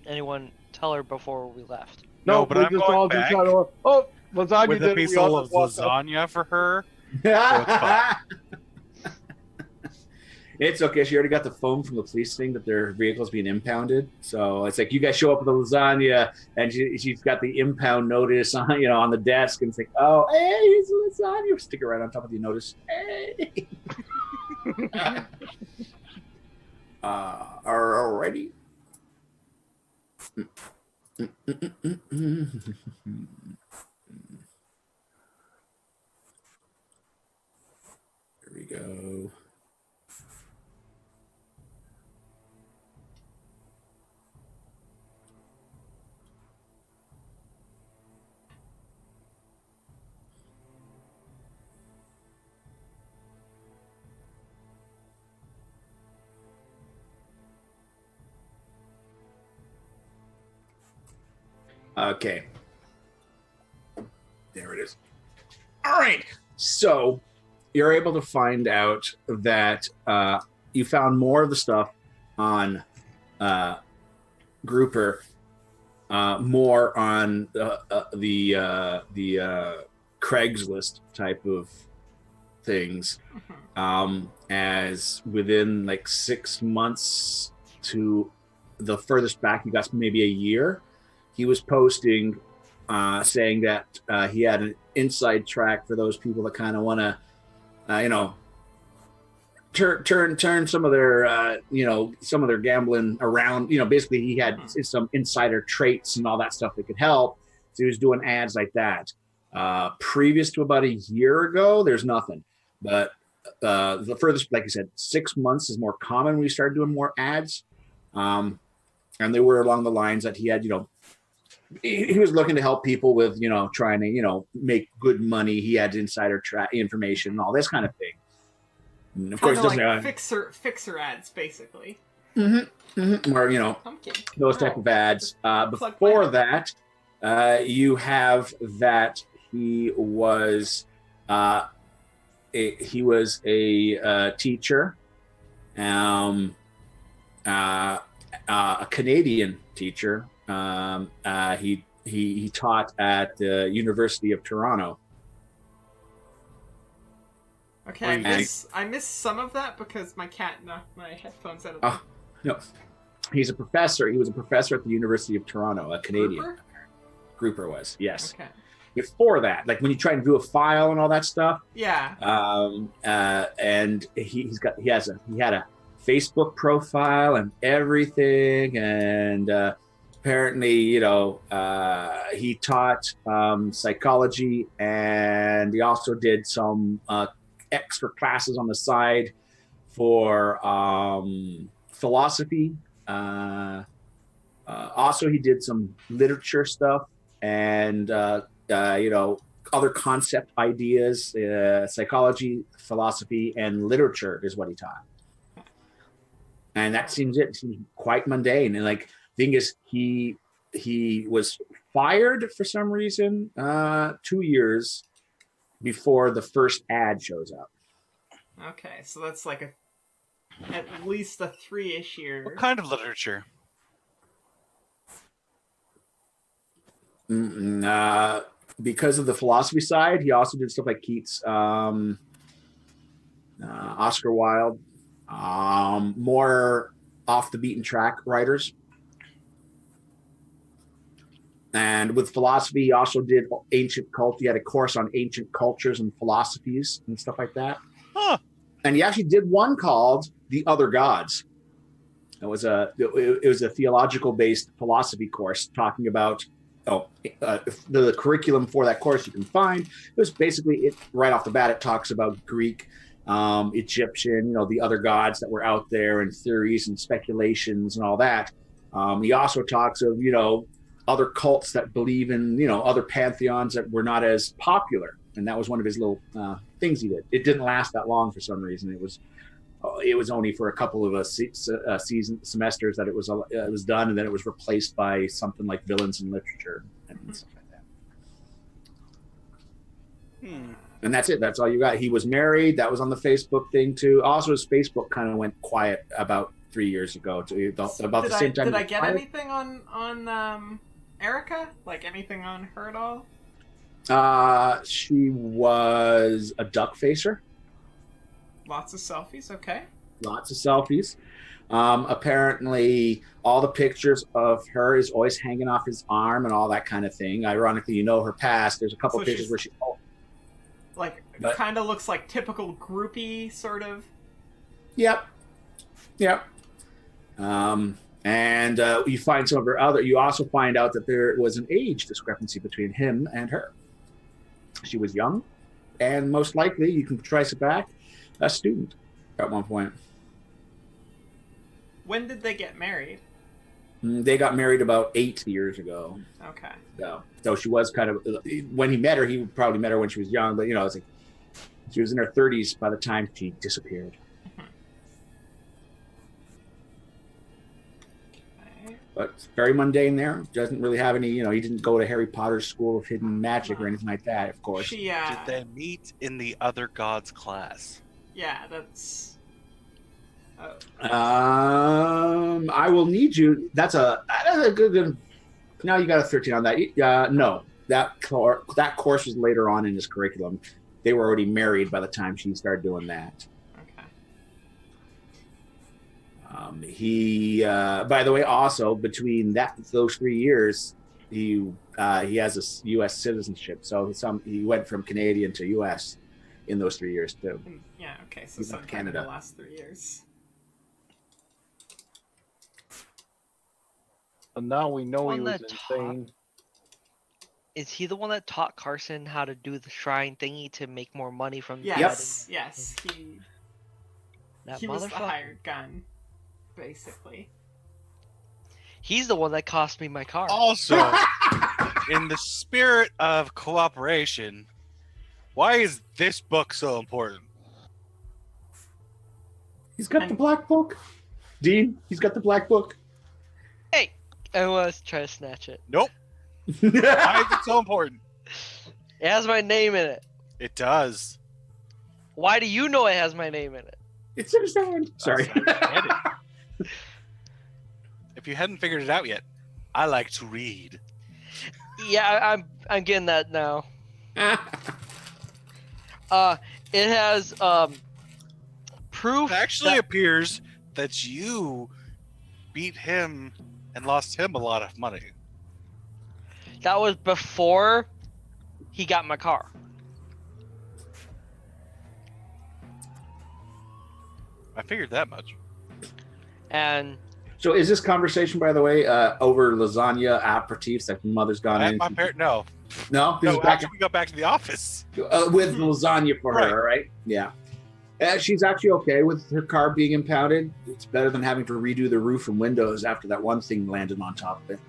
anyone tell her before we left? No, No, but we I'm just going all back just kind of, oh, lasagna with a dinner, piece we all of just walked up. lasagna for her. it's fine. It's okay. She already got the phone from the police saying that their vehicle's being impounded. So it's like you guys show up with a lasagna, and she's got the impound notice on on the desk, and it's like, oh, hey, here's a lasagna. Stick it right on top of the notice. Hey. Alrighty. Here we go. Okay. There it is. All right. So you're able to find out that you found more of the stuff on Grouper, more on the Craigslist type of things. As within like 6 months to the furthest back, you got maybe a year. He was posting, saying that he had an inside track for those people that kind of want to, turn some of their, some of their gambling around. Basically he had some insider traits and all that stuff that could help. So he was doing ads like that. Previous to about a year ago, there's nothing. But the furthest, like I said, 6 months is more common when we started doing more ads. And they were along the lines that he had, he was looking to help people with, trying to, make good money. He had insider information and all this kind of thing. And of course, Kinda like fixer ads, basically. Or, Pumpkin. those type of ads. Before that, you have that he was a teacher, a Canadian teacher. He taught at the University of Toronto. Okay, I missed some of that because my cat knocked my headphones out of the... No, he's a professor. He was a professor at the University of Toronto, a Canadian. Grouper was, yes. Okay. Before that, like when you try and do a file and all that stuff. Yeah. And he had a Facebook profile and everything, and apparently, he taught psychology, and he also did some extra classes on the side for philosophy. Also, he did some literature stuff and other concept ideas. Psychology, philosophy, and literature is what he taught. And that seems quite mundane. And like, thing is, he was fired for some reason 2 years before the first ad shows up. Okay, so that's like at least a 3-ish year. What kind of literature? Because of the philosophy side, he also did stuff like Keats, Oscar Wilde, more off the beaten track writers. And with philosophy, he also did ancient culture. He had a course on ancient cultures and philosophies and stuff like that. Huh. And he actually did one called The Other Gods. It was a theological based philosophy course talking about the curriculum for that course you can find. It was basically right off the bat. It talks about Greek, Egyptian, the other gods that were out there and theories and speculations and all that. He also talks of other cults that believe in other pantheons that were not as popular, and that was one of his little things he did. It didn't last that long for some reason. It was only for a couple of semesters that it was done, and then it was replaced by something like villains in literature and stuff like that. And that's it. That's all you got. He was married. That was on the Facebook thing too. Also, his Facebook kind of went quiet about 3 years ago. About the same time. Did I get anything on Erica? Like anything on her at all? She was a duck facer. Lots of selfies, okay. Lots of selfies. Apparently, all the pictures of her is always hanging off his arm and all that kind of thing. Ironically, her past. There's a couple pictures where she... kind of looks like typical groupie, sort of. Yep. And you find some of her other... You also find out that there was an age discrepancy between him and her. She was young, and most likely, you can trace it back, a student at one point. When did they get married? They got married about 8 years ago. Okay. So she was kind of, when he met her, he probably met her when she was young, but it's like she was in her 30s by the time she disappeared. Okay. But it's very mundane there. Doesn't really have any, he didn't go to Harry Potter's School of Hidden Magic or anything like that, of course. Did they meet in the other gods class? Yeah, that's... I will need you. That's a good. Now you got a 13 on that. No, that course was later on in his curriculum. They were already married by the time she started doing that. Okay. He, by the way, also between those 3 years, he has a U.S. citizenship. So he went from Canadian to U.S. in those 3 years too. Yeah. Okay. So sometime in the last 3 years. And now we know he was insane. Is he the one that taught Carson how to do the shrine thingy to make more money from the Yes, That he was the hired gun, basically. He's the one that cost me my car. Also, in the spirit of cooperation, why is this book so important? He's got the black book. Dean, he's got the black book. Hey, I was trying to snatch it. Nope. Why is it so important? It has my name in it. It does. Why do you know it has my name in it? It's in his hand. Sorry. If you hadn't figured it out yet, I like to read. Yeah, I'm getting that now. It has proof. It actually appears that you beat him and lost him a lot of money. That was before he got my car. I figured that much. And so, is this conversation, by the way, over lasagna aperitifs that mother's gone in? No. No. Actually, we got back to the office with lasagna for her, right? Yeah. She's actually okay with her car being impounded. It's better than having to redo the roof and windows after that one thing landed on top of it.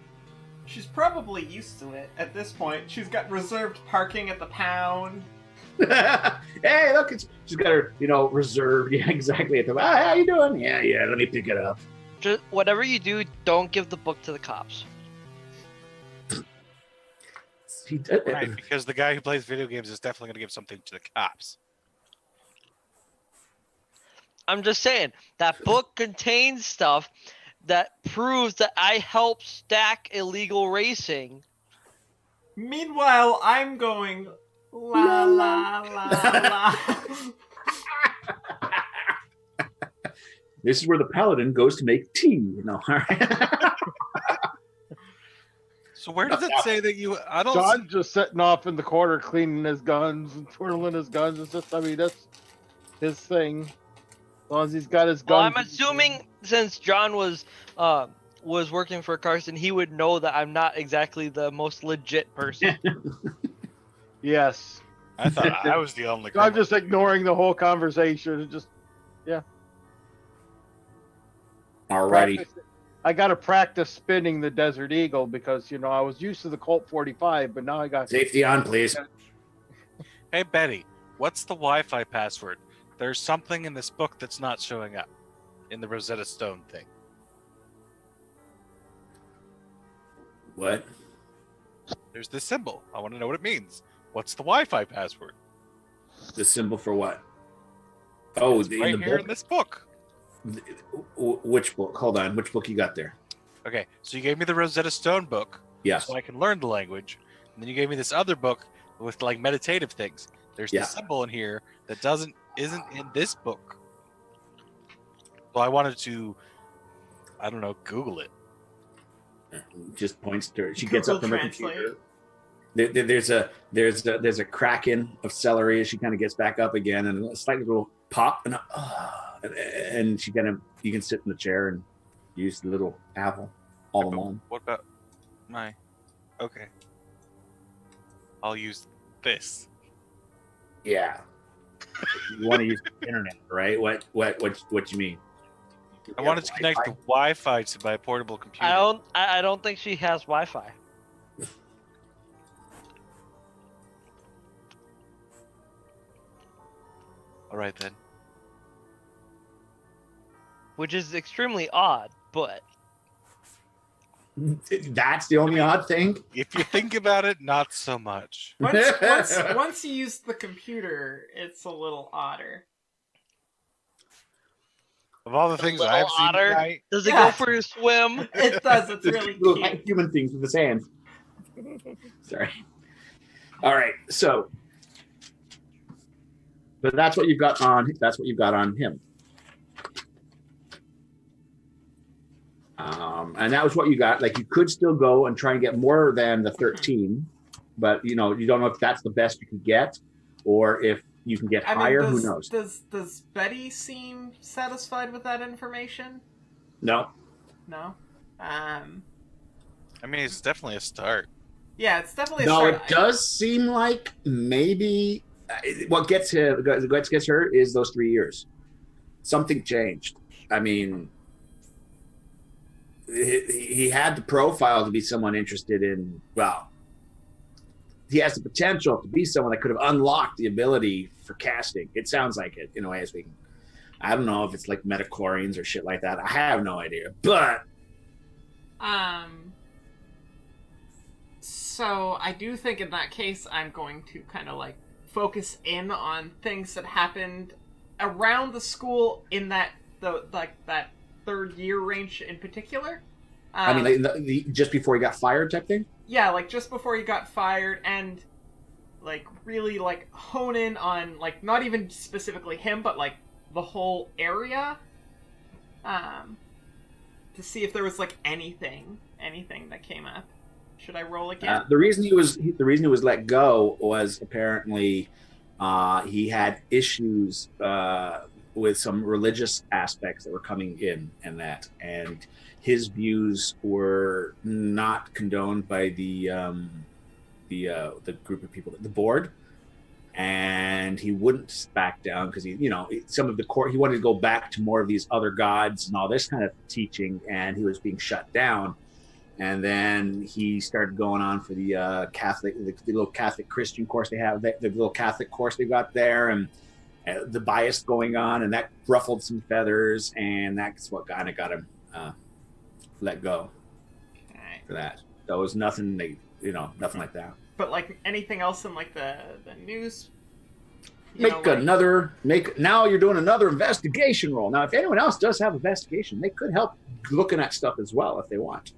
She's probably used to it at this point. She's got reserved parking at the pound. Hey, look, she's got her, reserved. Yeah, exactly. At the, how you doing? Yeah. Let me pick it up. Just whatever you do, don't give the book to the cops. Right, because the guy who plays video games is definitely going to give something to the cops. I'm just saying, that book contains stuff that proves that I helped stack illegal racing. Meanwhile, I'm going la la la la. This is where the paladin goes to make tea. All right. So where does it say that you? I don't. John's just sitting off in the corner, cleaning his guns and twirling his guns. It's just, that's his thing. long as he's got his Well, guns. I'm assuming since John was working for Carson, he would know that I'm not exactly the most legit person. Yes. I thought I was the only. I'm just ignoring the whole conversation. It's just, yeah. Alrighty. I got to practice spinning the Desert Eagle because, I was used to the Colt 45, but now I got... Safety on, please. Hey, Betty, what's the Wi-Fi password? There's something in this book that's not showing up in the Rosetta Stone thing. What? There's this symbol. I want to know what it means. What's the Wi-Fi password? The symbol for what? Oh, It's right in the here book? in this book. Which book? Hold on. Which book you got there? Okay, so you gave me the Rosetta Stone book, Yes. so I can learn the language, and then you gave me this other book with like meditative things. There's Yeah. this symbol in here that isn't in this book. So I wanted to, I don't know, Google it. Just points to her. She gets up Google from her Translate. computer. There's a cracking of celery as she kind of gets back up again, and a slight little pop, and she you can sit in the chair and use the little apple all alone. What about my? Okay, I'll use this. Yeah. You want to use the internet, right? What you mean? I wanted to connect the Wi-Fi to my portable computer. I don't think she has Wi-Fi. All right then. Which is extremely odd, but That's the only odd thing. If you think about it, not so much. Once you use the computer, it's a little odder. Of all the things little I've seen otter. tonight, does it Yeah. go for a swim? It does. It's really Little cute. human things with his hands. Sorry. All right, so, but that's what you've got on. That's what you've got on him. And that was what you got. Like, you could still go and try and get more than the 13, but you don't know if that's the best you can get, or if you can get higher. Who knows? Does Betty seem satisfied with that information? No. No. I mean, it's definitely a start. Yeah, it's definitely a No, start. it does seem like maybe what gets her is those 3 years. Something changed. I mean, he had the profile to be someone interested in, well, he has the potential to be someone that could have unlocked the ability for casting. It sounds like it, in a way, as we can. I don't know if it's like metachlorines or shit like that. I have no idea. But So I do think in that case I'm going to kind of like focus in on things that happened around the school in that that 3rd year range in particular. I mean, like just before he got fired, type thing. Yeah, like just before he got fired, and like really like hone in on like not even specifically him, but like the whole area, to see if there was like anything that came up. Should I roll again? The reason he was let go was apparently he had issues with some religious aspects that were coming in, and his views were not condoned by the group of people, the board, and he wouldn't back down because some of the court, he wanted to go back to more of these other gods and all this kind of teaching, and he was being shut down. And then he started going on for the Catholic, the little Catholic Christian course they have, the little Catholic course they got there, and the bias going on, and that ruffled some feathers, and that's what kind of got him let go for that. So it was nothing, nothing like that. But like anything else in like the news. Now you're doing another investigation roll. Now, if anyone else does have investigation, they could help looking at stuff as well if they want.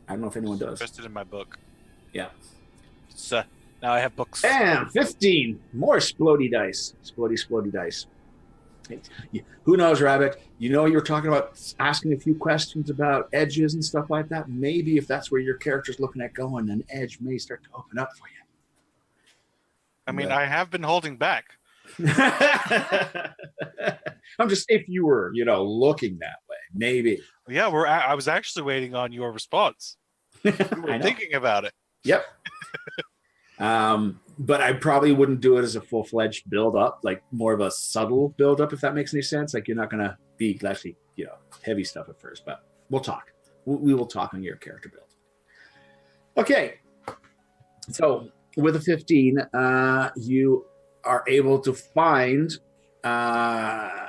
I don't know if anyone does. Invested in my book. Yeah. So now I have books. Bam! 15 more splody dice. Splody dice. Who knows, Rabbit? You were talking about asking a few questions about edges and stuff like that. Maybe if that's where your character's looking at going, an edge may start to open up for you. I mean, I have been holding back. I'm just, if you were, looking that way, maybe. Yeah, I was actually waiting on your response. You were thinking about it. Yep. But I probably wouldn't do it as a full-fledged build-up, like more of a subtle build-up, if that makes any sense. Like, you're not going to be actually, heavy stuff at first, but we'll talk. We will talk on your character build. Okay. So with a 15, you are able to find a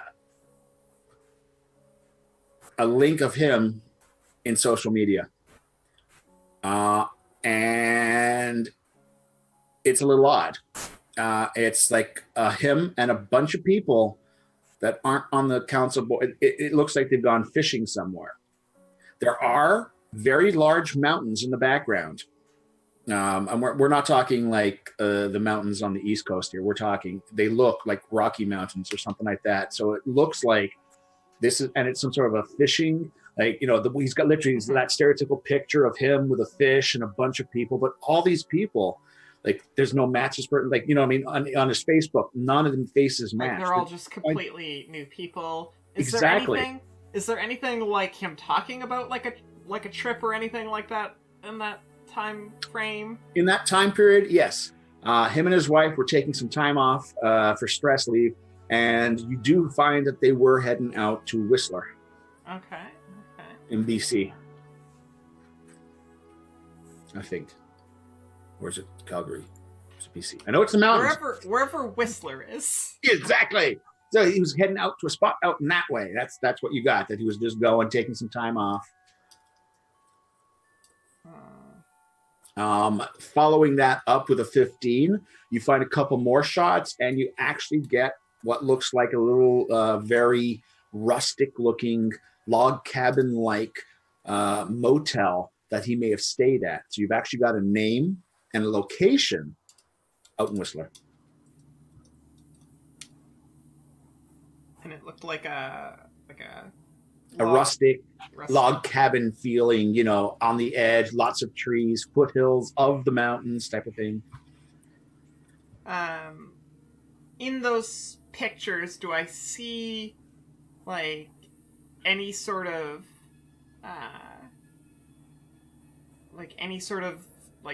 link of him in social media. And it's a little odd. It's like him and a bunch of people that aren't on the council board. It looks like they've gone fishing somewhere. There are very large mountains in the background. And we're not talking like the mountains on the East Coast here. We're talking, they look like Rocky Mountains or something like that. So it looks like this is, and it's some sort of a fishing, like, he's got literally that stereotypical picture of him with a fish and a bunch of people, but all these people, like, there's no matches for, like, on his Facebook, none of them faces match. Like, they're all just completely new people. Exactly. Is there anything like him talking about like a trip or anything like that in that time frame? In that time period, yes. Him and his wife were taking some time off for stress leave, and you do find that they were heading out to Whistler. Okay. In BC, I think. Or is it Calgary? It's BC. I know it's the mountains. Wherever Whistler is. Exactly. So he was heading out to a spot out in that way. That's what you got. That he was just going, taking some time off. Following that up with a 15, you find a couple more shots, and you actually get what looks like a little, very rustic-looking log cabin-like motel that he may have stayed at. So you've actually got a name and a location out in Whistler. And it looked like a rustic log cabin feeling, on the edge, lots of trees, foothills of the mountains type of thing. In those pictures, do I see like any sort of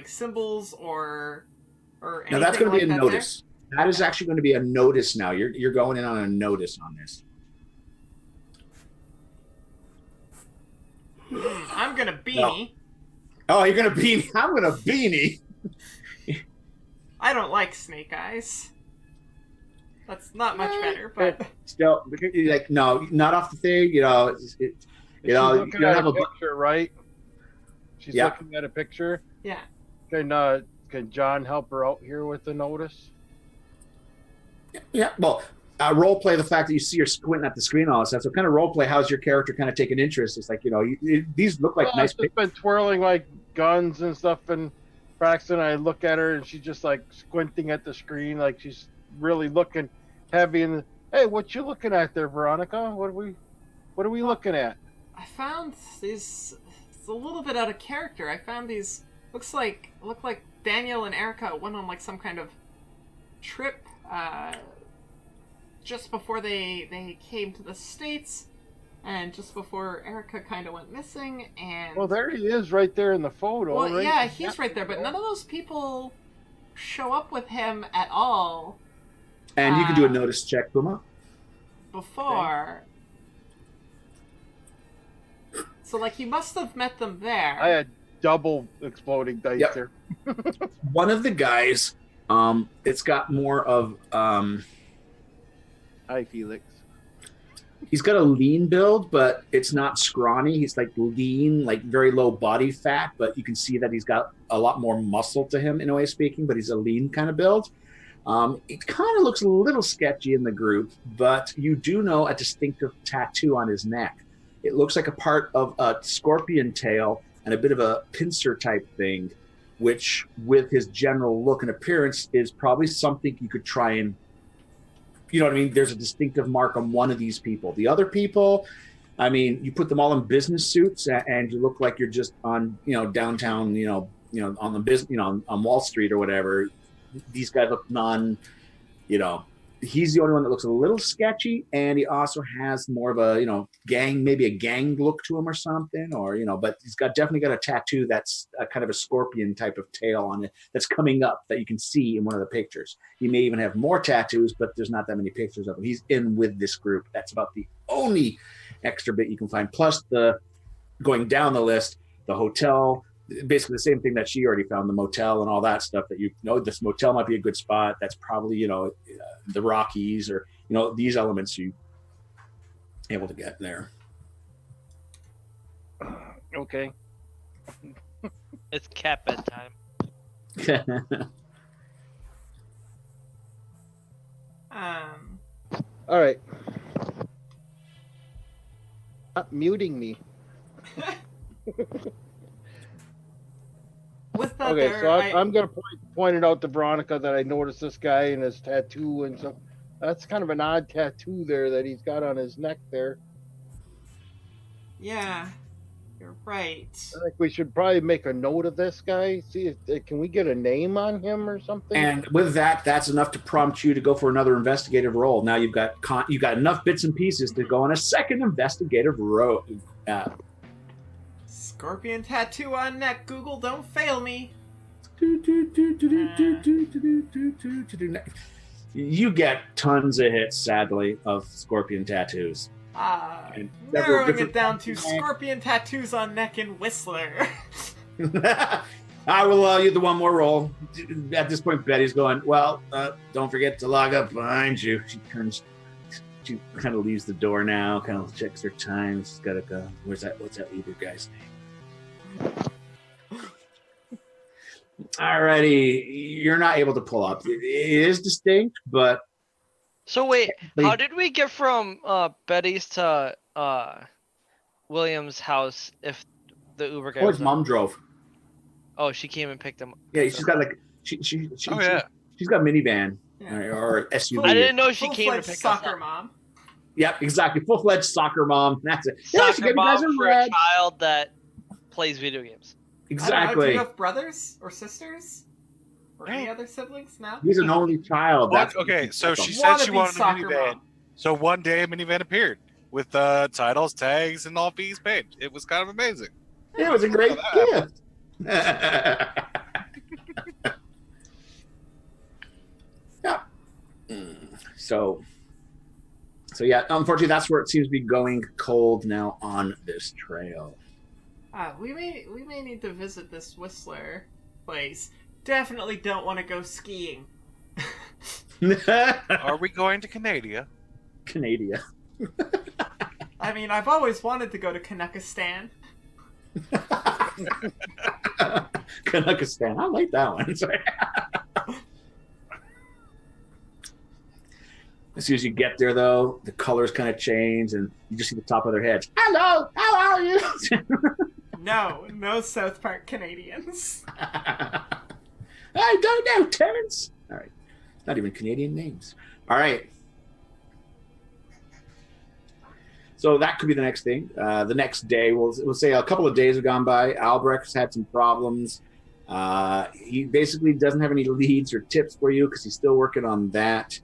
symbols or anything? Now that's going to be like a notice. There? That is actually going to be a notice now. You're going in on a notice on this. I'm gonna beanie. No. Oh, you're gonna beanie. I'm gonna beanie. I don't like snake eyes. That's not much better, but still, like, no, not off the thing. You don't have a picture, right? She's looking at a picture. Yeah. Can John help her out here with the notice? Yeah. Well, role play the fact that you see her squinting at the screen and all that stuff. So kind of role play. How's your character kind of taking interest? It's like, these look like nice pictures. Been twirling like guns and stuff, and Braxton, I look at her and she's just like squinting at the screen, like she's really looking heavy. And hey, what you looking at there, Veronica? What are we looking at? I found these. It's a little bit out of character. I found these. Look like Daniel and Erica went on like some kind of trip just before they came to the States, and just before Erica kind of went missing. And well, there he is, right there in the photo. Well, right? Yeah, he's right there, but none of those people show up with him at all. And you can do a notice check, Puma. Before. Okay. So, like, he must have met them there. I had double exploding dice there. One of the guys, it's got more of... Hi, Felix. He's got a lean build, but it's not scrawny. He's like lean, like very low body fat, but you can see that he's got a lot more muscle to him in a way of speaking, but he's a lean kind of build. It kind of looks a little sketchy in the group, but you do know a distinctive tattoo on his neck. It looks like a part of a scorpion tail and a bit of a pincer type thing, which with his general look and appearance is probably something you could try and, you know what I mean? There's a distinctive mark on one of these people. The other people, I mean, you put them all in business suits and you look like you're just on, downtown, on the business, on Wall Street or whatever. These guys look he's the only one that looks a little sketchy, and he also has more of a gang, maybe a gang look to him or something, or but he's definitely got a tattoo that's a kind of a scorpion type of tail on it that's coming up that you can see in one of the pictures. He may even have more tattoos, but there's not that many pictures of him. He's in with this group. That's about the only extra bit you can find. Plus the going down the list, the hotel. Basically the same thing that she already found, the motel and all that stuff that this motel might be a good spot. That's probably, the Rockies or, these elements you able to get there. Okay. It's cat bedtime. All right. Stop muting me. Okay, so I'm going to point it out to Veronica that I noticed this guy and his tattoo and stuff. That's kind of an odd tattoo there that he's got on his neck there. Yeah, you're right. I think we should probably make a note of this guy. See, can we get a name on him or something? And with that, that's enough to prompt you to go for another investigative roll. Now you've got enough bits and pieces to go on a second investigative roll. Scorpion tattoo on neck. Google, don't fail me. You get tons of hits, sadly, of scorpion tattoos. Narrowing it down to scorpion tattoos on neck and Whistler. I will allow you the one more roll. At this point, Betty's going, well, don't forget to log up behind you. She kind of leaves the door now, kind of checks her time. She's got to go. What's that leader guy's name? Alrighty, you're not able to pull up. It is distinct, but so wait, how did we get from Betty's to William's house if the Uber guy? His mom drove. Oh, she came and picked him. Yeah, she's got like she's got minivan or SUV. I didn't know she came to pick soccer us up. mom. Yep, exactly. Full-fledged soccer mom. That's it. Soccer mom for a child that plays video games. Exactly. Do you have brothers or sisters? Or any other siblings now? He's an only child. Okay, so she said she wanted a minivan. So one day a minivan appeared with titles, tags, and all fees paid. It was kind of amazing. It was a great gift. Yeah. So yeah, unfortunately, that's where it seems to be going cold now on this trail. We may need to visit this Whistler place. Definitely don't want to go skiing. Are we going to Canada? Canada. I mean, I've always wanted to go to Kanakistan. Kanakistan. I like that one. As soon as you get there, though, the colors kind of change, and you just see the top of their heads. Hello, how are you? No South Park Canadians. I don't know, Terrence. All right. Not even Canadian names. All right. So that could be the next thing. The next day, we'll say a couple of days have gone by. Albrecht's had some problems. He basically doesn't have any leads or tips for you because he's still working on that.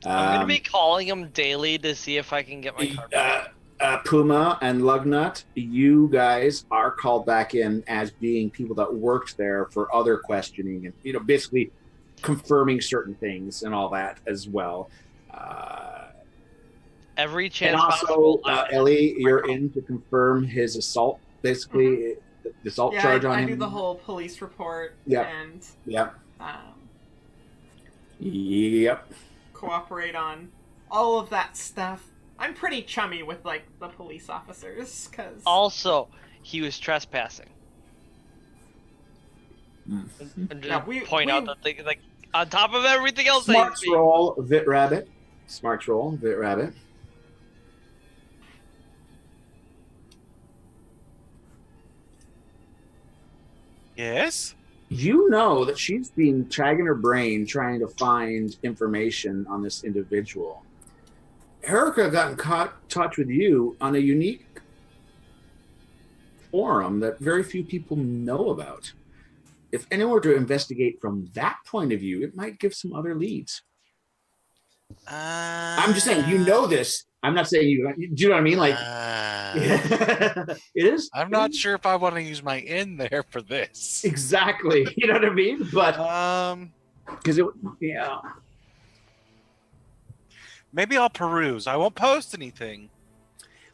I'm going to be calling him daily to see if I can get my car back. Puma and Lugnut, you guys are called back in as being people that worked there for other questioning and, basically confirming certain things and all that as well. Every chance and also, possible. Ellie, you're in to confirm his assault, basically, the assault charge on him. I do the whole police report and cooperate on all of that stuff. I'm pretty chummy with, the police officers, because... Also, he was trespassing. And just point out that thing, on top of everything else... Smarts roll, Vit Rabbit. Smarts roll, Vit Rabbit. Yes? You know that she's been dragging her brain trying to find information on this individual. Erica got in touch with you on a unique forum that very few people know about. If anyone were to investigate from that point of view, it might give some other leads. I'm just saying, you know this. I'm not saying you. Do you know what I mean? Like, it is. I'm not sure if I want to use my in there for this. Exactly. You know what I mean? But because yeah. Maybe I'll peruse. I won't post anything.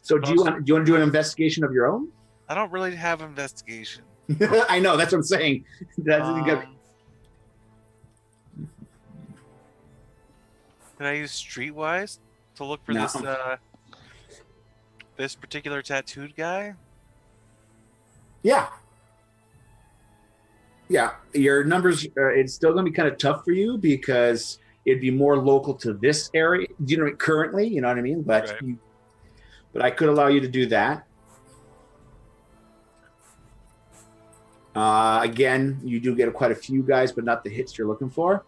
So do you want to do an investigation of your own? I don't really have investigation. I know. That's what I'm saying. Can I use Streetwise to look for this particular tattooed guy? Yeah. Yeah. Your numbers, it's still going to be kind of tough for you because it'd be more local to this area, currently, you know what I mean? But right. But I could allow you to do that. Again, you do get quite a few guys, but not the hits you're looking for.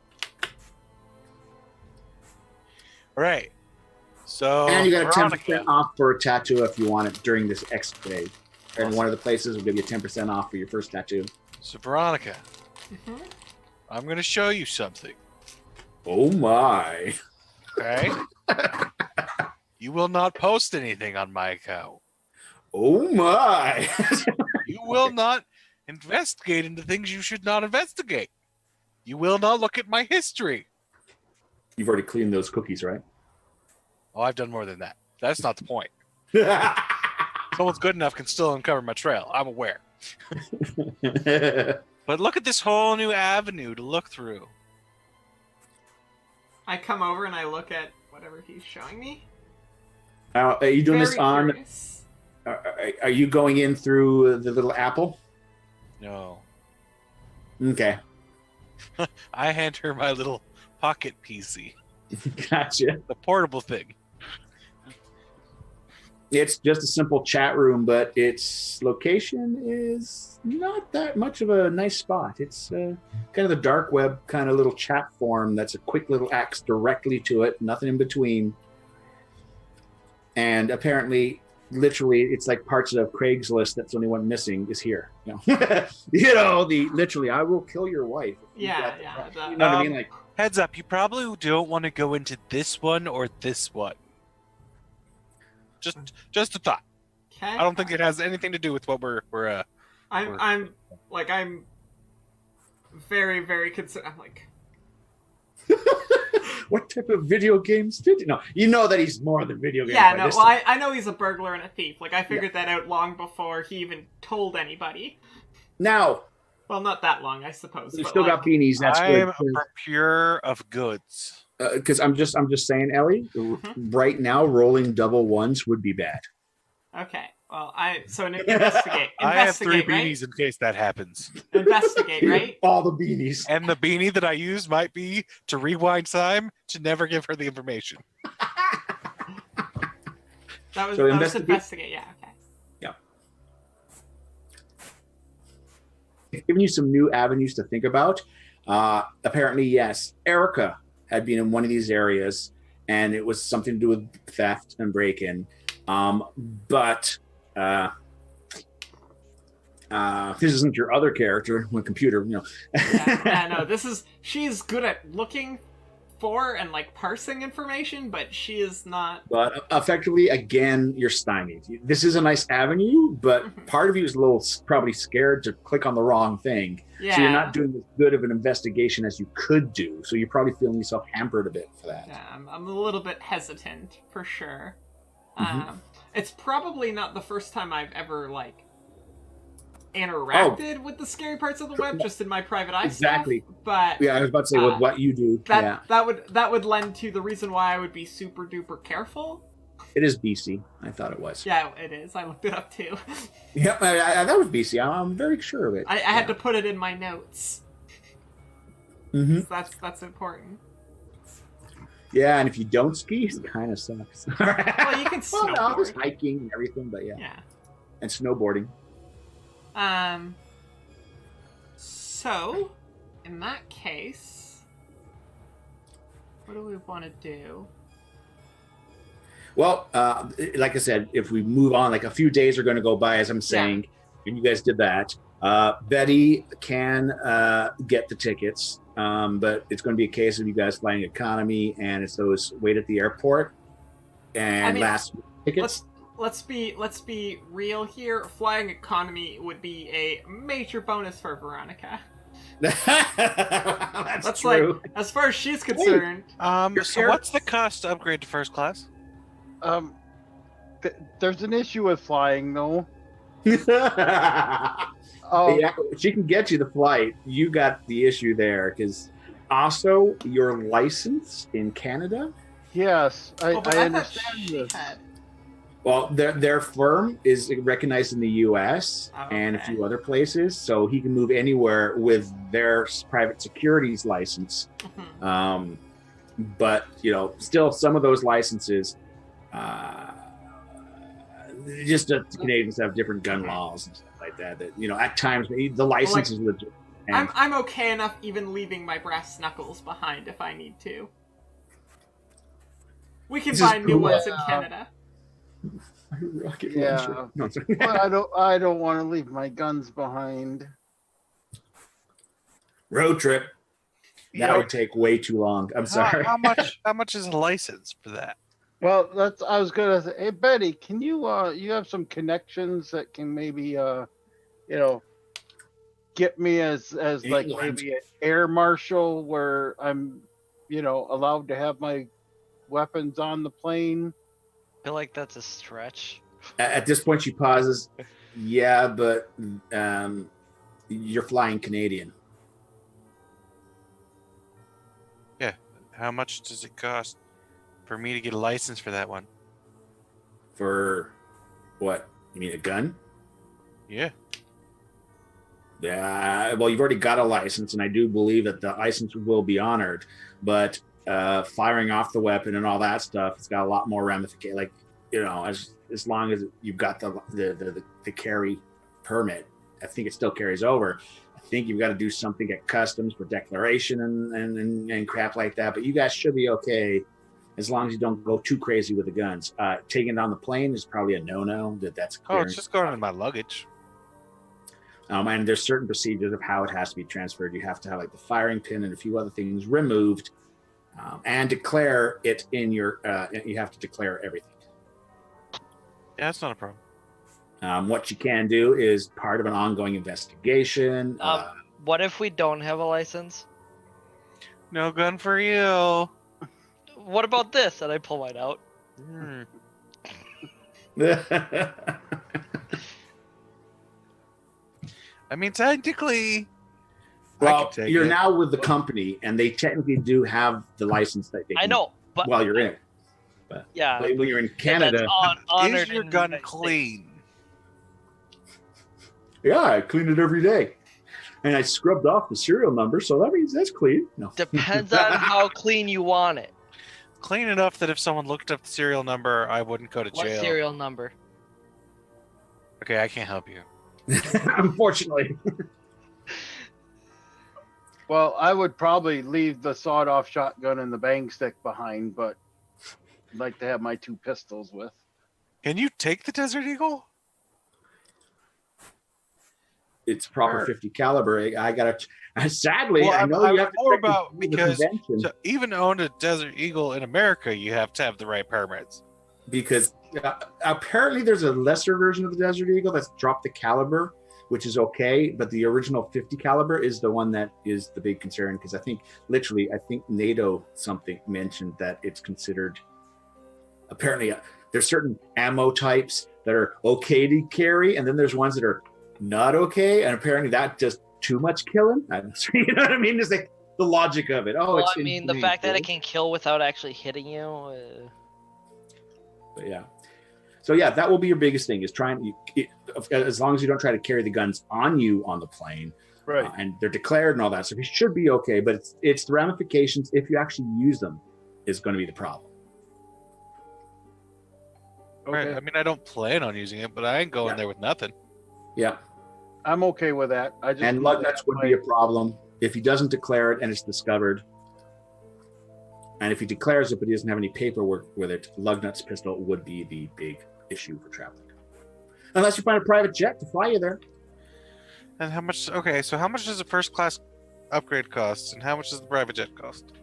Right. So and you got a 10% off for a tattoo if you want it during this X-ray. And one of the places will give you 10% off for your first tattoo. So Veronica, I'm going to show you something. Oh my. Okay. You will not post anything on my account. Oh my. You will not investigate into things you should not investigate. You will not look at my history. You've already cleaned those cookies, right? Oh, I've done more than that. That's not the point. Someone's good enough can still uncover my trail. I'm aware. But look at this whole new avenue to look through. I come over and I look at whatever he's showing me. Are you doing Very this on? curious. Are you going in through the little apple? No. Okay. I hand her my little pocket PC. Gotcha. The portable thing. It's just a simple chat room, but its location is not that much of a nice spot. It's kind of the dark web kind of little chat form that's a quick little access directly to it, nothing in between. And apparently, literally, it's like parts of Craigslist. That's the only one missing is here. You know, literally, I will kill your wife. Yeah. You know what I mean? Like, heads up, you probably don't want to go into this one or this one. Just a thought. Okay. I don't think it has anything to do with what we're I'm very, very concerned. I'm like, what type of video games did you know? You know that he's more than video games. yeah, no. Well, I know he's a burglar and a thief. Like, I figured that out long before he even told anybody. Now, Well, not that long, I suppose. you but still got beanies. That's I good. am a procure of goods. Because I'm just saying, Ellie. Right now, rolling double ones would be bad. Okay. Well, investigate. I have 3 Investigate, right? beanies in case that happens. Investigate, right? All the beanies. And the beanie that I use might be to rewind time to never give her the information. That was So investigate. Yeah. Okay. Yeah. Giving you some new avenues to think about. Apparently, yes, Erica had been in one of these areas, and it was something to do with theft and break-in. But this isn't your other character, when computer, you know. No, she's good at looking for and like parsing information, but she is not. But effectively, again, you're stymied. This is a nice avenue, but part of you is a little probably scared to click on the wrong thing. Yeah. So you're not doing as good of an investigation as you could do. So you're probably feeling yourself hampered a bit for that. Yeah, I'm a little bit hesitant for sure. Mhm. It's probably not the first time I've ever like interacted with the scary parts of the web, just in my private eye Exactly. stuff. But Yeah, I was about to say with what you do. that would lend to the reason why I would be super duper careful. It is BC. I thought it was. Yeah, it is. I looked it up too. Yep, that was BC. I'm very sure of it. I had to put it in my notes. Mm-hmm. So that's important. Yeah, and if you don't ski, it kind of sucks. Well, you can Well, no, there's snowboard. hiking and everything, but yeah. Yeah. And snowboarding. So, in that case, what do we want to do? Well, like I said, if we move on, like a few days are going to go by, as I'm saying, and you guys did that. Betty can get the tickets, but it's going to be a case of you guys flying economy, and it's those wait at the airport and last tickets. Let's be real here. Flying economy would be a major bonus for Veronica. That's true. Like, as far as she's concerned. So what's the cost to upgrade to first class? There's an issue with flying, though. Yeah, she can get you the flight. You got the issue there because also your license in Canada. Yes, I understand this. Well, their firm is recognized in the U.S. and a few other places, so he can move anywhere with their private securities license. But still, some of those licenses, just the Canadians have different gun laws and stuff like that. That at times the license is legit. I'm okay enough even leaving my brass knuckles behind if I need to. We can buy new ones in Canada. Yeah, but I don't want to leave my guns behind. Road trip. That would take way too long. I'm sorry. How much is a license for that? Well, I was gonna say, hey Betty, can you you have some connections that can maybe get me as like maybe an air marshal where I'm allowed to have my weapons on the plane? I feel like that's a stretch. At this point, she pauses. Yeah, but you're flying Canadian. Yeah. How much does it cost for me to get a license for that one? For what? You mean a gun? Yeah. Yeah. Well, you've already got a license, and I do believe that the license will be honored. But firing off the weapon and all that stuff, it's got a lot more ramifications. Like as long as you've got the carry permit, I think it still carries over. I think you've got to do something at customs for declaration and crap like that. But you guys should be okay as long as you don't go too crazy with the guns. Taking it on the plane is probably a no-no. That's oh, it's just going in my luggage. And there's certain procedures of how it has to be transferred. You have to have like the firing pin and a few other things removed, and declare it in your. You have to declare everything. Yeah, that's not a problem. What you can do is part of an ongoing investigation. What if we don't have a license? No gun for you. What about this? And I pull mine out. I mean, technically. Well, you're now with the company, and they technically do have the license that they can. I know, but while you're in it. But yeah, when you're in Canada, is your gun clean? Yeah, I clean it every day, and I scrubbed off the serial number, so that means that's clean. No, depends on how clean you want it. Clean enough that if someone looked up the serial number, I wouldn't go to jail. What serial number? Okay, I can't help you. Unfortunately. Well, I would probably leave the sawed-off shotgun and the bang stick behind, but I'd like to have my 2 pistols with. Can you take the Desert Eagle? It's proper 50 caliber. I gotta. Sadly, well, I know you have to more check about the because convention. to even own a Desert Eagle in America, you have to have the right permits. Because apparently there's a lesser version of the Desert Eagle that's dropped the caliber, which is okay, but the original 50 caliber is the one that is the big concern, because I think NATO mentioned that it's considered, apparently there's certain ammo types that are okay to carry, and then there's ones that are not okay, and apparently that just too much killing. You know what I mean? It's like the logic of it. Well, I mean, the fact that it can kill without actually hitting you. But yeah. So yeah, that will be your biggest thing, is as long as you don't try to carry the guns on you on the plane, right? And they're declared and all that, so you should be okay. But it's the ramifications if you actually use them is going to be the problem. Okay. Right. I mean, I don't plan on using it, but I ain't going there with nothing. Yeah, I'm okay with that. And lug nuts would be a problem if he doesn't declare it and it's discovered. And if he declares it but he doesn't have any paperwork with it, lug nuts pistol would be the big issue for traveling. Unless you find a private jet to fly you there. And how much? Okay, so how much does a first class upgrade cost, and how much does the private jet cost?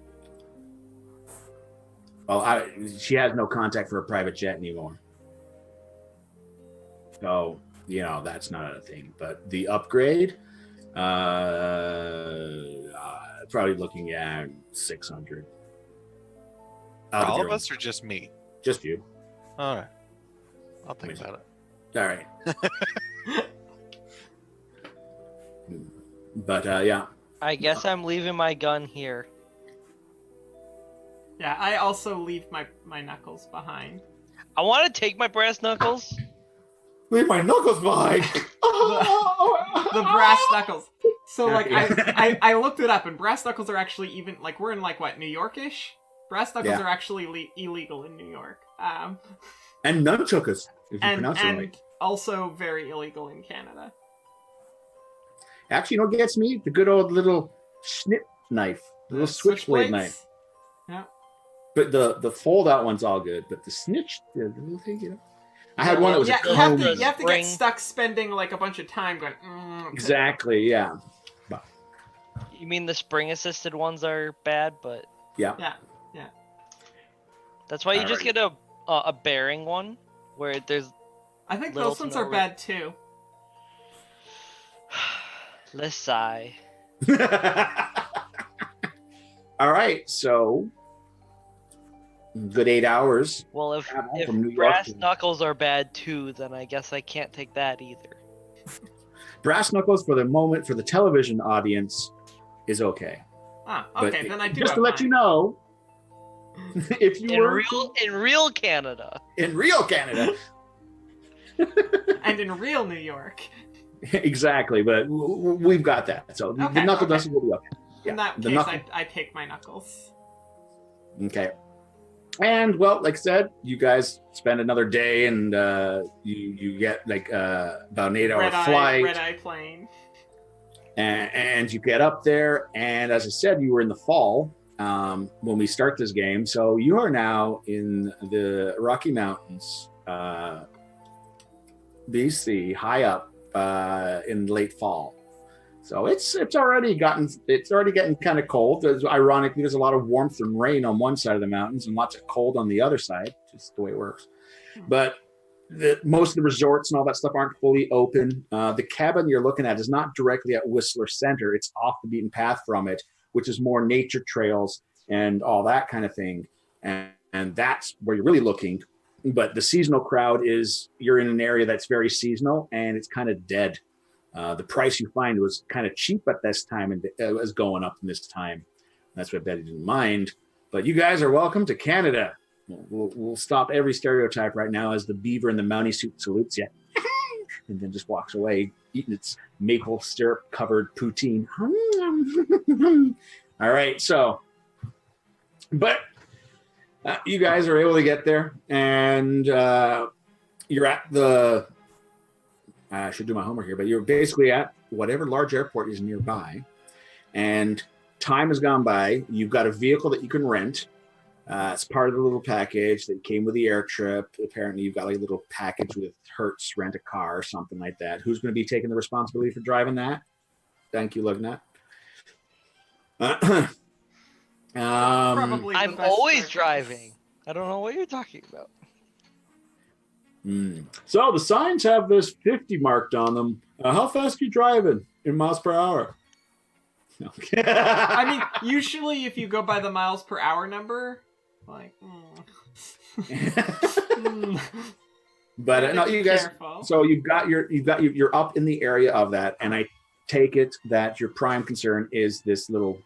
Well, she has no contact for a private jet anymore. So, that's not a thing. But the upgrade, probably looking at 600. For all of us, or just me? Just you. All right. I'll think about it. All right. But, yeah. I guess I'm leaving my gun here. Yeah, I also leave my knuckles behind. I want to take my brass knuckles. Leave my knuckles behind. The brass knuckles. So like I looked it up, and brass knuckles are actually even like we're in like what, New Yorkish? Brass knuckles are actually illegal in New York. And nunchuckers, if you pronounce it right. And also very illegal in Canada. Actually, you know what gets me? The good old little snip knife, the little switchblade knife. Yeah. But the fold out one's all good, but the snitch, the little thing, I had one that was you have to get stuck spending like a bunch of time going. Exactly, yeah. But, you mean the spring assisted ones are bad, but yeah. That's why you just get a bearing one where there's. I think those ones are bad too. Let's sigh. All right, so good 8 hours. Well, if brass knuckles are bad too, then I guess I can't take that either. Brass knuckles for the moment for the television audience is okay. Ah, okay, but then I do. Just to let you know, if you were in real Canada, and in real New York. Exactly, but we've got that. So the knuckle dusting will be okay. Yeah, in that case, I take my knuckles. Okay. And well, like I said, you guys spend another day, and you get like about an 8-hour flight. Red-eye plane. And you get up there, and as I said, you were in the fall when we start this game. So you are now in the Rocky Mountains, BC, high up in late fall. So it's already getting kind of cold. Ironically, there's a lot of warmth and rain on one side of the mountains and lots of cold on the other side, just the way it works. But most of the resorts and all that stuff aren't fully open. The cabin you're looking at is not directly at Whistler Center. It's off the beaten path from it, which is more nature trails and all that kind of thing. And that's where you're really looking. But the seasonal crowd you're in an area that's very seasonal, and it's kind of dead. The price you find was kind of cheap at this time, and it was going up in this time. That's what Betty didn't mind. But you guys are welcome to Canada. We'll stop every stereotype right now as the beaver in the Mountie suit salutes you, and then just walks away eating its maple syrup covered poutine. All right, so, but you guys are able to get there, and you're at the. I should do my homework here, but you're basically at whatever large airport is nearby, and time has gone by. You've got a vehicle that you can rent. It's part of the little package that came with the air trip. Apparently, you've got like a little package with Hertz rent a car or something like that. Who's going to be taking the responsibility for driving that? Thank you, Lugnat. Probably. I'm always driving. I don't know what you're talking about. So the signs have this 50 marked on them. How fast are you driving in miles per hour? Okay. I mean, usually if you go by the miles per hour number, like. But no, you guys. Careful. So you're up in the area of that, and I take it that your prime concern is this little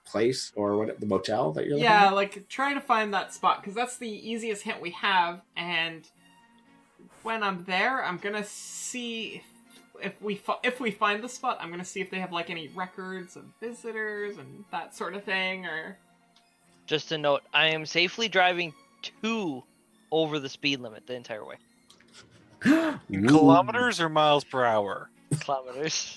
place or what, the motel that you're looking at? Like trying to find that spot because that's the easiest hint we have, and when I'm there, I'm gonna see if we find the spot. I'm gonna see if they have like any records of visitors and that sort of thing. Or just a note: I am safely driving 2 over the speed limit the entire way. In kilometers or miles per hour? Kilometers.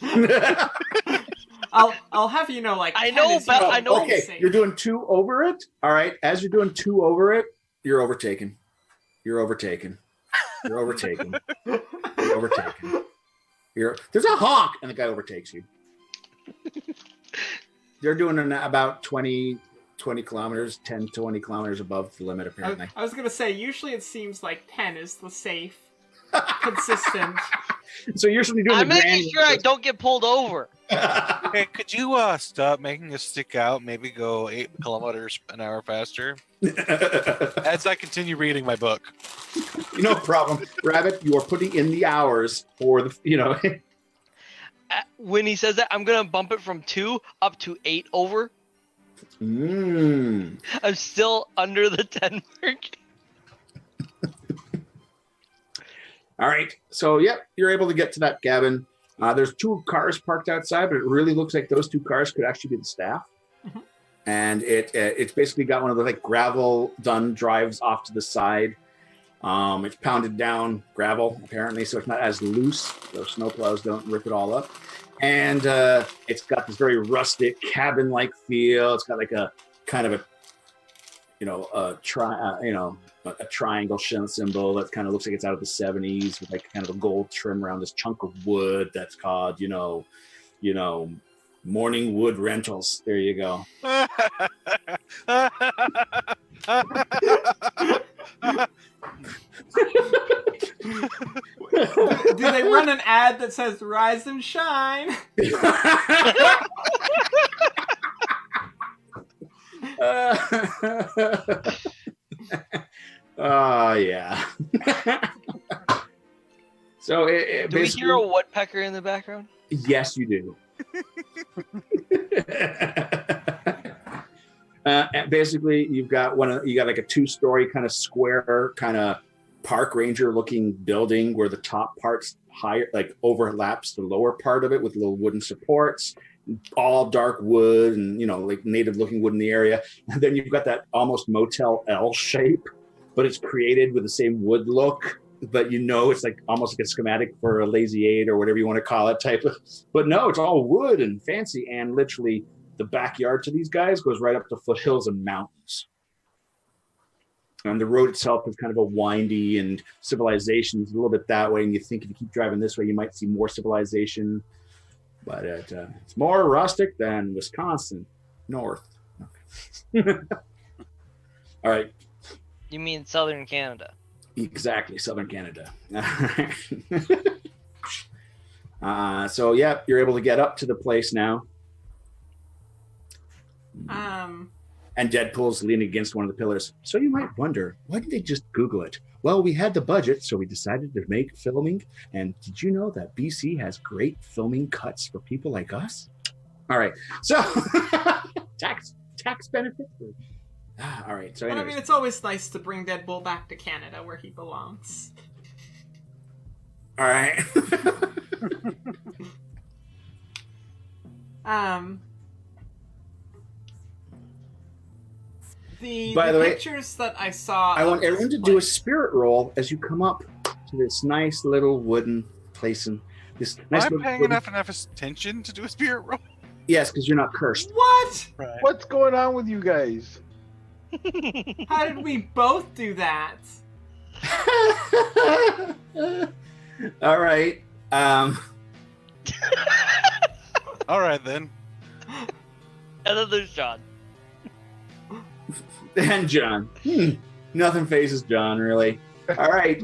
I'll have you know, like I know, but I know. Okay, you're doing 2 over it. All right, as you're doing 2 over it, you're overtaken. You're overtaken. You're overtaken. You're overtaken. There's a honk, and the guy overtakes you. They're doing about 20 kilometers, 10, 20 kilometers above the limit, apparently. I was gonna say, usually it seems like 10 is the safe, consistent. So you're doing I'm making sure I don't get pulled over. Hey, could you stop making us stick out? Maybe go 8 kilometers an hour faster. As I continue reading my book. No problem, Rabbit. You are putting in the hours for the. When he says that, I'm gonna bump it from 2 up to 8 over. I'm still under the 10 mark. All right. So, you're able to get to that cabin. There's 2 cars parked outside, but it really looks like those 2 cars could actually be the staff. Mm-hmm. And it's basically got one of those gravel done drives off to the side. It's pounded down gravel, apparently, so it's not as loose. So snowplows don't rip it all up. And it's got this very rustic cabin-like feel. It's got a kind of a triangle symbol that kind of looks like it's out of the 70s with kind of a gold trim around this chunk of wood that's called, Morning Wood Rentals. There you go. Do they run an ad that says "Rise and Shine"? Yeah. So do we hear a woodpecker in the background? Yes, you do. Basically, you got a 2-story kind of square kind of park ranger looking building where the top part's higher, overlaps the lower part of it with little wooden supports, all dark wood and native looking wood in the area. And then you've got that almost Motel L shape, but it's created with the same wood look. But it's almost like a schematic for a Lazy 8 or whatever you want to call it type of. But no, it's all wood and fancy, and literally the backyard to these guys goes right up to foothills and mountains. And the road itself is kind of a windy, and civilization is a little bit that way. And you think if you keep driving this way, you might see more civilization. But it's more rustic than Wisconsin North. All right. You mean Southern Canada? Exactly, Southern Canada. So you're able to get up to the place now. And Deadpool's leaning against one of the pillars. So you might wonder, why didn't they just Google it? Well, we had the budget, so we decided to make filming. And did you know that BC has great filming cuts for people like us? All right, so tax benefit. All right. So, anyways. It's always nice to bring Deadpool back to Canada where he belongs. All right. By the way, pictures that I saw. I want everyone to do a spirit roll as you come up to this nice little wooden place and this. Nice I'm paying enough attention to do a spirit roll. Yes, because you're not cursed. What? Right. What's going on with you guys? How did we both do that? All right. All right then. And then there's John. And John. Nothing phases John, really. All right.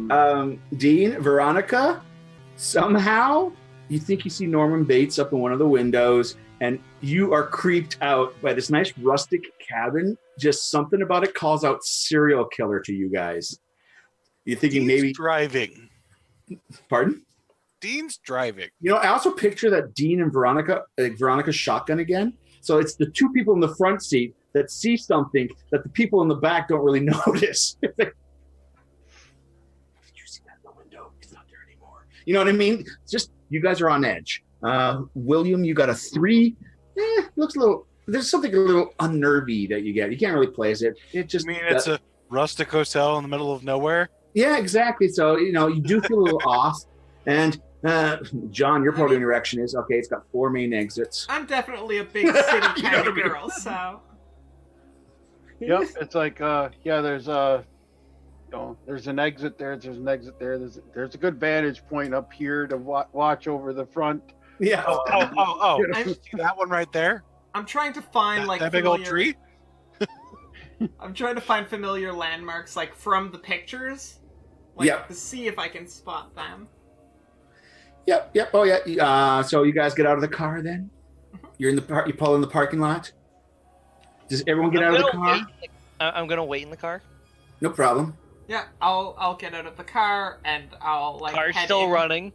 Dean, Veronica, somehow you think you see Norman Bates up in one of the windows, and you are creeped out by this nice rustic cabin. Just something about it calls out serial killer to you guys. You're thinking Dean's maybe driving. Pardon? Dean's driving. I also picture that Dean and Veronica's shotgun again. So it's the 2 people in the front seat that see something that the people in the back don't really notice. Did you see that in the window? It's not there anymore. You know what I mean? It's just you guys are on edge. William, you got a 3. Looks a little. There's something a little unnervy that you get. You can't really place it. It just. It's a rustic hotel in the middle of nowhere? Yeah, exactly. So you do feel a little off. And John, your proto interaction is okay. It's got 4 main exits. I'm definitely a big city kind of girl, so. Yep, it's like there's there's an exit there. There's an exit there. There's a good vantage point up here to watch over the front. Yeah. Oh! I'm- See that one right there? I'm trying to find like That big old familiar- tree? I'm trying to find familiar landmarks like from the pictures. Like, Yep. to see if I can spot them. Yep. Oh yeah. So you guys get out of the car then? You're in the you pull in the parking lot. Does everyone get out of the car? I'm gonna wait in the car. No problem. Yeah, I'll get out of the car and I'll like Car's head still in. running.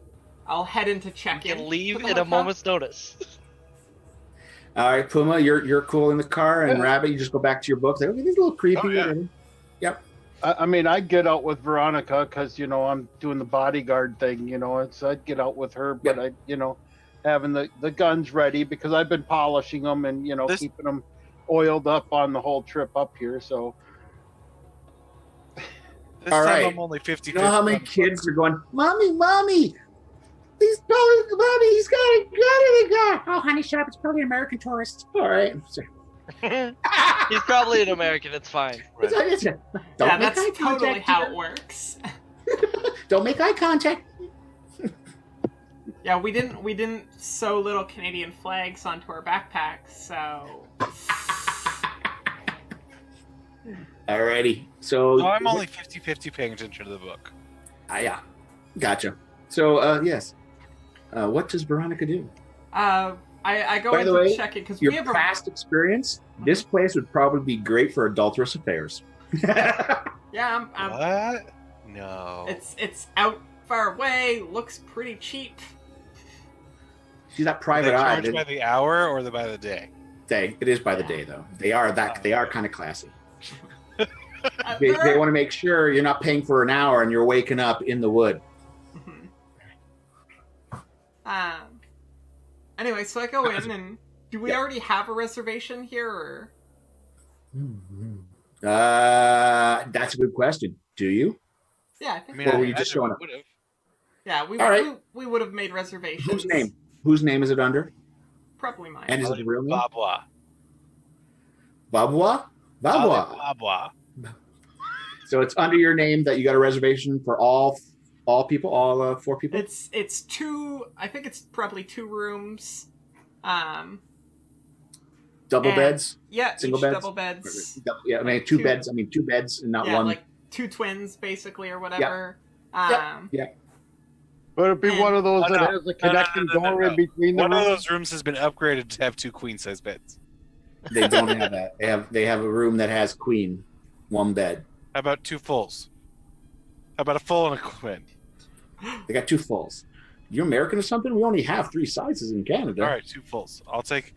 I'll head into You check-in. can leave to the at a hotel. moment's notice. All right, Puma, you're cool in the car, and Rabbit, you just go back to your book. Like, okay, this is a little creepy. Oh, yeah. whatever. Yep. I mean, I'd get out with Veronica because I'm doing the bodyguard thing. I'd get out with her, but Yep. having the guns ready because I've been polishing them and This- keeping them oiled up on the whole trip up here. So This All time right. I'm only 50. You know how many kids are going, Mommy, he's probably, Mommy, he's got a gun in the car. Oh, honey, shut up. It's probably an American tourist. All right. He's probably an American. It's fine. Don't Yeah, make that's eye totally contact, how dear. it works. Don't make eye contact. Yeah, we didn't sew little Canadian flags onto our backpacks, so Alrighty. So No, I'm only 50-50 paying attention to the book. Yeah, gotcha. So yes, what does Veronica do? I go By the into way, check-in because Your we have a past experience, this place would probably be great for adulterous affairs. yeah. What? No. It's out far away. Looks pretty cheap. She's not Are they private eye. charged by the hour or by the day? It is by the Yeah. day though. They are kind of classy. Uh, They there- want to make sure you're not paying for an hour and you're waking up in the wood. Mhm. Anyway, so I go in and do we already have a reservation here? Or... That's a good question. Do you? Yeah, I think. Or were you just showing up? would've. Yeah, we All right. we would have made reservations. Whose name? Whose name is it under? Probably mine. And is it a real name? Babwa. Babwa? Babwa. Babwa. So it's under your name that you got a reservation for all people, all 4 people. It's two. I think it's probably 2 rooms. Double and- beds. Yeah, Single each beds? double beds. Yeah, I mean 2 Two. beds. I mean 2 beds and not Yeah, one. like 2 twins basically or whatever. would it be And- one of those Oh, that no. has a connecting door in no. between the One of rooms? those rooms has been upgraded to have 2 queen-size beds. They don't have that. They have a room that has queen, 1 bed. How about 2 fulls? How about a full and a queen? They got 2 fulls. You American or something? We only have 3 sizes in Canada. All right, 2 fulls. I'll take.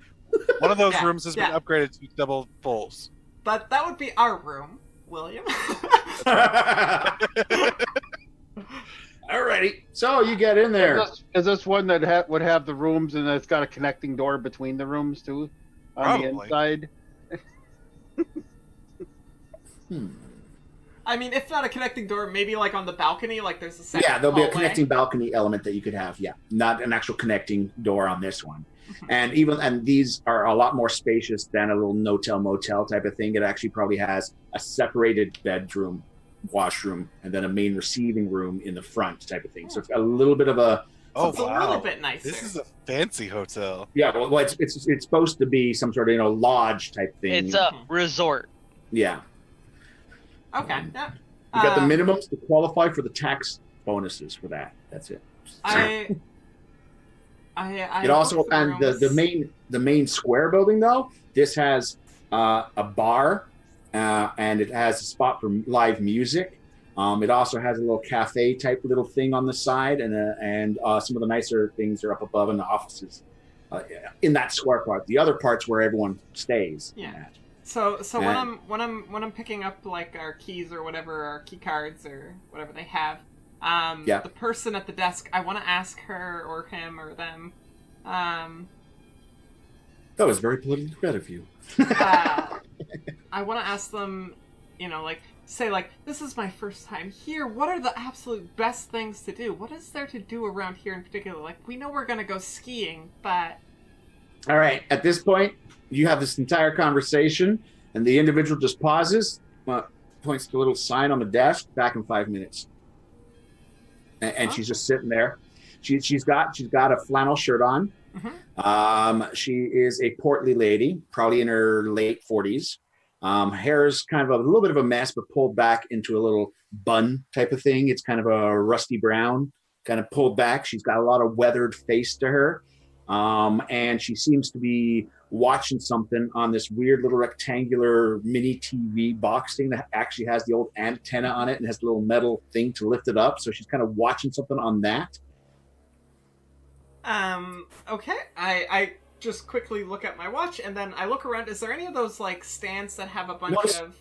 One of those Yeah, rooms has been yeah. upgraded to double fulls. But that would be our room, William. Alrighty. So you get in there. Is this one that would have the rooms and it's got a connecting door between the rooms too, on the Probably. inside? I mean, if not a connecting door, maybe like on the balcony, like there's a second Yeah, there'll be a hallway. connecting balcony element that you could have. Yeah, not an actual connecting door on this one. And these are a lot more spacious than a little no-tell motel type of thing. It actually probably has a separated bedroom, washroom, and then a main receiving room in the front type of thing. So it's a little bit of a Oh, It's a wow. little bit nicer. This is a fancy hotel. well, it's supposed to be some sort of lodge type thing. It's a resort. Yeah. Okay, yeah. You got the minimums to qualify for the tax bonuses for that. That's it. I It also looked and through the main square building though. This has a bar and it has a spot for live music. It also has a little cafe type little thing on the side, and some of the nicer things are up above in the offices in that square part. The other parts where everyone stays. Yeah. at. So And- when I'm picking up like our keys or whatever, our key cards or whatever they have, Yeah. the person at the desk, I want to ask her or him or them, That was very politically correct of you. I want to ask them, say like, this is my first time here. What are the absolute best things to do? What is there to do around here in particular? Like, we know we're gonna go skiing, but All right. At this point, you have this entire conversation, and the individual just pauses. points to the little sign on the desk. Back in 5 minutes. And she's just sitting there. She's got a flannel shirt on. She is a portly lady, probably in her late 40s. Hair's kind of a little bit of a mess, but pulled back into a little bun type of thing. It's kind of a rusty brown, kind of pulled back. She's got a lot of weathered face to her. And she seems to be watching something on this weird little rectangular mini TV box thing that actually has the old antenna on it and has a little metal thing to lift it up. So she's kind of watching something on that. Okay. I just quickly look at my watch and then I look around. Is there any of those like stands that have a bunch of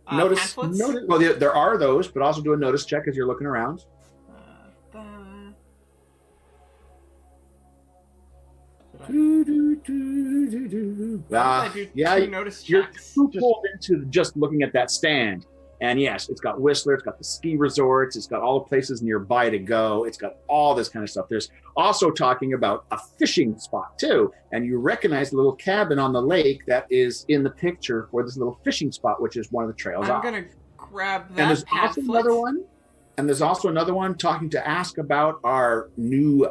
pamphlets? Well, there are those, but also do a notice check as you're looking around. Notice you're checks. too pulled into just looking at that stand. And yes, it's got Whistler, it's got the ski resorts, it's got all the places nearby to go, it's got all this kind of stuff. There's also talking about a fishing spot too, and you recognize the little cabin on the lake that is in the picture for this little fishing spot, which is one of the trails I'm off. gonna grab that. And there's also pamphlet. another one. And there's also another one talking to ask about our new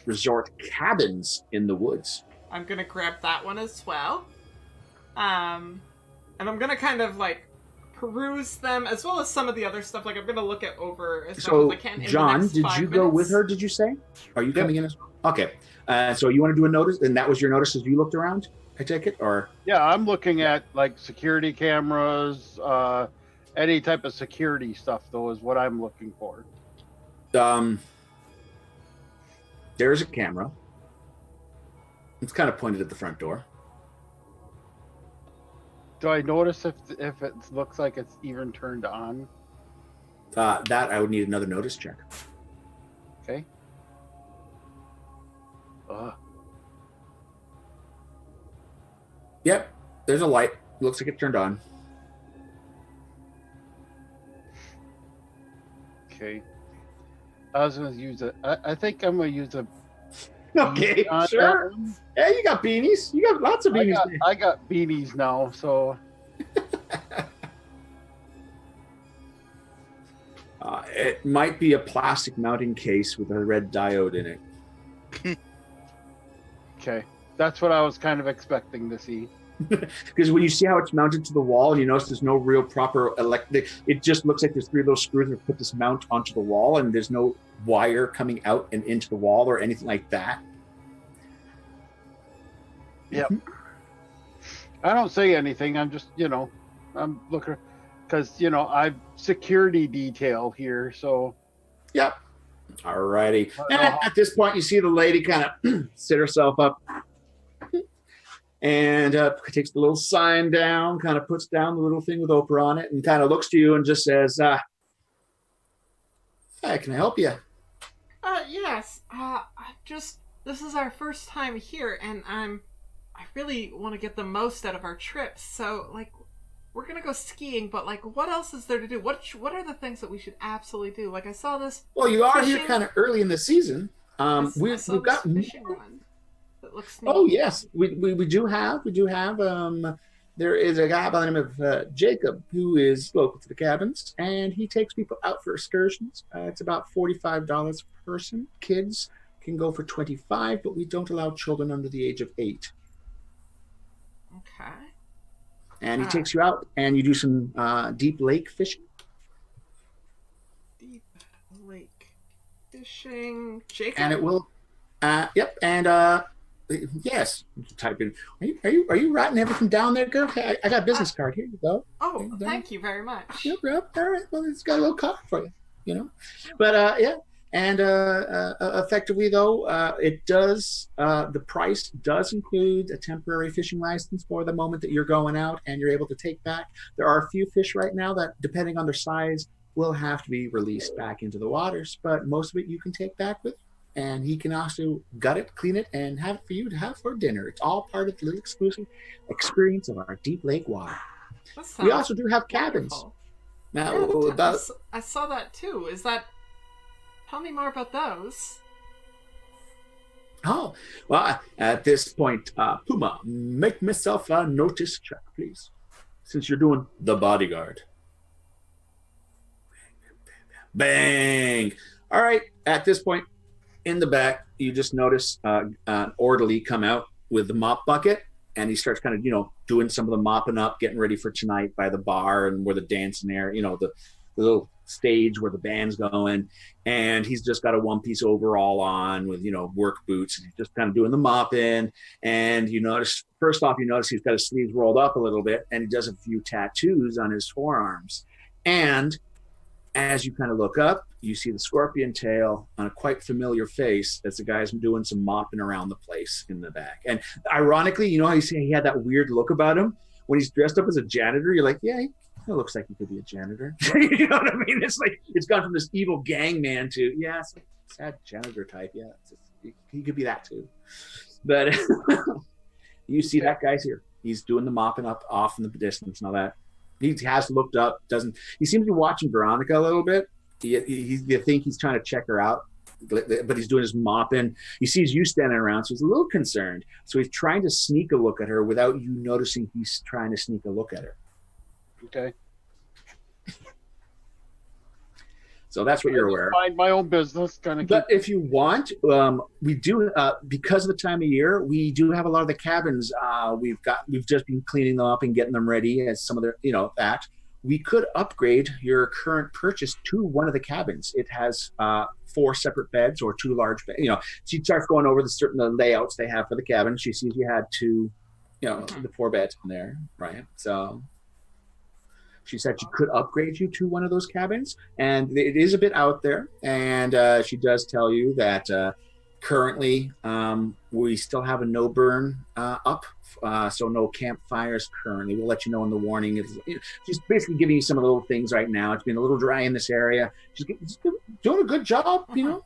resort cabins in the woods. I'm gonna grab that one as well. And I'm gonna kind of like peruse them as well as some of the other stuff. Like I'm gonna look it over as much as I can. John, did you go with her? Did you say? Are you coming in as well? Okay. So you want to do a notice, and that was your notice as you looked around? I take it, or Yeah, I'm looking at like security cameras, any type of security stuff. Though is what I'm looking for. There's a camera. It's kind of pointed at the front door. Do I notice if it looks like it's even turned on? That I would need another notice check. Okay. Yep, there's a light. Looks like it turned on. Okay. I was gonna use it. I think I'm gonna use a. Okay, sure. Yeah, you got beanies. You got lots of beanies. I got beanies now, so. It might be a plastic mounting case with a red diode in it. Okay, that's what I was kind of expecting to see. Because when you see how it's mounted to the wall, you notice there's no real proper electric. It just looks like there's three of those screws that put this mount onto the wall, and there's no wire coming out and into the wall or anything like that. Yep. I don't say anything. I'm just, I'm looking, because I've security detail here, so. Yep. Alrighty. And at this point, you see the lady kind of sit herself up. And takes the little sign down, kind of puts down the little thing with Oprah on it, and kind of looks to you and just says, "Hey, can I help you?" Yes. This is our first time here, and I really want to get the most out of our trip. So, like, we're gonna go skiing, but like, what else is there to do? What are the things that we should absolutely do? Like, I saw this. Well, you are here kind of early in the season. We've got fishing one. Looks neat. Oh yes, we do have there is a guy by the name of Jacob who is local to the cabins, and he takes people out for excursions. It's about $45 per person. Kids can go for $25, but we don't allow children under the age of 8. Okay. And he takes you out, and you do some deep lake fishing. Deep lake fishing, Jacob. And it will, yep, and yes. Type in. Are you writing everything down there, girl? Hey, I got a business card. Here you go. Oh, thank you very much. Yep. All right. Well, it's got a little card for you. But yeah. And effectively, though, it does. The price does include a temporary fishing license for the moment that you're going out, and you're able to take back. There are a few fish right now that, depending on their size, will have to be released back into the waters. But most of it you can take back with. And he can also gut it, clean it, and have it for you to have for dinner. It's all part of the little exclusive experience of our deep lake water. We also do have cabins. Wonderful. Now, I saw that too. Tell me more about those. Oh, well, at this point, Puma, make myself a notice check, please. Since you're doing the bodyguard. Bang! All right. At this point, in the back, you just notice an orderly come out with the mop bucket, and he starts kind of, doing some of the mopping up, getting ready for tonight by the bar and where the dancing there, the little stage where the band's going. And he's just got a one-piece overall on with, work boots. He's just kind of doing the mopping. And first off, he's got his sleeves rolled up a little bit, and he does a few tattoos on his forearms. And as you kind of look up, you see the scorpion tail on a quite familiar face as the guy's doing some mopping around the place in the back. And ironically, how you say he had that weird look about him when he's dressed up as a janitor? You're like, yeah, he looks like he could be a janitor. You know what I mean? It's like it's gone from this evil gang man to it's a sad janitor type. Yeah, he could be that too. But you see that guy's here. He's doing the mopping up off in the distance and all that. He has looked up. He seems to be watching Veronica a little bit. You think he's trying to check her out, but he's doing his mopping. He sees you standing around, so he's a little concerned. So he's trying to sneak a look at her without you noticing he's trying to sneak a look at her. Okay. So that's what you're aware of. Mind my own business, kind of. But if you want, we do because of the time of year, we do have a lot of the cabins. We've just been cleaning them up and getting them ready as some of their, that. We could upgrade your current purchase to one of the cabins. It has 4 separate beds or 2 large beds. She starts going over the layouts they have for the cabin. She sees you had 2, the 4 beds in there, right? So she said she could upgrade you to one of those cabins, and it is a bit out there. And she does tell you that currently we still have a no burn up, so no campfires currently. We'll let you know in the warning. She's basically giving you some of the little things right now. It's been a little dry in this area. She's doing a good job, doing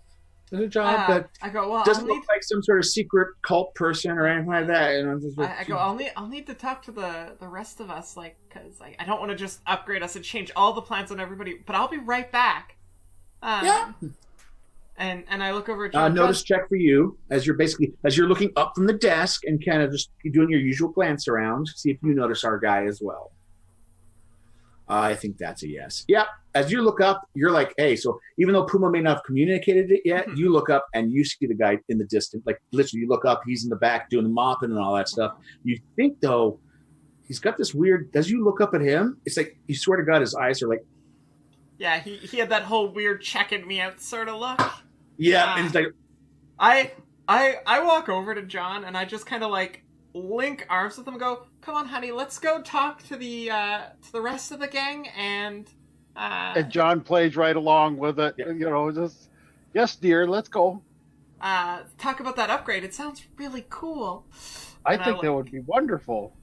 a job, but I go, well, doesn't look like some sort of secret cult person or anything like that. I go, I'll need to talk to the rest of us, because I don't want to just upgrade us and change all the plans on everybody, but I'll be right back. Yeah. And I look over at John. Notice check for you as you're looking up from the desk and kind of just doing your usual glance around, see if you notice our guy as well. I think that's a yes. Yeah. As you look up, you're like, hey, so even though Puma may not have communicated it yet, you look up and you see the guy in the distance. Like literally you look up, he's in the back doing the mopping and all that stuff. You think though, he's got this weird, as you look up at him, it's like, you swear to God, his eyes are like, yeah, he had that whole weird checking me out sort of look. Yeah, and he's like, I walk over to John and I just kind of link arms with him and go, come on, honey, let's go talk to the rest of the gang and John plays right along with it. Yeah. Just yes, dear, let's go. Talk about that upgrade. It sounds really cool. I think that would be wonderful.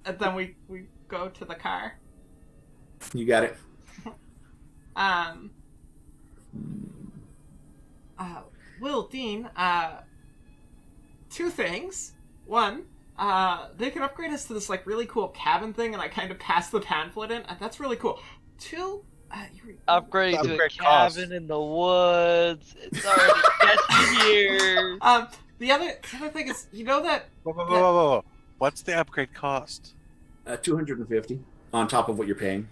And then we go to the car. You got it. Will, Dean, 2 things. One, they can upgrade us to this really cool cabin thing, and I kind of pass the pamphlet in. That's really cool. 2, upgrade to a cabin in the woods. It's already sketchy here. The other thing is, that. Whoa. What's the upgrade cost? $250 on top of what you're paying.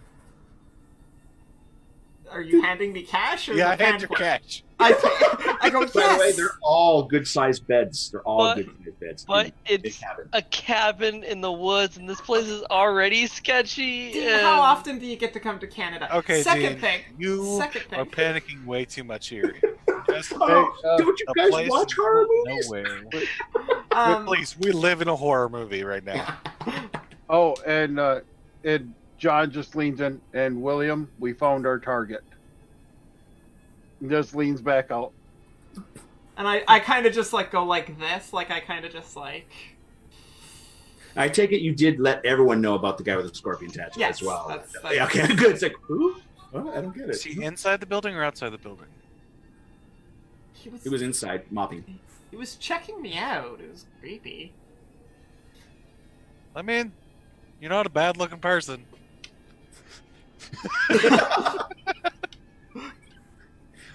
Are you handing me cash? Or yeah, I hand you cash. I go, yes! By the way, they're all good-sized beds. They're all good-sized beds. But it's a cabin in the woods, and this place is already sketchy. Dean, how often do you get to come to Canada? Okay, Second Dean, thing. You are panicking way too much here. Don't you guys watch horror movies? Nowhere. Please, we live in a horror movie right now. Oh, and John just leans in, and William, we found our target. He just leans back out. And I kind of just go like this, I kind of just I take it you did let everyone know about the guy with the scorpion tattoo as well. That's okay, good. It's like, who? Oh, I don't get it. Is he inside the building or outside the building? He was inside mopping. He was checking me out. It was creepy. I mean, you're not a bad-looking person.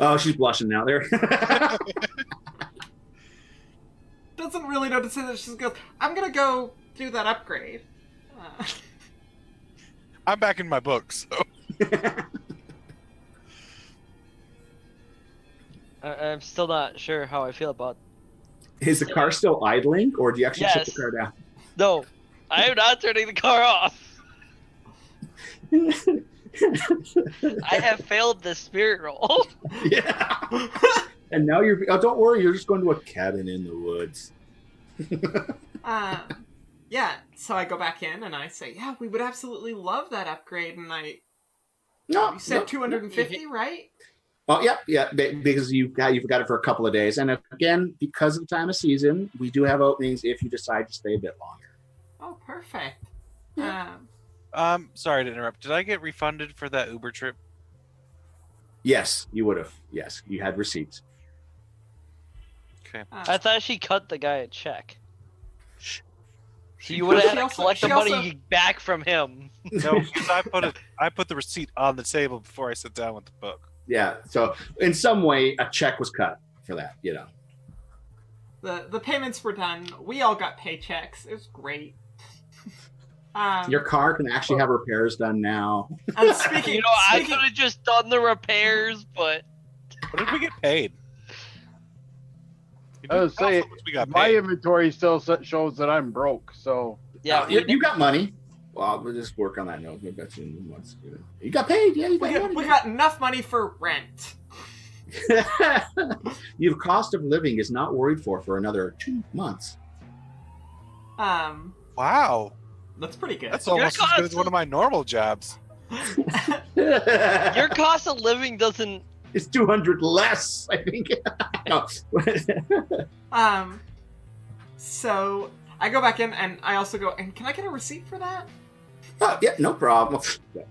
Oh, she's blushing now. There. Doesn't really know to say that. She just goes, I'm gonna go do that upgrade. I'm back in my book, so. I'm still not sure how I feel about. Is the car still idling, or do you actually shut the Yes. car down? No, I am not turning the car off. I have failed the spirit roll. Yeah. And now you're. Oh, don't worry. You're just going to a cabin in the woods. Yeah. So I go back in and I say, yeah, we would absolutely love that upgrade. And No, you said 250, right? Oh, yeah, because you got it for a couple of days, and again, because of the time of season, we do have openings if you decide to stay a bit longer. Oh, perfect. Yeah. Sorry to interrupt. Did I get refunded for that Uber trip? Yes, you would have. Yes, you had receipts. Okay. I thought she cut the guy a check. So you would have had to collect the money back from him. No, because I put the receipt on the table before I sit down with the book. Yeah, so in some way, a check was cut for that. The payments were done. We all got paychecks. It was great. Your car can actually have repairs done now. And speaking, I could have just done the repairs, but what did we get paid? I was saying, we got my paid. inventory still shows that I'm broke. So yeah, you got money. Well, we'll just work on that note. Maybe that's in months. You got paid. Yeah, you got money. We got enough money for rent. Your cost of living is not worried for another 2 months. Wow, that's pretty good. that's almost as good as one of my normal jobs. your cost of living doesn't. It's 200 less, I think. No. So I go back in and I also go, and can I get a receipt for that? Oh, yeah, no problem.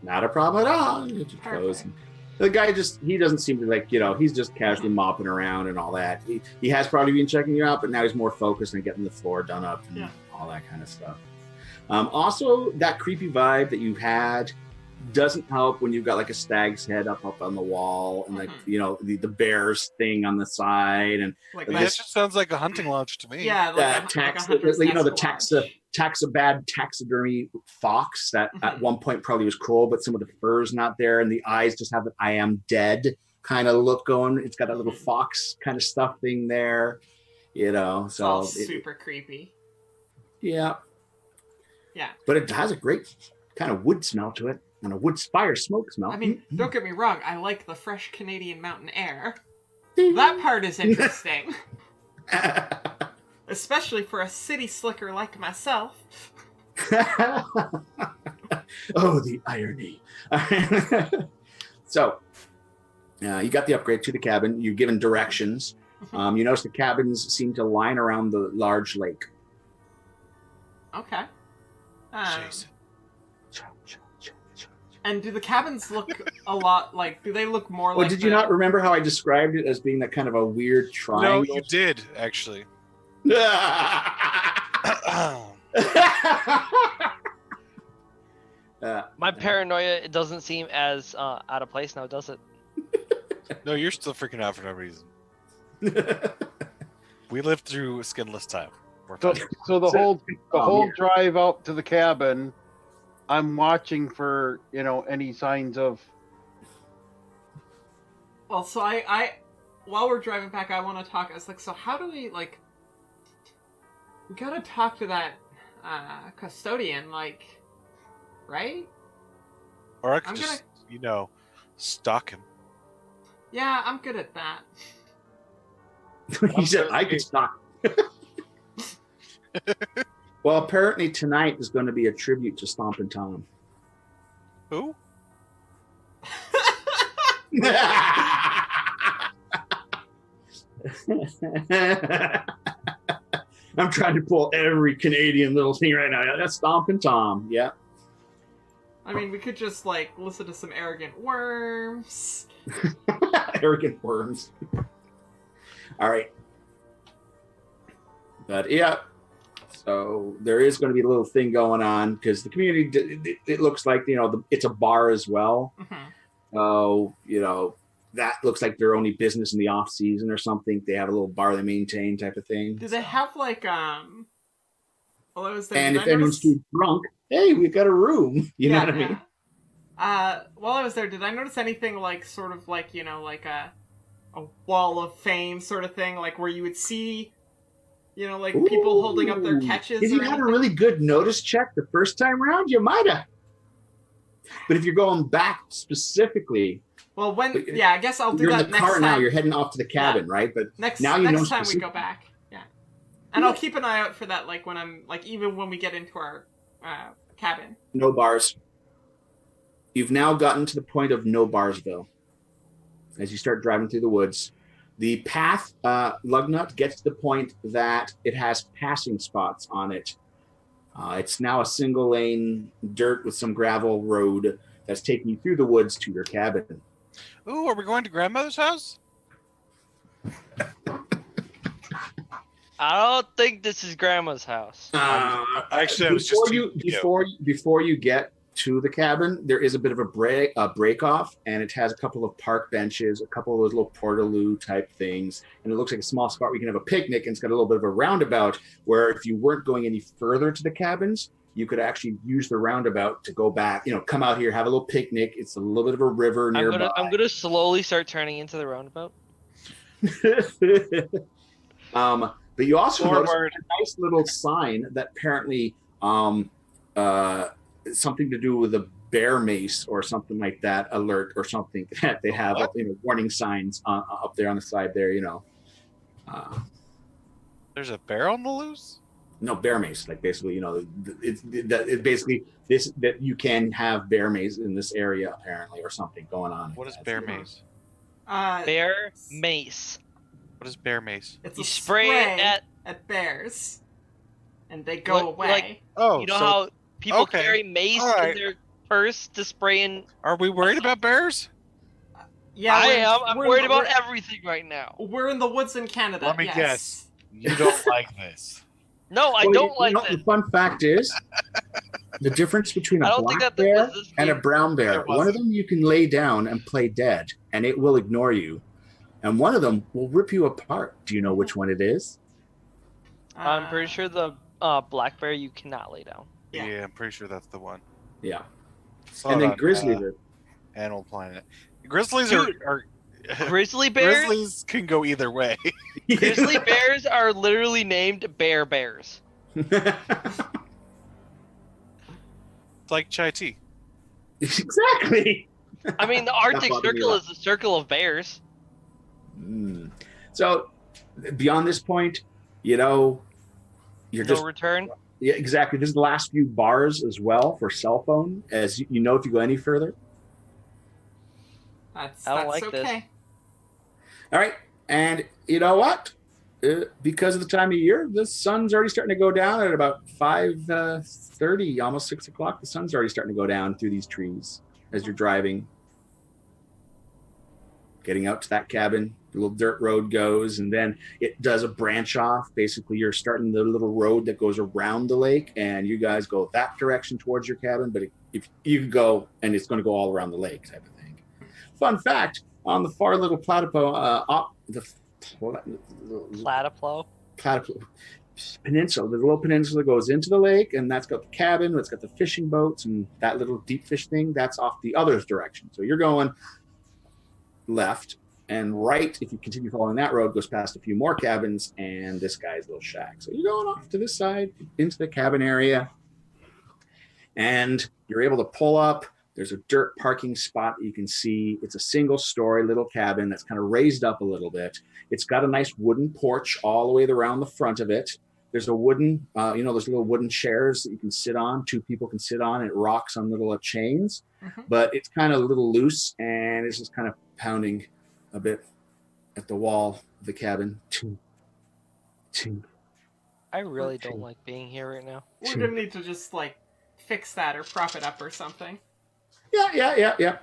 Not a problem at all. The guy he doesn't seem to he's just casually mopping around and all that. He has probably been checking you out, but now he's more focused on getting the floor done up and all that kind of stuff. Also, that creepy vibe that you had doesn't help when you've got a stag's head up on the wall and the bears thing on the side and that just sounds like a hunting lodge to me. Yeah, the bad taxidermy fox that at one point probably was cool, but some of the fur's not there and the eyes just have an I am dead kind of look going. It's got a little fox kind of stuff thing there, so it's all super creepy. Yeah, but it has a great kind of wood smell to it. And a wood fire smoke smell. I mean, don't get me wrong. I like the fresh Canadian mountain air. That part is interesting. Especially for a city slicker like myself. Oh, the irony. So, you got the upgrade to the cabin. You've given directions. You notice the cabins seem to line around the large lake. Okay. Jason. And do the cabins look a lot do they look more like... Did you not remember how I described it as being that kind of a weird triangle? No, you did, actually. My paranoia, it doesn't seem as out of place now, does it? No, you're still freaking out for no reason. We lived through a skinless time. So the whole drive out to the cabin, I'm watching for, any signs of... Well, so I while we're driving back, I want to talk. I was so how do we, we gotta talk to that custodian, right? Or I could stalk him. Yeah, I'm good at that. He said I could stalk. Well, apparently tonight is going to be a tribute to Stompin' Tom. Who? I'm trying to pull every Canadian little thing right now. That's Stompin' Tom. Yeah. I mean, we could just listen to some Arrogant Worms. Arrogant Worms. All right. But yeah. So there is going to be a little thing going on because the community, it looks like, it's a bar as well. Oh, that looks like their only business in the off season or something. They have a little bar they maintain type of thing. Do they have and if anyone's too drunk, hey, we've got a room. You know what I mean? While I was there, did I notice anything a wall of fame sort of thing, like where you would see, like people holding up their catches. If you had a really good notice check the first time around, you might have. But if you're going back specifically, well, I guess I'll do you're that in the next car time. now. You're heading off to the cabin, right? But next now next time we go back, and I'll keep an eye out for that. Like when I'm even when we get into our cabin. No bars. You've now gotten to the point of No Barsville. As you start driving through the woods, the path, Lugnut, gets to the point that it has passing spots on it. It's now a single lane dirt with some gravel road that's taking you through the woods to your cabin. Ooh, are we going to grandmother's house? I don't think this is Grandma's house. Actually, I was just before you get to the cabin, there is a bit of a break off, and it has a couple of park benches, a couple of those little portaloo type things, and it looks like a small spot where you can have a picnic. And it's got a little bit of a roundabout where if you weren't going any further to the cabins, you could actually use the roundabout to go back. Come out here, have a little picnic. It's a little bit of a river nearby. I'm gonna slowly start turning into the roundabout. But you also notice a nice little sign that apparently something to do with a bear mace or something like that alert or something that they have warning signs up there on the side there. There's a bear on the loose? No, bear mace. Like basically, it's basically this that you can have bear mace in this area apparently or something going on. What is bear mace? Bear mace. What is bear mace? It's you a spray it at bears, and they go away. You know how people carry mace in their purse to spray in. Are we worried about bears? Yeah, I am. I'm worried about everything right now. We're in the woods in Canada. Let me guess. You don't like this. No, I don't like this. The fun fact is, the difference between a black bear and a brown bear. One of them you can lay down and play dead, and it will ignore you. And one of them will rip you apart. Do you know which one it is? I'm pretty sure the black bear you cannot lay down. Yeah, I'm pretty sure that's the one. Yeah. And then grizzly bear. Animal Planet. Grizzlies are grizzly bears? Grizzlies can go either way. Grizzly bears are literally named bears. It's like chai tea. Exactly. I mean, the Arctic Circle is the circle of bears. So, beyond this point, you're just return. Yeah, exactly. This is the last few bars as well for cell phone. As if you go any further. I don't like okay. this. All right, and you know what? Because of the time of year, the sun's already starting to go down at about 5:30, almost 6 o'clock. The sun's already starting to go down through these trees as you're driving. Getting out to that cabin, the little dirt road goes, and then it does a branch off. Basically, you're starting the little road that goes around the lake, and you guys go that direction towards your cabin. But if you can go, and it's going to go all around the lake type of thing. Fun fact, on the far little platypus peninsula, the little peninsula goes into the lake, and that's got the cabin, it's got the fishing boats, and that little deep fish thing, that's off the other direction. So you're going left and right. If you continue following that road, goes past a few more cabins and this guy's little shack. So you're going off to this side into the cabin area, and you're able to pull up. There's a dirt parking spot that you can see. It's a single story little cabin that's kind of raised up a little bit. It's got a nice wooden porch all the way around the front of it. There's a wooden, those little wooden chairs that you can sit on. Two people can sit on. It rocks on little chains, but it's kind of a little loose, and it's just kind of pounding a bit at the wall of the cabin. I really don't like being here right now. We're gonna need to just fix that or prop it up or something. Yeah.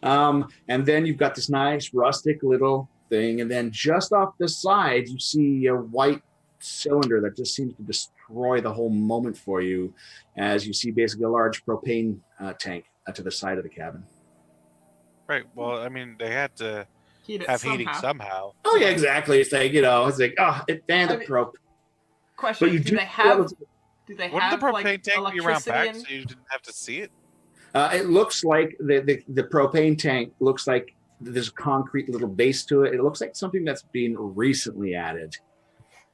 And then you've got this nice rustic little thing, and then just off the side you see a white cylinder that just seems to destroy the whole moment for you, as you see basically a large propane tank to the side of the cabin. Right. Well, I mean, they had to have heating somehow. Oh yeah, exactly. It's like it and the prop. Question: but do they have Wouldn't the propane tank be around back so you didn't have to see it? It looks like the propane tank looks like there's a concrete little base to it. It looks like something that's been recently added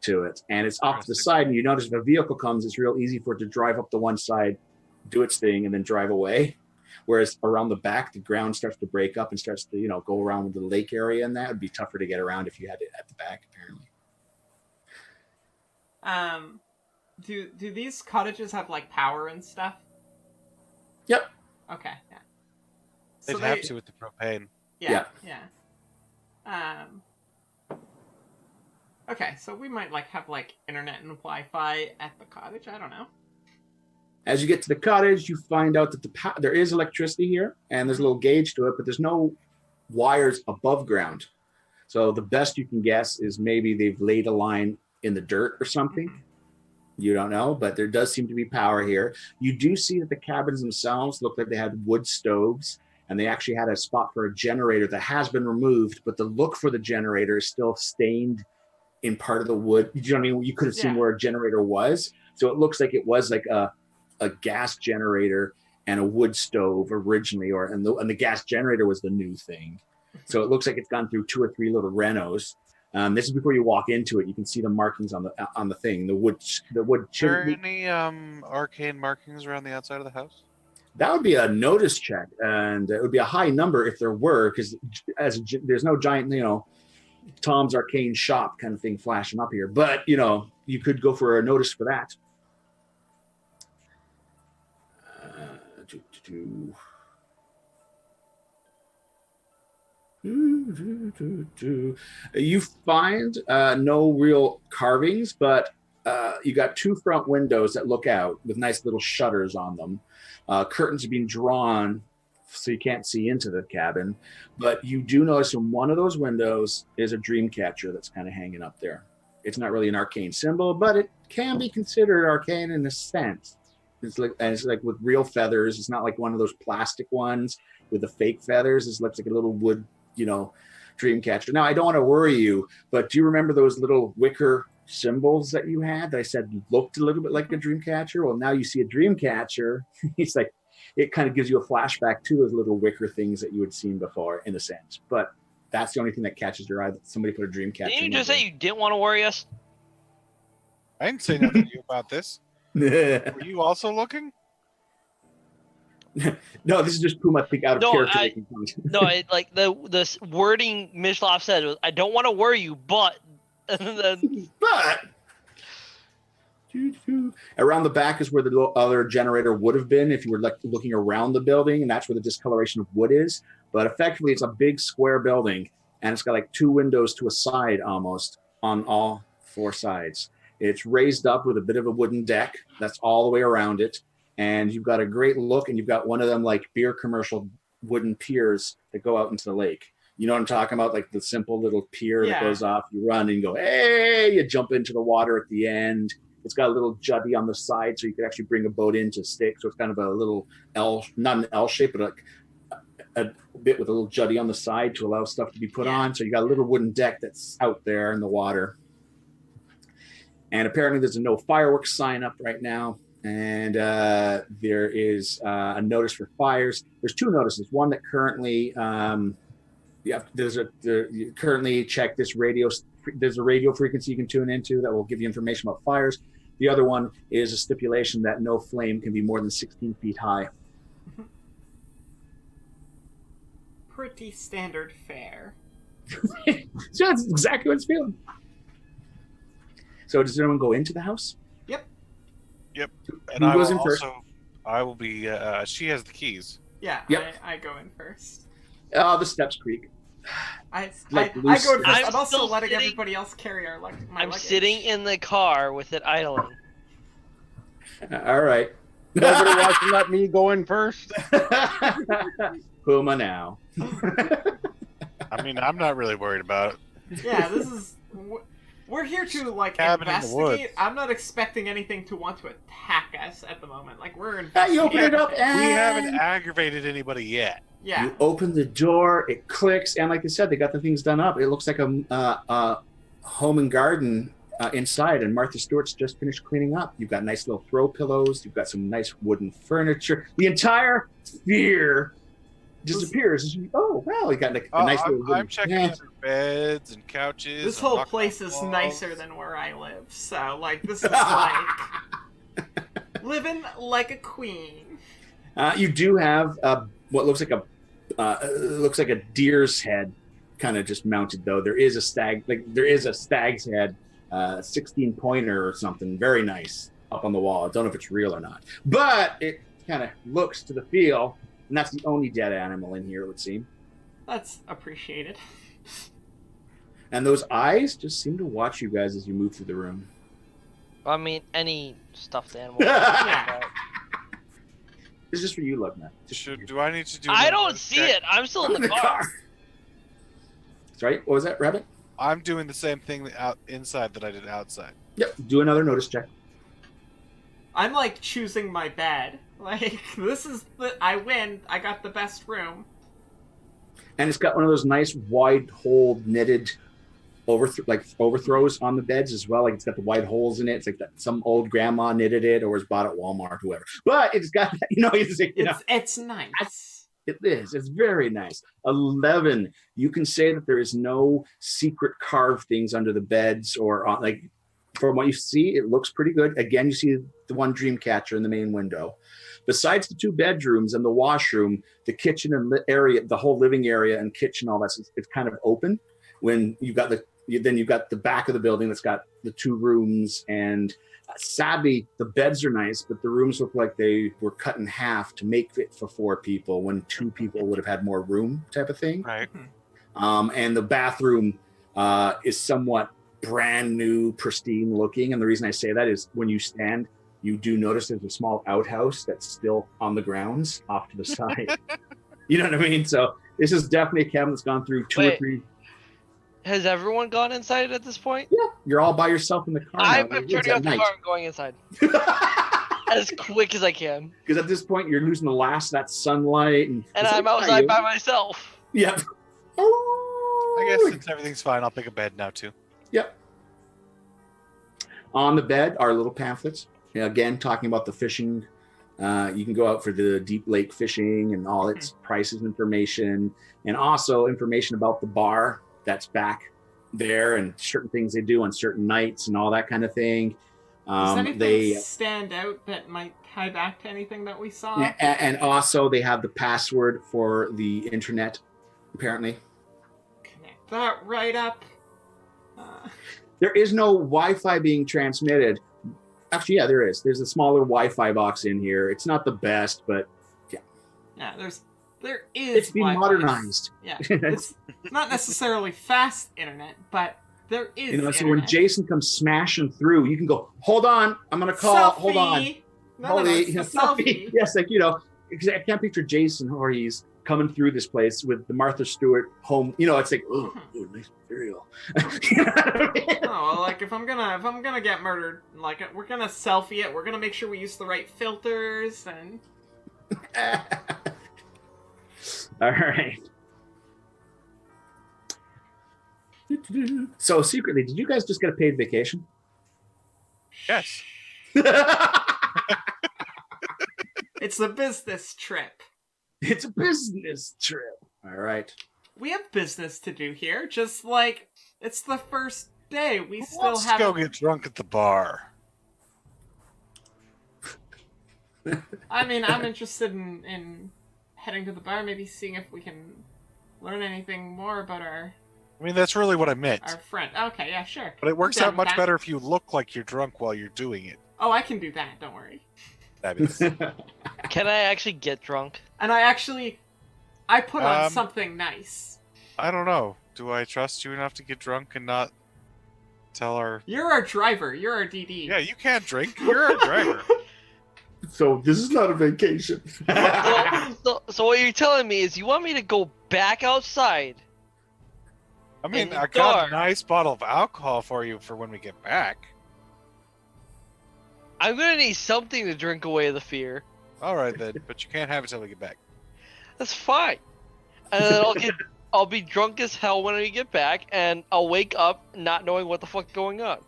to it, and it's off to the side. And you notice if a vehicle comes, it's real easy for it to drive up the one side, do its thing, and then drive away. Whereas around the back, the ground starts to break up and starts to, go around with the lake area, and that would be tougher to get around if you had it at the back, apparently. Do these cottages have like power and stuff? Yep. Okay. Yeah. They'd have to with the propane. Yeah. Okay, so we might have internet and Wi-Fi at the cottage. I don't know. As you get to the cottage, you find out that there is electricity here, and there's a little gauge to it, but there's no wires above ground. So the best you can guess is maybe they've laid a line in the dirt or something. You don't know, but there does seem to be power here. You do see that the cabins themselves look like they had wood stoves, and they actually had a spot for a generator that has been removed, but the look for the generator is still stained in part of the wood. You know what I mean? You could have seen where a generator was. So it looks like it was like a gas generator and a wood stove originally, and the gas generator was the new thing. So it looks like it's gone through 2 or 3 little renos. This is before you walk into it. You can see the markings on the thing. The wood. Are there any arcane markings around the outside of the house? That would be a notice check, and it would be a high number if there were, because there's no giant, Tom's Arcane Shop kind of thing flashing up here. But you could go for a notice for that. You find no real carvings, but you got 2 front windows that look out with nice little shutters on them. Curtains have been drawn so you can't see into the cabin, but you do notice in one of those windows is a dream catcher that's kind of hanging up there. It's not really an arcane symbol, but it can be considered arcane in a sense. It's like with real feathers. It's not like one of those plastic ones with the fake feathers. It looks like a little wood, dream catcher. Now, I don't want to worry you, but do you remember those little wicker symbols that you had that I said looked a little bit like a dream catcher? Well, now you see a dream catcher. It's like, it kind of gives you a flashback to those little wicker things that you had seen before, in a sense. But that's the only thing that catches your eye, that somebody put a dream catcher. Didn't you just say you didn't want to worry us? I didn't say nothing to you about this. Were you also looking? No, this is just Puma, I think, out of character. Like the wording Mishlof said was, I don't want to worry you, but... But... Around the back is where the other generator would have been if you were looking around the building, and that's where the discoloration of wood is. But effectively, it's a big square building, and it's got like 2 windows to a side almost on all 4 sides. It's raised up with a bit of a wooden deck that's all the way around it, and you've got a great look, and you've got one of them like beer commercial wooden piers that go out into the lake. You know what I'm talking about? Like the simple little pier that goes off. You run and you go, hey! You jump into the water at the end. It's got a little jutty on the side, so you could actually bring a boat in to stick. So it's kind of a little L, not an L shape, but like a bit with a little jutty on the side to allow stuff to be put on. So you got a little wooden deck that's out there in the water. And apparently there's a no fireworks sign up right now. And there is a notice for fires. There's 2 notices. One that currently, you currently check this radio. There's a radio frequency you can tune into that will give you information about fires. The other one is a stipulation that no flame can be more than 16 feet high. Pretty standard fare. So that's exactly what it's feeling. So does anyone go into the house? Yep. And Who I goes will in first? I will be. She has the keys. Yeah, Yep. I go in first. Oh, the steps creak. I Like go in loose- first. I'm I'm also still letting sitting- everybody else carry my I'm luggage. sitting in the car with it idling. All right. Nobody wants to let me go in first. Puma now. I mean, I'm not really worried about it. Yeah, this is... We're here to, Cabin in the woods. investigate. I'm not expecting anything to want to attack us at the moment. We're You investigating. open it up and... We haven't aggravated anybody yet. Yeah. You open the door, it clicks, and like I said, they got the things done up. It looks like a home and garden inside, and Martha Stewart's just finished cleaning up. You've got nice little throw pillows. You've got some nice wooden furniture. The entire sphere disappears. Oh, well, he got a nice little. I'm checking under beds and couches. This and whole rock place is walls. nicer than where I live. So, like, this is like living like a queen. You do have what looks like a deer's head, kind of just mounted though. There is a stag's head, 16 pointer or something, very nice up on the wall. I don't know if it's real or not, but it kind of looks to the feel, and that's the only dead animal in here, it would seem. That's appreciated. And those eyes just seem to watch you guys as you move through the room. I mean, any stuffed animal. Yeah. It's just for you, look, man. Do I need to do? I another don't see check? it. I'm still in the car. Sorry, what was that, Rabbit? I'm doing the same thing out inside that I did outside. Yep. Do another notice check. I'm like choosing my bed. Like, this is I win. I got the best room. And it's got one of those nice wide hole knitted overthrows on the beds as well. Like it's got the wide holes in it. It's like that some old grandma knitted it or was bought at Walmart, whoever. But it's got It's nice. It is. It's very nice. 11. You can say that there is no secret carved things under the beds or on, like from what you see, it looks pretty good. Again, you see the one dream catcher in the main window. Besides the 2 bedrooms and the washroom, the kitchen and the whole living area and kitchen, all that, it's kind of open. When you've got the back of the building that's got the 2 rooms, and sadly the beds are nice, but the rooms look like they were cut in half to make it for 4 people when 2 people would have had more room, type of thing. Right. And the bathroom is somewhat brand new, pristine looking, and the reason I say that is when you stand, you do notice there's a small outhouse that's still on the grounds off to the side. You know what I mean? So this is definitely a cabin that's gone through 2 or 3. Has everyone gone inside at this point? Yeah, you're all by yourself in the car. I'm turning off the car and going inside as quick as I can. Because at this point, you're losing the last of that sunlight, and I'm outside by myself. Yep. I guess since everything's fine, I'll pick a bed now too. Yep. On the bed are little pamphlets. Again, talking about the fishing. You can go out for the deep lake fishing and all its prices and information, and also information about the bar that's back there and certain things they do on certain nights and all that kind of thing. Does anything stand out that might tie back to anything that we saw? And also they have the password for the internet, apparently. Connect that right up. There is no Wi-Fi being transmitted. Actually, yeah, there is. There's a smaller Wi-Fi box in here. It's not the best, but yeah. Yeah, there is. It's being Wi-Fi. modernized. Yeah, it's not necessarily fast internet, but there is. So when Jason comes smashing through, you can go, hold on, I'm gonna call. Selfie. Hold on. No, it's a selfie. Yes, like because I can't picture Jason or he's coming through this place with the Martha Stewart home. It's like, oh, nice material. You know what I mean? Oh, well, like if I'm gonna get murdered, like we're gonna selfie it. We're gonna make sure we use the right filters and. All right. So secretly, did you guys just get a paid vacation? Yes. It's a business trip. It's a business trip. All right. We have business to do here. Just like it's the first day, Let's go get drunk at the bar. I mean, I'm interested in heading to the bar, maybe seeing if we can learn anything more about our. I mean, that's really what I meant. Our friend. Okay, yeah, sure. But it works I'm down out much with that. better if you look like you're drunk while you're doing it. Oh, I can do that. Don't worry. Fabulous. Can I actually get drunk? And I put on something nice. I don't know. Do I trust you enough to get drunk and not tell our... You're our driver. You're our DD. Yeah, you can't drink. You're our driver. So this is not a vacation. So what you're telling me is you want me to go back outside? I mean, In the I got dark. a nice bottle of alcohol for you for when we get back. I'm gonna need something to drink away the fear. All right then, but you can't have it till we get back. That's fine. And then I'll be drunk as hell when we get back, and I'll wake up not knowing what the fuck's going on.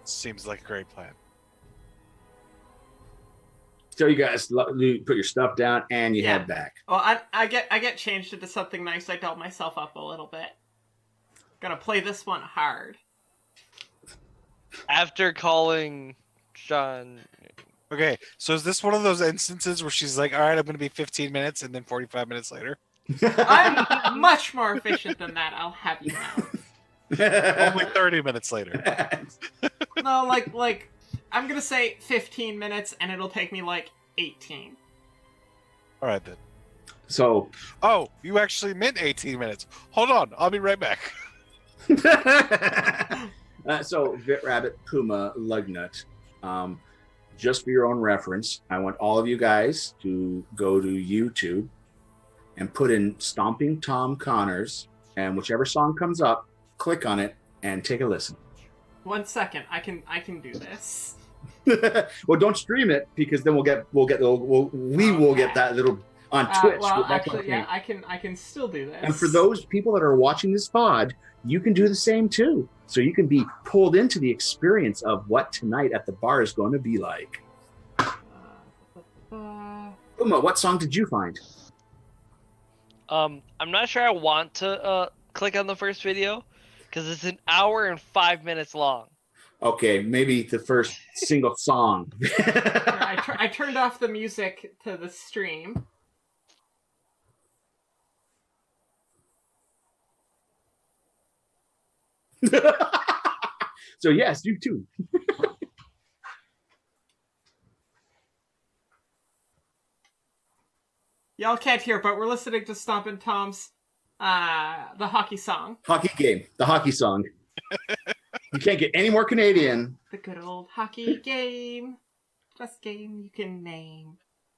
Seems like a great plan. So you guys you put your stuff down and you head back. Well, I get changed into something nice. I dolled myself up a little bit. Gonna play this one hard. After calling Sean. Okay, so is this one of those instances where she's like, all right, I'm going to be 15 minutes, and then 45 minutes later? I'm much more efficient than that, I'll have you know. Only 30 minutes later. No, like, I'm gonna say 15 minutes, and it'll take me, 18. All right, then. So... Oh, you actually meant 18 minutes. Hold on, I'll be right back. So, Vit Rabbit, Puma, Lugnut, just for your own reference, I want all of you guys to go to YouTube and put in Stomping Tom Connors, and whichever song comes up, click on it and take a listen. 1 second, I can do this. Well, don't stream it because then we will get that little on Twitch. Well, actually, yeah, I can still do this. And for those people that are watching this pod, you can do the same too. So you can be pulled into the experience of what tonight at the bar is going to be like. Uma, what song did you find? I'm not sure I want to click on the first video because it's an hour and 5 minutes long. Okay, maybe the first single song. I turned off the music to the stream. So yes, you too. Y'all can't hear, but we're listening to Stompin' Tom's the hockey song. Hockey game, the hockey song. You can't get any more Canadian. The good old hockey game. Best game you can name.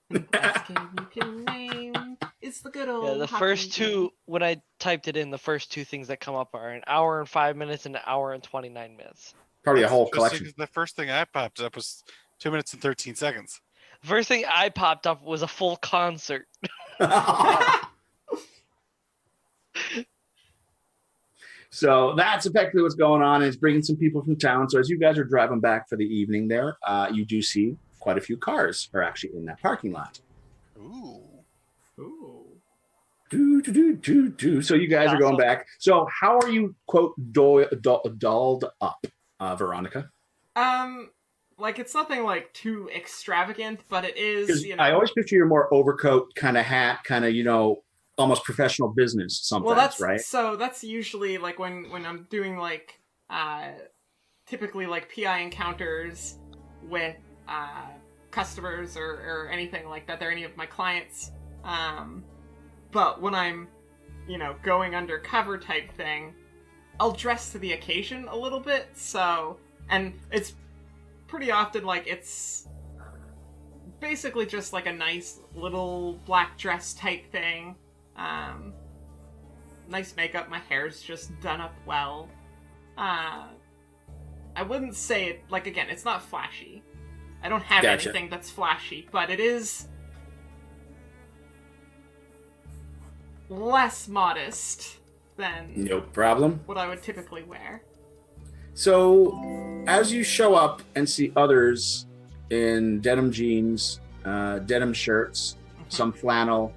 The best game you can name. It's the good old Yeah, the hockey first two, game. when I typed it in, the first two things that come up are an hour and 5 minutes and an hour and 29 minutes. Probably a whole Interesting, collection. 'cause the first thing I popped up was 2 minutes and 13 seconds. The first thing I popped up was a full concert. So that's effectively what's going on. It's bringing some people from town. So as you guys are driving back for the evening there, you do see quite a few cars are actually in that parking lot. Ooh. Ooh. So you guys are going back. So how are you, quote, dolled up, Veronica? It's nothing too extravagant, but it is, I always picture your more overcoat kind of hat, kind of, almost professional business sometimes, right? So that's usually when I'm doing typically PI encounters with customers or anything like that. They're any of my clients. But when I'm, going undercover type thing, I'll dress to the occasion a little bit. So, and it's pretty often it's basically just a nice little black dress type thing. Nice makeup. My hair's just done up well. I wouldn't say it again. It's not flashy. I don't have anything that's flashy, but it is less modest than no problem. What I would typically wear. So, as you show up and see others in denim jeans, denim shirts, some flannel,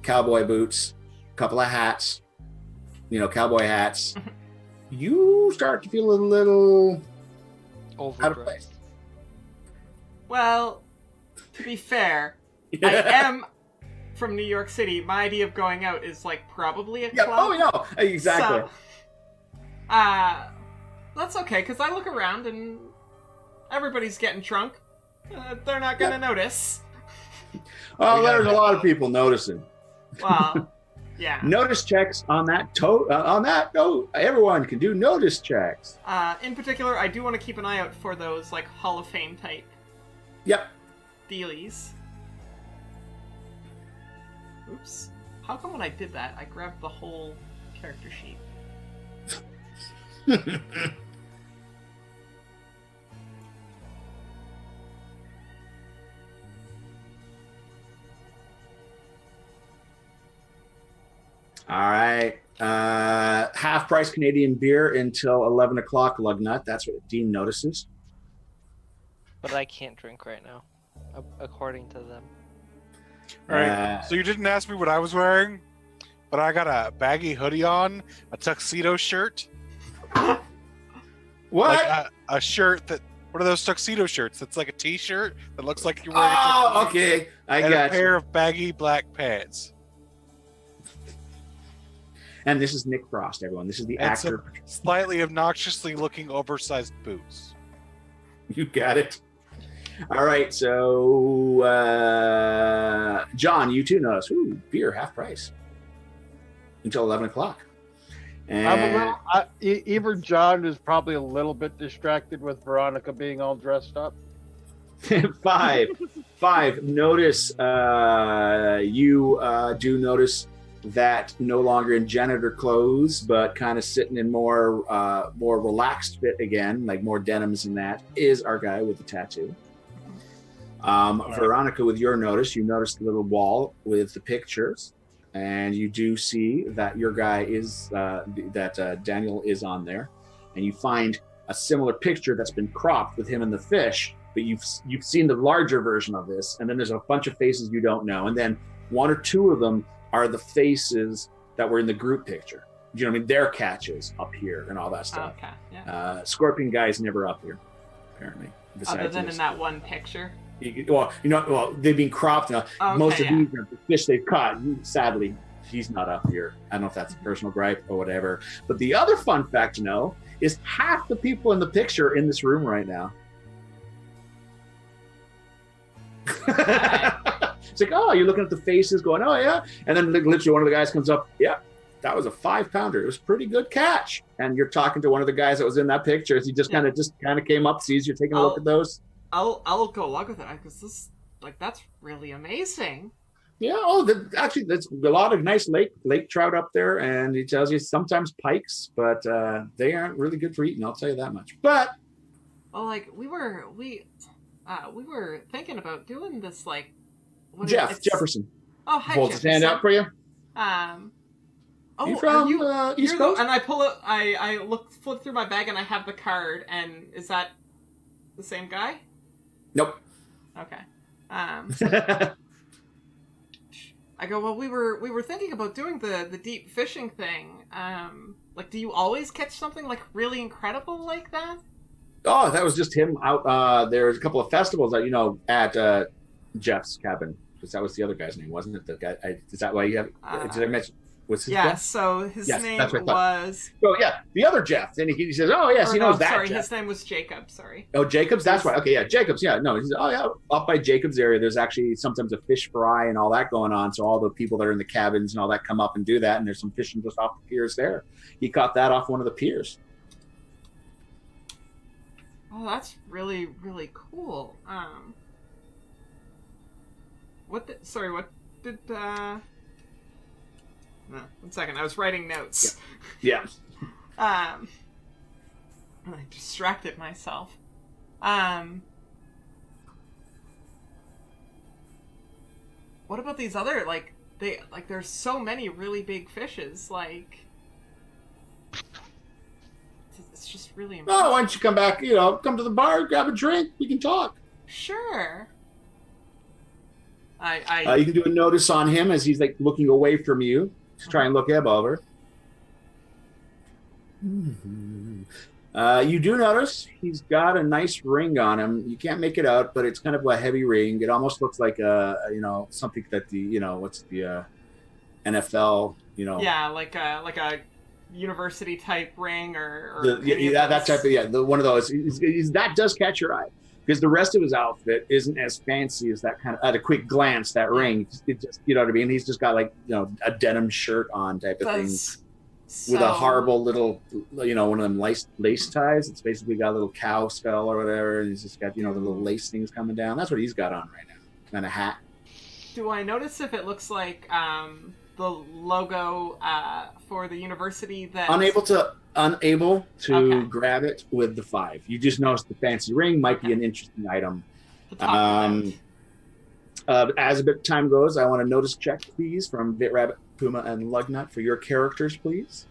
cowboy boots, a couple of hats, cowboy hats, you start to feel a little out of place. Well, to be fair, I am from New York City. My idea of going out is probably a club. Oh, no, exactly. So, that's okay, because I look around and everybody's getting drunk. They're not going to notice. Well, there's a lot of people noticing. Well, yeah. Notice checks on that note. Everyone can do notice checks. In particular, I do want to keep an eye out for those Hall of Fame type. Yep. Dealies. Oops. How come when I did that, I grabbed the whole character sheet? All right. Half price Canadian beer until 11 o'clock, Lugnut. That's what Dean notices. But I can't drink right now. according to them. All right. So you didn't ask me what I was wearing, but I got a baggy hoodie on, a tuxedo shirt. What? Like a shirt that. What are those tuxedo shirts? It's like a T-shirt that looks like you're wearing. Oh, okay. I and got a pair of baggy black pants. And this is Nick Frost, everyone. This is the And actor. some slightly obnoxiously looking oversized boots. You got it. All right, so John, you too notice. Ooh, beer half price until 11 o'clock. And even John is probably a little bit distracted with Veronica being all dressed up. five. Notice you do notice that no longer in janitor clothes, but kind of sitting in more relaxed fit again, like more denims and that, is our guy with the tattoo. Veronica, with your notice, you notice the little wall with the pictures, and you do see that your guy is Daniel is on there, and you find a similar picture that's been cropped with him and the fish, but you've seen the larger version of this, and then there's a bunch of faces you don't know, and then one or two of them are the faces that were in the group picture. You know what I mean? Their catches up here and all that stuff. Okay, yeah. Scorpion guy's never up here, apparently. Other than in that one picture. They've been cropped now. Okay, Most of these are the fish they've caught. Sadly, he's not up here. I don't know if that's a personal gripe or whatever. But the other fun fact to know is half the people in the picture are in this room right now. It's like, oh, you're looking at the faces going, oh, yeah. And then literally one of the guys comes up, yeah, that was a 5-pounder. It was a pretty good catch. And you're talking to one of the guys that was in that picture. He just kind of came up, sees you're taking a look at those. I'll go along with it because that's really amazing. Yeah. Actually, there's a lot of nice lake trout up there, and he tells you sometimes pikes, but they aren't really good for eating. I'll tell you that much. But we were thinking about doing this Jefferson. Oh, hi, Holds his hand out for you. You from East Coast? And I flip through my bag, and I have the card. And is that the same guy? Nope. Okay. I go, well, we were thinking about doing the deep fishing thing. Do you always catch something really incredible like that? Oh, that was just him out. There's a couple of festivals that at Jeff's cabin, because that was the other guy's name, wasn't it? The guy. Is that why you have? Did I mention? What's his name? So his name was. Oh yeah, the other Jeff. And he says, "Oh yes, he knows that." Sorry, Jeff. his name was Jacob. Sorry. Oh, Jacobs. That's right. Okay, yeah, Jacobs. Yeah, no. He says, "Oh yeah, up by Jacobs area, there's actually sometimes a fish fry and all that going on. So all the people that are in the cabins and all that come up and do that. And there's some fishing just off the piers there. He caught that off one of the piers. Oh, that's really, really cool. What did no, 1 second, I was writing notes. Yeah. I distracted myself. What about these other, there's so many really big fishes, it's just really impressive. Oh, why don't you come back, come to the bar, grab a drink, we can talk. Sure. You can do a notice on him as he's looking away from you. Just try and look him over. You do notice he's got a nice ring on him. You can't make it out, but it's kind of a heavy ring. It almost looks like something that what's the NFL, Yeah, like a university type ring or that type of one of those. That does catch your eye. Because the rest of his outfit isn't as fancy as that kind of, at a quick glance, that ring. It just, you know what I mean? He's just got a denim shirt on type of thing with a horrible little, one of them lace ties. It's basically got a little cow skull or whatever. And he's just got, the little lace things coming down. That's what he's got on right now. And a hat. Do I notice if it looks like the logo for the university that... Unable to grab it with the 5. You just notice the fancy ring might be an interesting item. As a bit of time goes, I want a notice check, please, from Bit Rabbit, Puma, and Lugnut for your characters, please.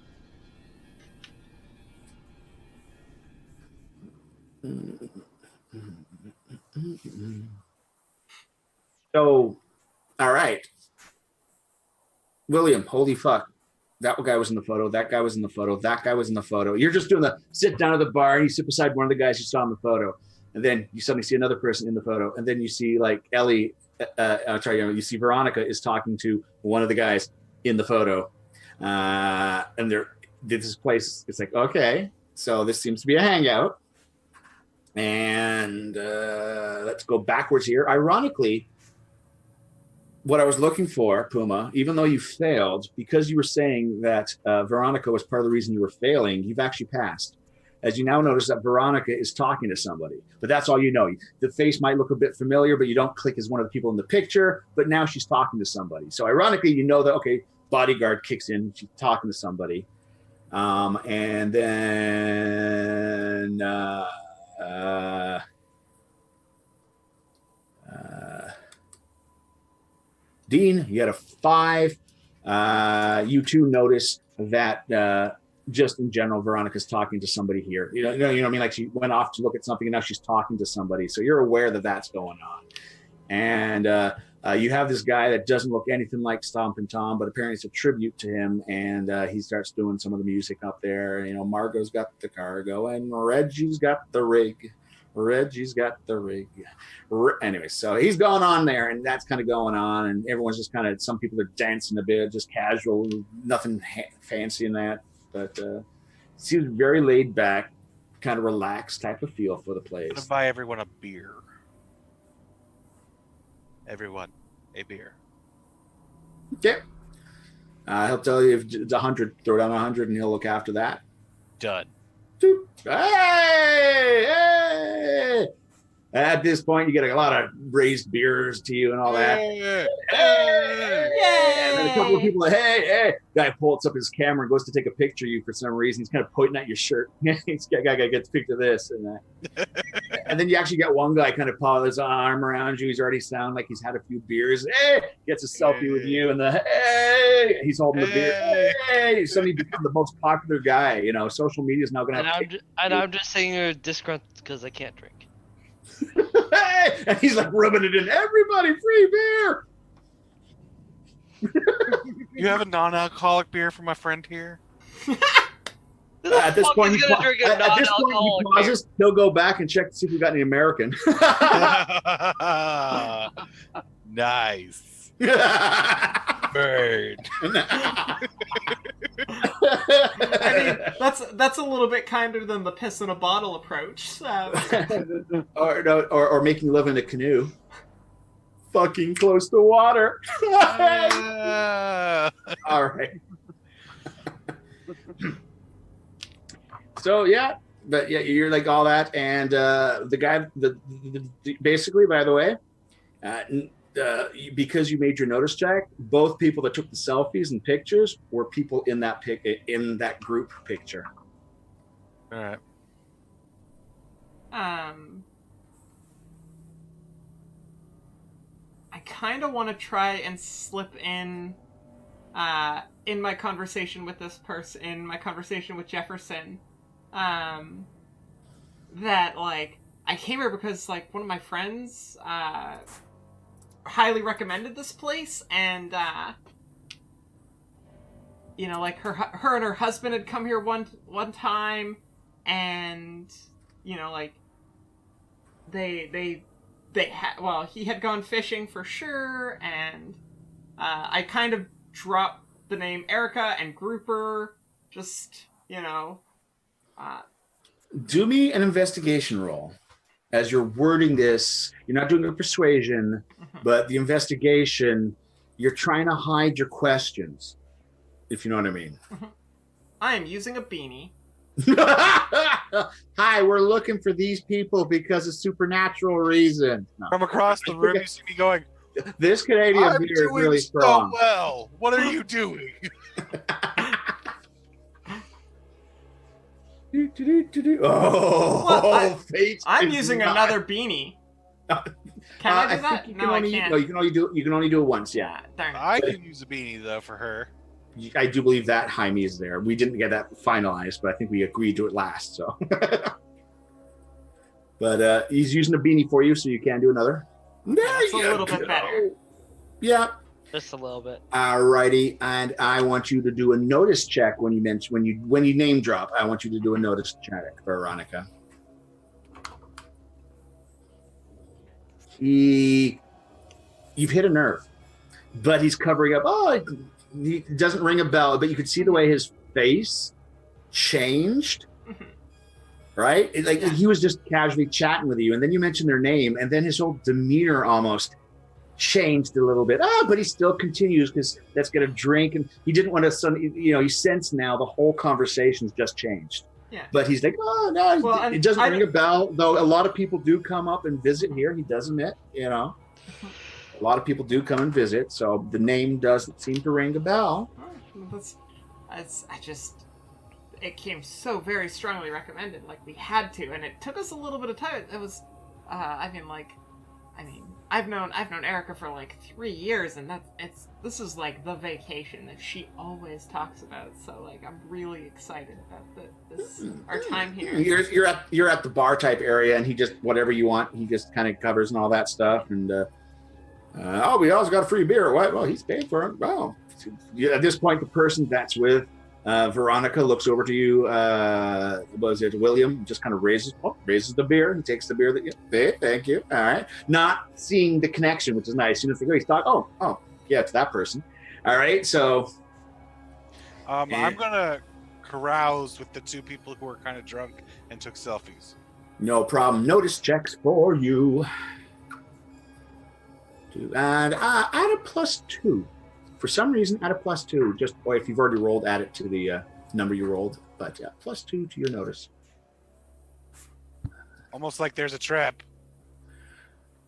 So, all right. William, holy fuck. That guy was in the photo. That guy was in the photo. That guy was in the photo. You're just doing the sit down at the bar and you sit beside one of the guys you saw in the photo. And then you suddenly see another person in the photo. And then you see like Ellie, you see Veronica is talking to one of the guys in the photo. And this place, it's like, okay, so this seems to be a hangout. And let's go backwards here. Ironically, what I was looking for, Puma, even though you failed, because you were saying that Veronica was part of the reason you were failing, you've actually passed. As you now notice that Veronica is talking to somebody, but that's all you know. The face might look a bit familiar, but you don't click as one of the people in the picture, but now she's talking to somebody. So ironically, you know that, okay, bodyguard kicks in, she's talking to somebody. And then... Dean, you had a 5. You two notice that just in general, Veronica's talking to somebody here. You know what I mean? Like she went off to look at something and now she's talking to somebody. So you're aware that that's going on. And you have this guy that doesn't look anything like Stompin' Tom, but apparently it's a tribute to him. And he starts doing some of the music up there. You know, Margot's got the car going. Reggie's got the rig. Reggie's got the rig. Anyway, so he's going on there, and that's kind of going on, and everyone's just kind of, some people are dancing a bit, just casual, nothing fancy in that, but seems very laid back, kind of relaxed type of feel for the place. I'm gonna buy everyone a beer. Everyone, a beer. Okay. He'll tell you if it's 100, throw down 100, and he'll look after that. Done. Hey! At this point, you get a lot of raised beers to you and all that. Hey! And then a couple of people, hey! Guy pulls up his camera and goes to take a picture of you for some reason. He's kind of pointing at your shirt. He's got to get a picture of this. And then you actually get one guy kind of pull his arm around you. He's already sound like he's had a few beers. Hey! Gets a selfie with you. And hey! He's holding the beer. Hey! Suddenly become the most popular guy. You know, social media is now going to have... I'm just saying you're disgruntled because I can't drink. And he's like rubbing it in. Everybody, free beer. You have a non-alcoholic beer for my friend here? At this point, he pauses. He'll go back and check to see if we got any American. Nice. Bird. I mean, that's a little bit kinder than the piss in a bottle approach. So. or making love in a canoe. Fucking close to water. All right. So yeah, but yeah, you're like all that, and the guy, basically, by the way, because you made your notice check, both people that took the selfies and pictures were people in that group picture. All right. I kind of want to try and slip in my conversation with this person, in my conversation with Jefferson, that, like, I came here because, like, one of my friends highly recommended this place, and, you know, like, her and her husband had come here one time, and, you know, like, he had gone fishing for sure, and I kind of dropped the name Erica and Grouper, just, you know. Do me an investigation roll. As you're wording this, you're not doing a persuasion, but the investigation, you're trying to hide your questions, if you know what I mean. I am using a beanie. Hi, we're looking for these people because of supernatural reason. No. From across the room, you see me going, this Canadian beer is really strong. So well. What are you doing? Oh, fate! I'm using another beanie. Can I do that? No, I can't. No, you can only do it once. Yeah. Darn it. I can use a beanie though for her. I do believe that Jaime is there. We didn't get that finalized, but I think we agreed to it last. So, but he's using a beanie for you, so you can do another. That's a little bit better. Yeah. Just a little bit. Alrighty, and I want you to do a notice check when you name drop. I want you to do a notice check, Veronica. You've hit a nerve, but he's covering up. Oh, he doesn't ring a bell, but you could see the way his face changed. Right? He was just casually chatting with you, and then you mentioned their name, and then his whole demeanor almost changed a little bit. But he still continues because that's going to drink, and he didn't want to. He sensed now the whole conversation's just changed. Yeah. But he's like, oh no, well, it doesn't ring a bell. Though a lot of people do come up and visit here. He does admit, a lot of people do come and visit. So the name doesn't seem to ring a bell. It came so very strongly recommended, like we had to, and it took us a little bit of time. It was, I've known Erica for like 3 years, and this is like the vacation that she always talks about. So like, I'm really excited about our time here. You're at the bar type area, and he just whatever you want, he just kind of covers and all that stuff. And we also got a free beer. What? Well, he's paying for it. Wow. At this point, the person that's with Veronica looks over to you. Was it William? Just kind of raises the beer and takes the beer that you. Hey, thank you. All right. Not seeing the connection, which is nice. As soon as he's thought, oh, yeah, it's that person. All right. So, I'm gonna carouse with the two people who were kind of drunk and took selfies. No problem. Notice checks for you. And add a +2. For some reason, add a +2. Or if you've already rolled, add it to the number you rolled. But yeah, +2 to your notice. Almost like there's a trap.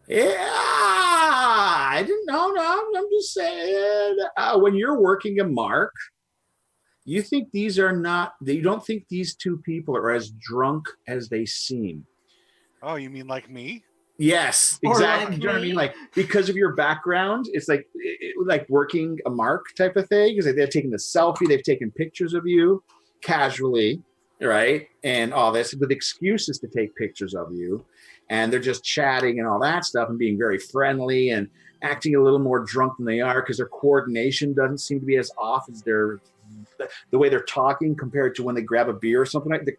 Yeah, I didn't know. No, I'm just saying. When you're working a mark, you think these are not. You don't think these two people are as drunk as they seem. Oh, you mean like me? Yes, exactly. You know what I mean? Like, because of your background, it's like working a mark type of thing. Because they're taking the selfie, they've taken pictures of you casually, right? And all this with excuses to take pictures of you. And they're just chatting and all that stuff and being very friendly and acting a little more drunk than they are because their coordination doesn't seem to be as off as the way they're talking compared to when they grab a beer or something like that.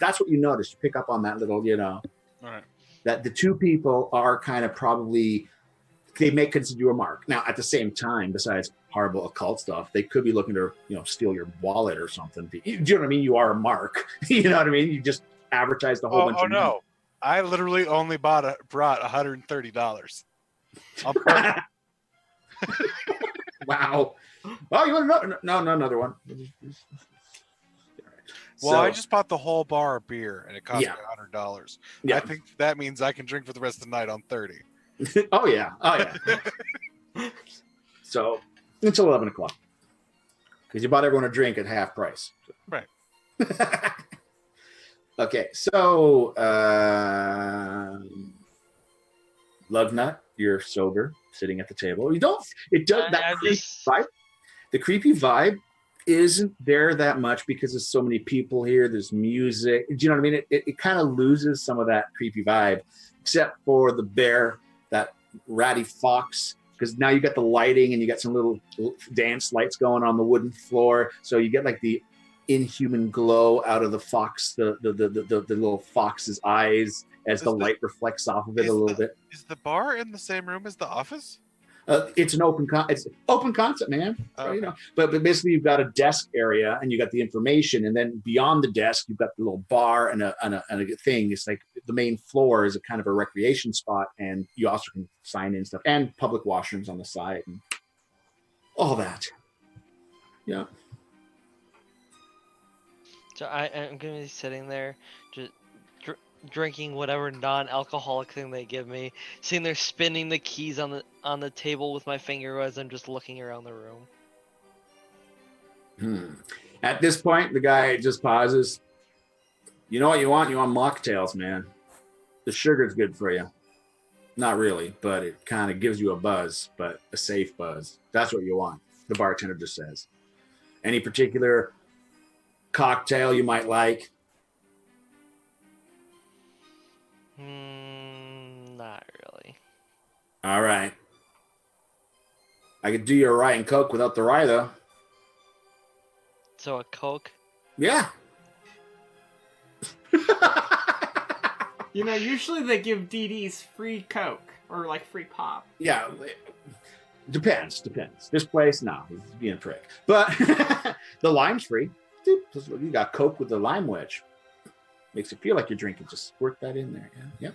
That's what you notice. You pick up on that little, All right. That the two people are kind of probably, they may consider you a mark. Now, at the same time, besides horrible occult stuff, they could be looking to, steal your wallet or something. Do you know what I mean? You are a mark. You know what I mean? You just advertised a whole bunch of money. No. I literally only brought $130. Wow. Oh, you want to know? No, another one. Well, I just bought the whole bar of beer, and it cost me $100. Yeah. I think that means I can drink for the rest of the night on 30. Oh, yeah. So, until 11 o'clock. Because you bought everyone a drink at half price. Right. Okay, so, Lugnut, you're sober, sitting at the table. You don't, it does, the creepy vibe isn't there that much because there's so many people here, there's music, do you know what I mean? It kind of loses some of that creepy vibe, except for the bear, that ratty fox, because now you got the lighting and you got some little dance lights going on the wooden floor, so you get like the inhuman glow out of the fox, the little fox's eyes as the light reflects off of it a little bit. Is the bar in the same room as the office? It's an open concept, man. Okay. But basically you've got a desk area and you got the information, and then beyond the desk you've got the little bar and a thing. It's like the main floor is a kind of a recreation spot, and you also can sign in stuff and public washrooms on the side and all that. Yeah. So I'm gonna be sitting there, just drinking whatever non-alcoholic thing they give me, sitting there spinning the keys on the table with my finger as I'm just looking around the room. At this point, the guy just pauses. You know what you want? You want mocktails, man. The sugar's good for you. Not really, but it kind of gives you a buzz, but a safe buzz. That's what you want. The bartender just says. Any particular cocktail you might like? Not really. All right. I could do your rye and coke without the rye, though. So a Coke. Yeah. You know, usually they give DDs free Coke or like free pop. Yeah. Depends. This place, no, he's being a prick. But the lime's free. You got Coke with the lime wedge. Makes it feel like you're drinking. Just squirt that in there. Yeah. Yep.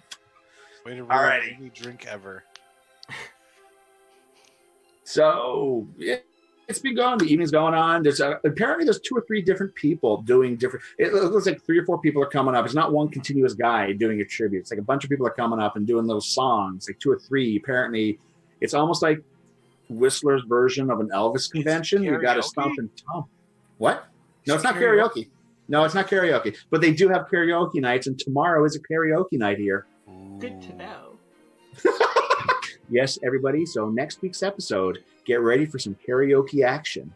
Way to ruin Alrighty. any drink ever. So it's been going. The evening's going on. Apparently there's 2 or 3 different people doing different. It looks like 3 or 4 people are coming up. It's not one continuous guy doing a tribute. It's like a bunch of people are coming up and doing little songs, like 2 or 3. Apparently, it's almost like Whistler's version of an Elvis convention. You got to stomp and tom. What? No, it's not karaoke. No, it's not karaoke. But they do have karaoke nights, and tomorrow is a karaoke night here. Good to know. Yes, everybody. So next week's episode, get ready for some karaoke action.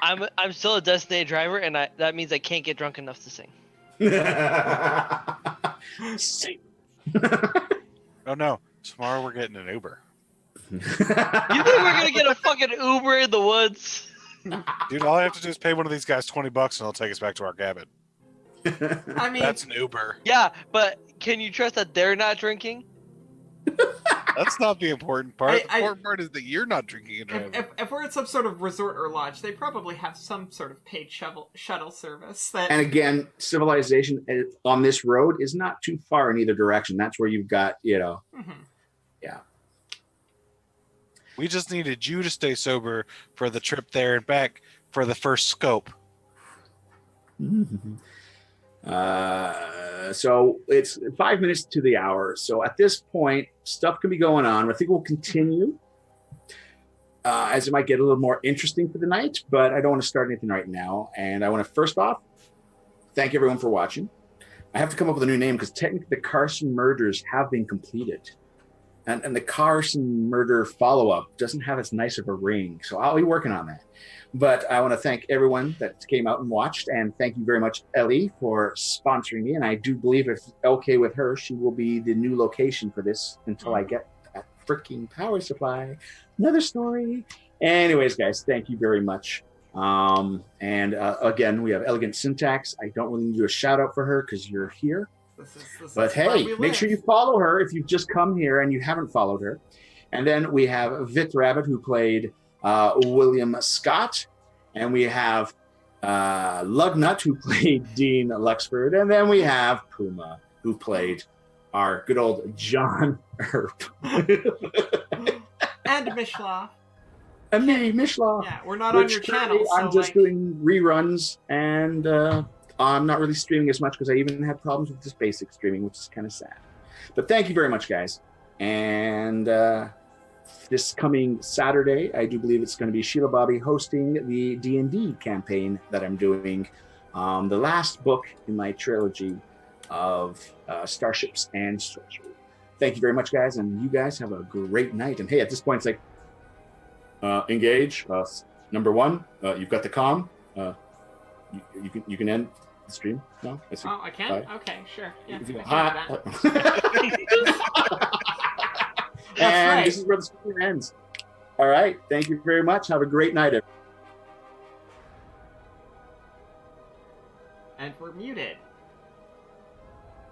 I'm still a designated driver, and that means I can't get drunk enough to sing. Sing. Oh no! Tomorrow we're getting an Uber. You think we're gonna get a fucking Uber in the woods? Dude, all I have to do is pay one of these guys $20 and they'll take us back to our cabin. I mean, That's an Uber. Yeah, but can you trust that they're not drinking? That's not the important part. The I- important part is that you're not drinking and driving. if we're at some sort of resort or lodge, they probably have some sort of paid shuttle service. That And again, civilization on this road is not too far in either direction. That's where you've got, Mhm. We just needed you to stay sober for the trip there and back for the first scope. So it's 5 minutes to the hour. So at this point, stuff can be going on. I think we'll continue as it might get a little more interesting for the night, but I don't want to start anything right now. And I want to first off, thank everyone for watching. I have to come up with a new name because technically the Carson murders have been completed. And the Carson murder follow-up doesn't have as nice of a ring. So I'll be working on that. But I want to thank everyone that came out and watched. And thank you very much, Ellie, for sponsoring me. And I do believe if okay with her, she will be the new location for this until I get that freaking power supply. Another story. Anyways, guys, thank you very much. Again, we have Elegant Syntax. I don't really need to do a shout out for her because you're here. But hey, make sure you follow her if you've just come here and you haven't followed her. And then we have Vic Rabbit, who played William Scott. And we have Lugnut, who played Dean Luxford. And then we have Puma, who played our good old John Earp. And Mishlof. And me, Mishlof. Yeah, we're not on your channel. So I'm just doing reruns, and I'm not really streaming as much because I even have problems with just basic streaming, which is kind of sad. But thank you very much, guys. And this coming Saturday, I do believe it's going to be Sheila Bobby hosting the D&D campaign that I'm doing. The last book in my trilogy of Starships and Sorcery. Thank you very much, guys. And you guys have a great night. And hey, at this point, it's like, engage. Number 1, you've got the comm. You can end the stream. No, Oh, I can? Bye. Okay, sure. Yeah, Hi. And right. this is where the stream ends. All right. Thank you very much. Have a great night, everyone. And we're muted.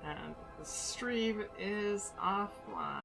And the stream is offline.